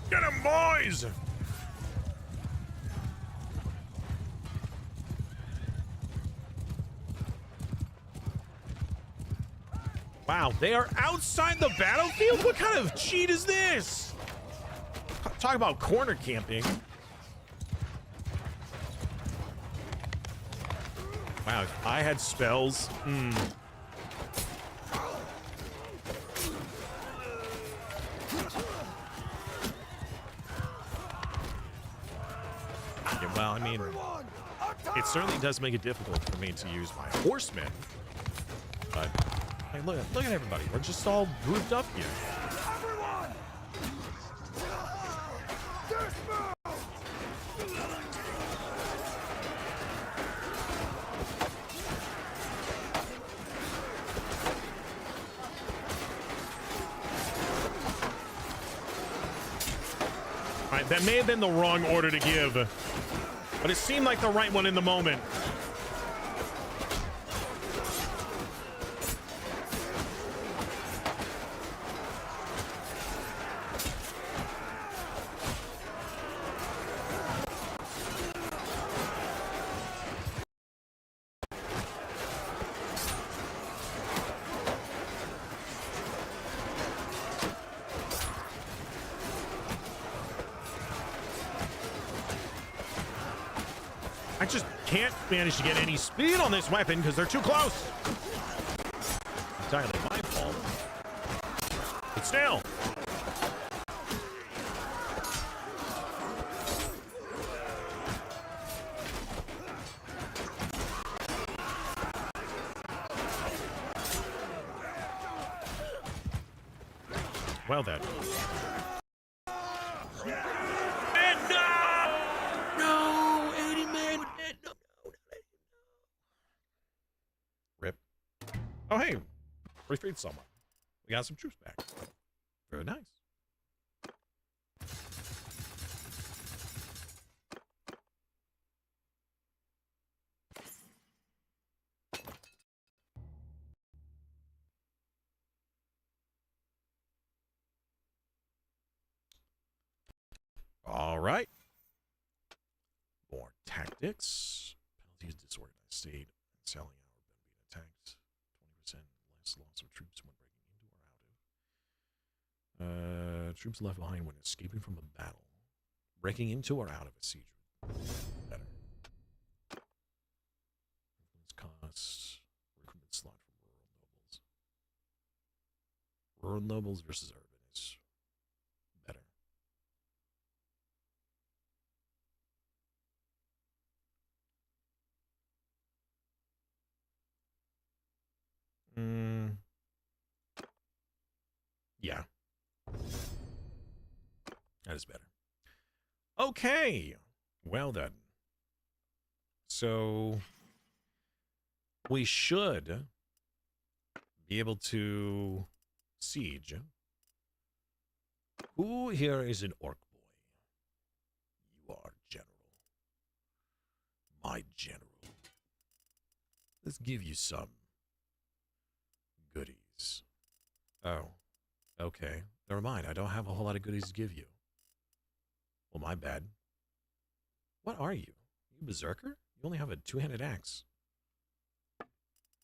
Get him, boys! Wow, they are outside the battlefield? What kind of cheat is this? Talk about corner camping. Wow, if I had spells, Yeah, well, I mean, it certainly does make it difficult for me to use my horsemen. But hey, look at everybody. We're just all grouped up here. Everyone! Dismount! All right, that may have been the wrong order to give, but it seemed like the right one in the moment. I just can't manage to get any speed on this weapon because they're too close. Entirely my fault. But still. Well then. And no, 80 men. No. Rip. Oh hey, we freed someone. We got some troops back. Very nice. All right. More tactics. Penalties, disorganized state, and selling out when being attacked. 20% less loss of troops when breaking into or out of. Troops left behind when escaping from a battle. Breaking into or out of a siege. Better. Influence costs. Recruitment slot from rural nobles. Rural nobles versus urban is better. Yeah. That is better. Okay. Well then. So we should be able to siege. Who here is an orc boy? You are general. My general. Let's give you some goodies. Oh, okay. Never mind. I don't have a whole lot of goodies to give you. Well, my bad. What are you? You berserker? You only have a two-handed axe.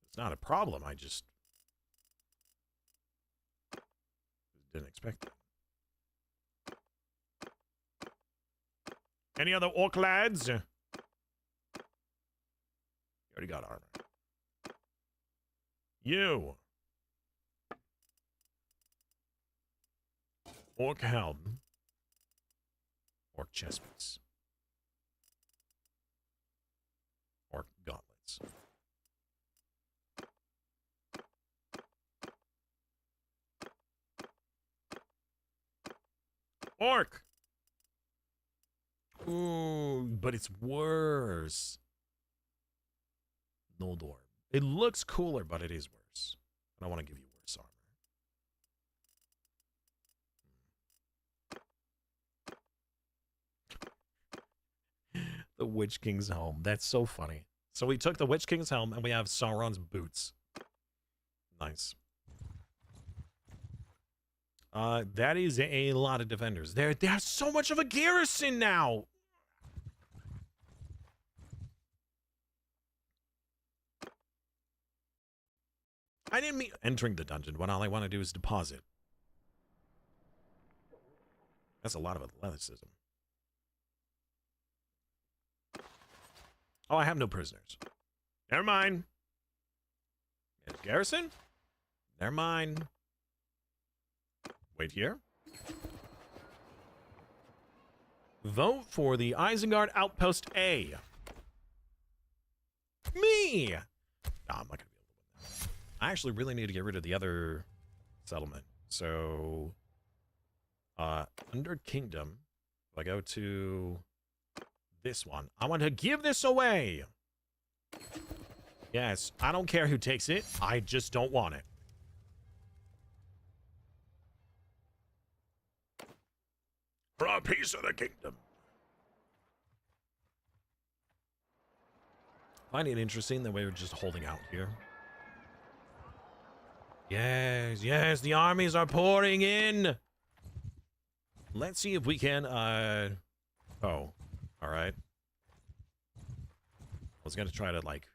It's not a problem. I just didn't expect that. Any other orc lads? You already got armor. You. Orc helm. Orc chestpiece. Orc gauntlets. Orc! Ooh, but it's worse. Noldor. It looks cooler, but it is worse. I don't want to give you worse armor. The Witch King's helm. That's so funny. So we took the Witch King's helm and we have Sauron's boots. Nice. That is a lot of defenders. There's so much of a garrison now. I didn't mean entering the dungeon when all I want to do is deposit. That's a lot of athleticism. Oh, I have no prisoners. Never mind. There's garrison? Never mind. Wait here. Vote for the Isengard Outpost A. Me! No, I'm not going to be able to win that. I actually really need to get rid of the other settlement. So, under Kingdom, if I go to this one, I want to give this away. Yes, I don't care who takes it. I just don't want it. For a piece of the kingdom. Find it interesting that we were just holding out here. Yes, yes, the armies are pouring in. Let's see if we can, oh, all right. I was gonna try to, like,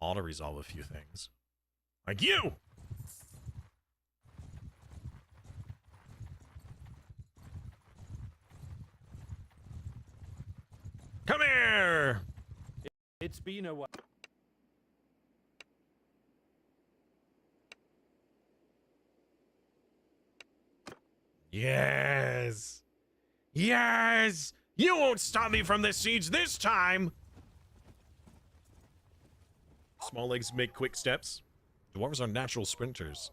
auto-resolve a few things. Like you! Come here! It's been a while. Yes! Yes! You won't stop me from this siege this time! Small legs make quick steps. Dwarves are natural sprinters,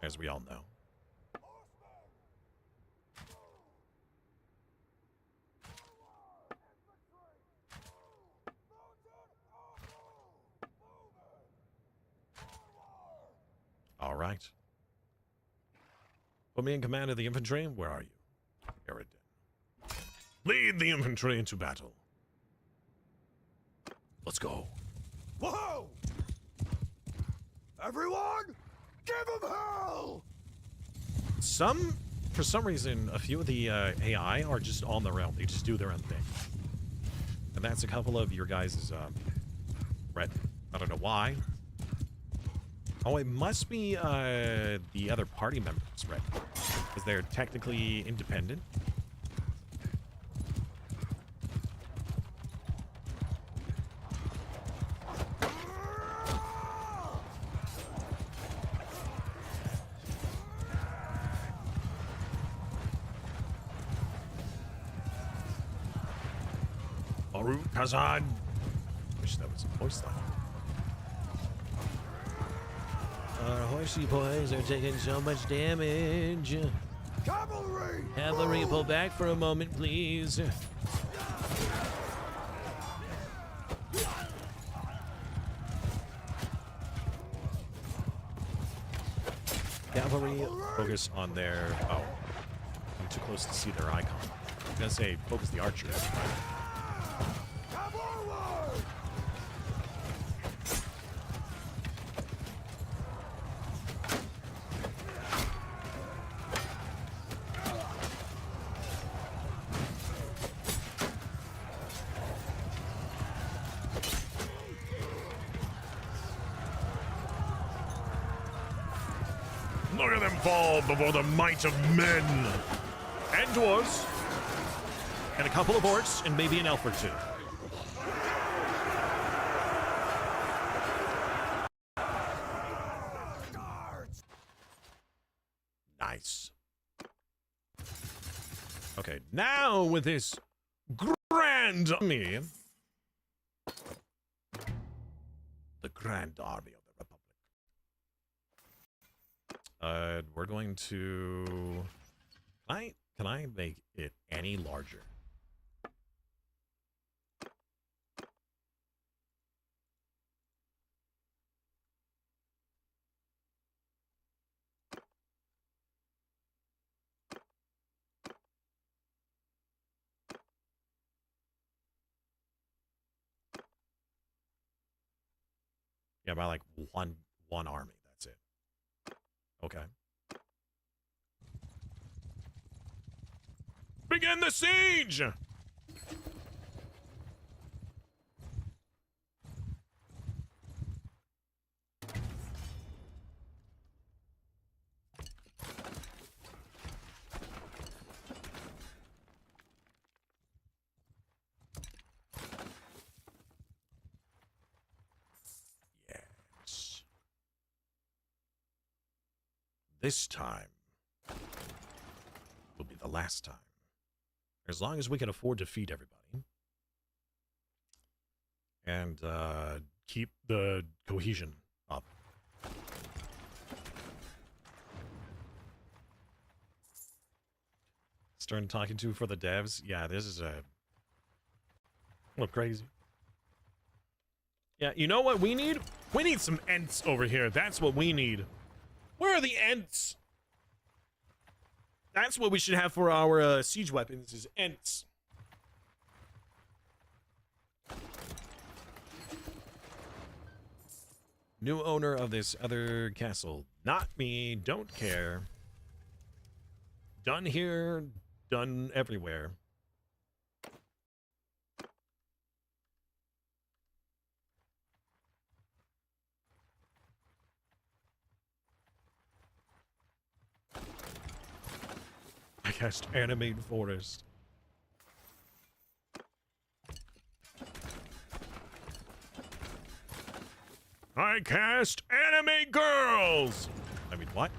as we all know. All right. Put me in command of the infantry. Where are you? Eridan. Lead the infantry into battle. Let's go. Whoa! Everyone, give him hell! For some reason, a few of the AI are just on their own. They just do their own thing. And that's a couple of your guys' red. I don't know why. Oh, it must be the other party members, right? Because they're technically independent. Baruch Kazan. Wish that was a voice line. Our horsey boys are taking so much damage. Cavalry! Cavalry, pull back for a moment, please. Cavalry, focus on their... Oh. I'm too close to see their icon. I was gonna say, focus the archers. Look at them fall before the might of men and dwarves. And a couple of orcs, and maybe an elf or two. Nice. Okay, now with this grand army, the grand army of the Republic. We're going to. Can I make it any larger? Yeah, by like one army. That's it. Okay. Begin the siege! Yes. This time will be the last time. As long as we can afford to feed everybody. And keep the cohesion up. Stern talking to for the devs. Yeah, this is a little crazy. Yeah, you know what we need? We need some Ents over here. That's what we need. Where are the Ents? That's what we should have for our siege weapons, is Ents. New owner of this other castle. Not me, don't care. Done here, done everywhere. I cast Animate Forest. I cast Animate Girls! I mean, what?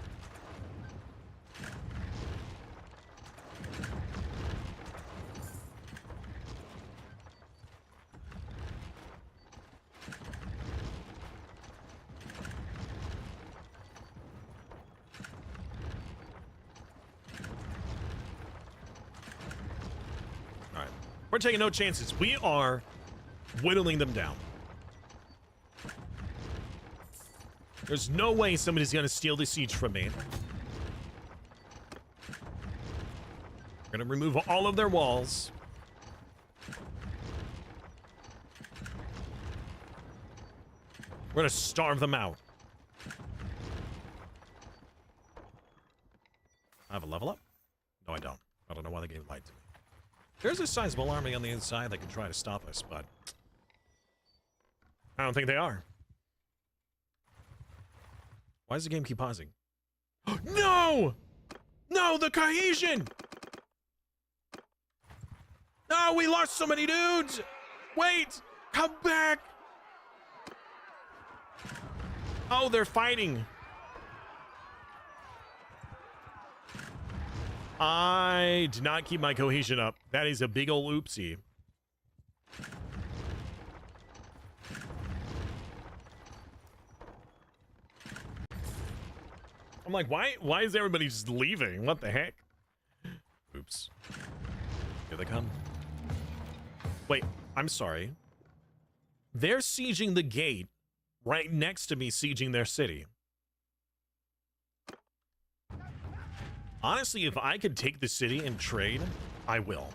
Alright. We're taking no chances. We are whittling them down. There's no way somebody's gonna steal the siege from me. We're gonna remove all of their walls. We're gonna starve them out. I have a level up? No, I don't. I don't know why the game lied to me. There's a sizable army on the inside that can try to stop us, but I don't think they are. Why does the game keep pausing? No! No, the cohesion! No, we lost so many dudes! Wait! Come back! Oh, they're fighting. I did not keep my cohesion up. That is a big ol' oopsie. I'm like, why is everybody just leaving? What the heck? Oops. Here they come. Wait, I'm sorry. They're sieging the gate right next to me sieging their city. Honestly, if I could take the city and trade, I will.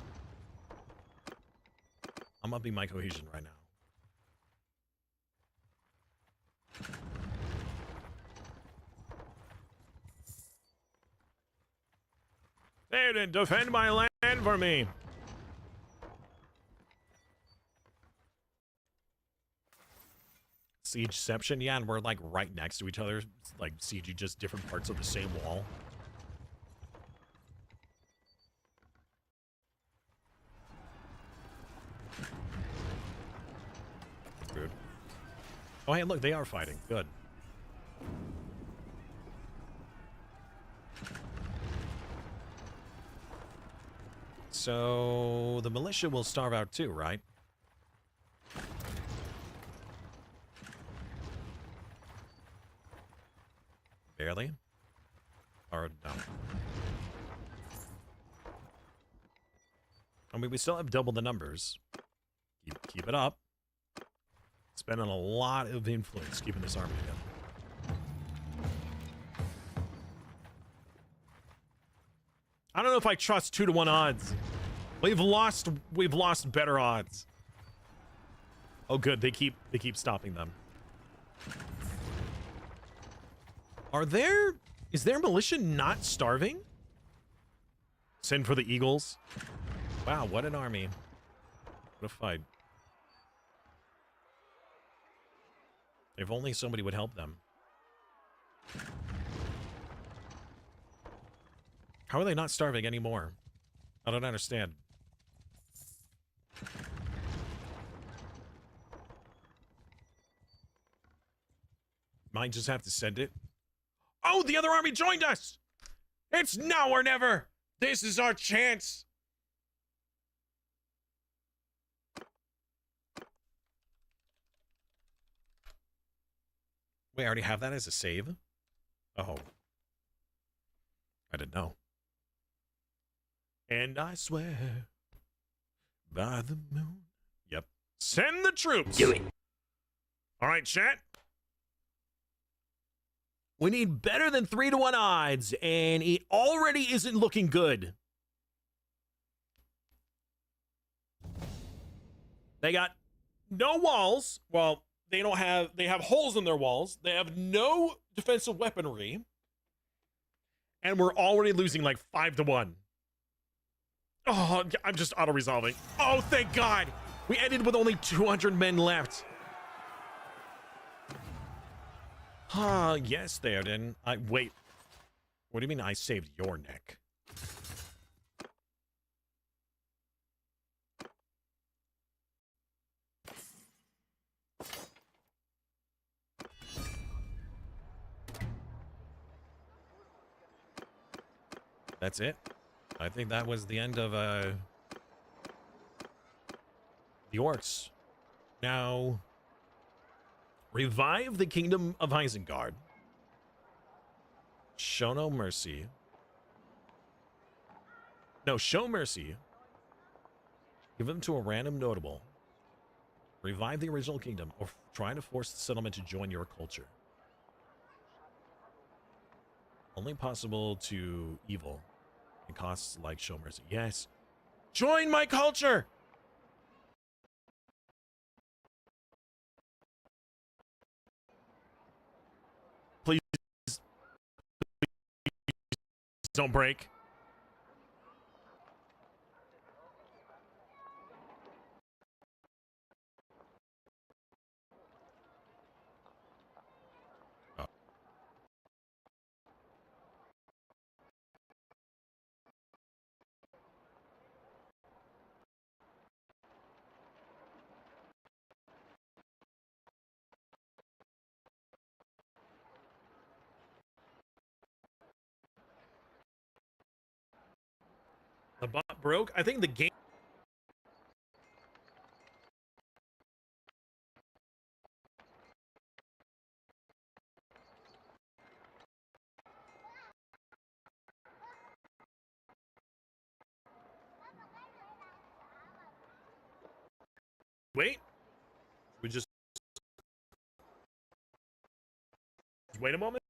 I'm upping my cohesion right now. They didn't defend my land for me. Siegeception, yeah, and we're like right next to each other, like sieging just different parts of the same wall. Oh, hey, look, they are fighting. Good. So the militia will starve out too, right? Barely? Or no? I mean, we still have double the numbers. Keep it up. Spending a lot of influence keeping this army together. I don't know if I trust 2-to-1 odds. We've lost better odds. Oh good, they keep stopping them. Is their militia not starving? Send for the Eagles. Wow, what an army. What a fight. If only somebody would help them. How are they not starving anymore? I don't understand. Might just have to send it. Oh, the other army joined us! It's now or never! This is our chance! Wait, I already have that as a save? Oh. I didn't know. And I swear by the moon. Yep. Send the troops! Do it. All right, chat. We need better than 3-to-1 odds, and it already isn't looking good. They got no walls. Well, they have holes in their walls. They have no defensive weaponry. And we're already losing like 5-to-1. Oh, I'm just auto-resolving. Oh, thank God. We ended with only 200 men left. Yes, Theoden. Wait. What do you mean I saved your neck? That's it? I think that was the end of, the orcs. Now, revive the kingdom of Isengard. Show no mercy. No, show mercy. Give them to a random notable. Revive the original kingdom, or try to force the settlement to join your culture. Only possible to evil. And costs like show mercy. Yes. Join my culture! Please. Please don't break. Oh. The bot broke? I think the game... Wait. We just wait a moment?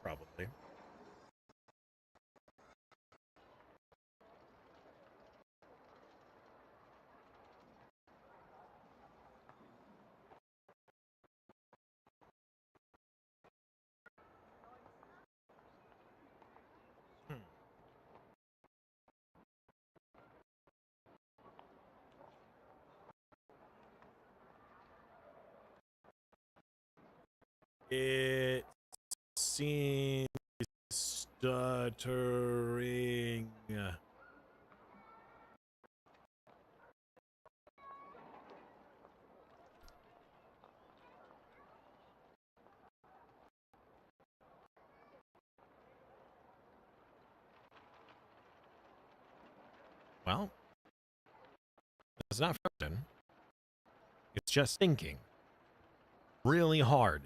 Probably. It seems stuttering. Well, it's not frozen. It's just thinking really hard.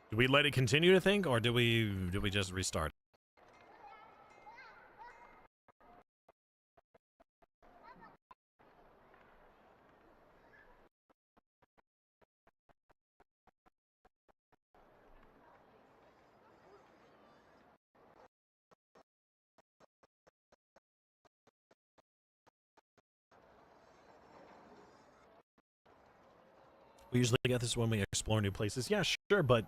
Do we let it continue to think, or do we just restart? We usually get this when we explore new places. Yeah, sure, but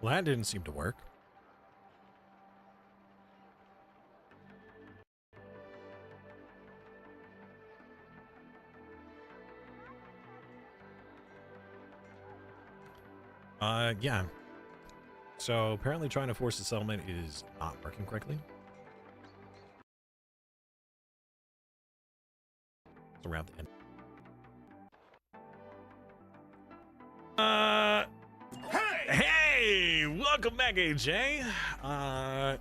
well, that didn't seem to work. Yeah. So apparently trying to force the settlement is not working correctly. It's around the end. Hey! Welcome back, AJ. All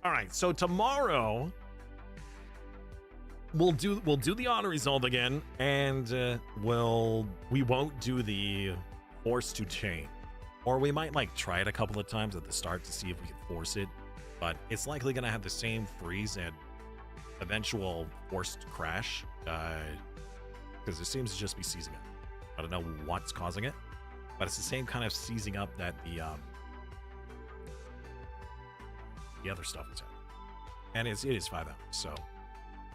right, so tomorrow we'll do the honor result again, and we won't do the force to chain, or we might like try it a couple of times at the start to see if we can force it, but it's likely gonna have the same freeze and eventual forced crash, because it seems to just be seizing up. I don't know what's causing it, but it's the same kind of seizing up that the other stuff is having. And it is 5 hours, so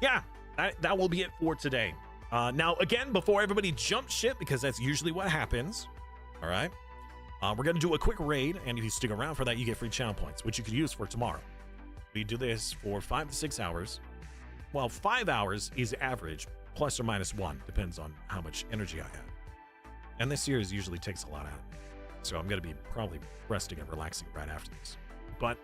yeah, that will be it for today. Now, again, before everybody jumps ship, because that's usually what happens, all right, we're going to do a quick raid, and if you stick around for that, you get free channel points, which you could use for tomorrow. We do this for 5 to 6 hours. Well, 5 hours is average, plus or minus 1, depends on how much energy I have. And this series usually takes a lot out of me, so I'm going to be probably resting and relaxing right after this. But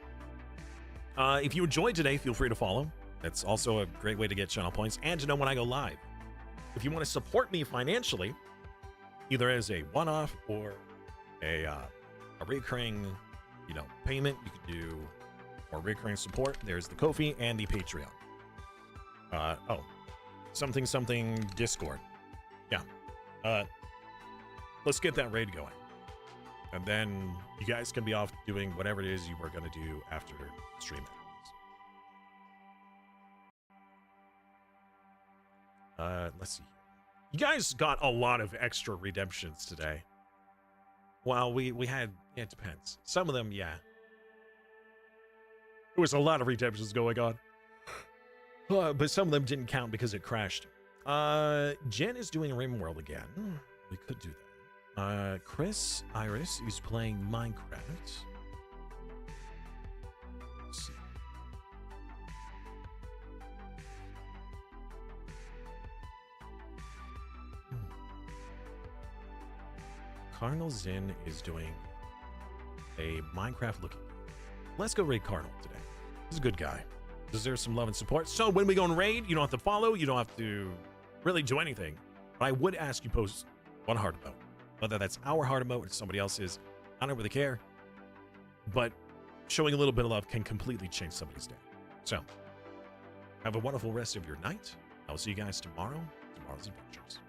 if you enjoyed today, feel free to follow. That's also a great way to get channel points and to know when I go live. If you want to support me financially, either as a one-off or a recurring, payment, you can do more recurring support. There's the Ko-fi and the Patreon. Something Discord. Yeah. Let's get that raid going. And then you guys can be off doing whatever it is you were going to do after stream ends. Let's see. You guys got a lot of extra redemptions today. Well, we had, it depends. Some of them, yeah. There was a lot of redemptions going on. But some of them didn't count because it crashed. Jen is doing RimWorld again. We could do that. Chris Iris is playing Minecraft. Let's see. Cardinal Zin is doing a Minecraft looking. Let's go raid Cardinal today. He's a good guy. Deserves some love and support. So when we go and raid, you don't have to follow. You don't have to really do anything. But I would ask you post one heart emote. Whether that's our heart emote or somebody else's, I don't really care. But showing a little bit of love can completely change somebody's day. So, have a wonderful rest of your night. I will see you guys tomorrow. Tomorrow's adventures.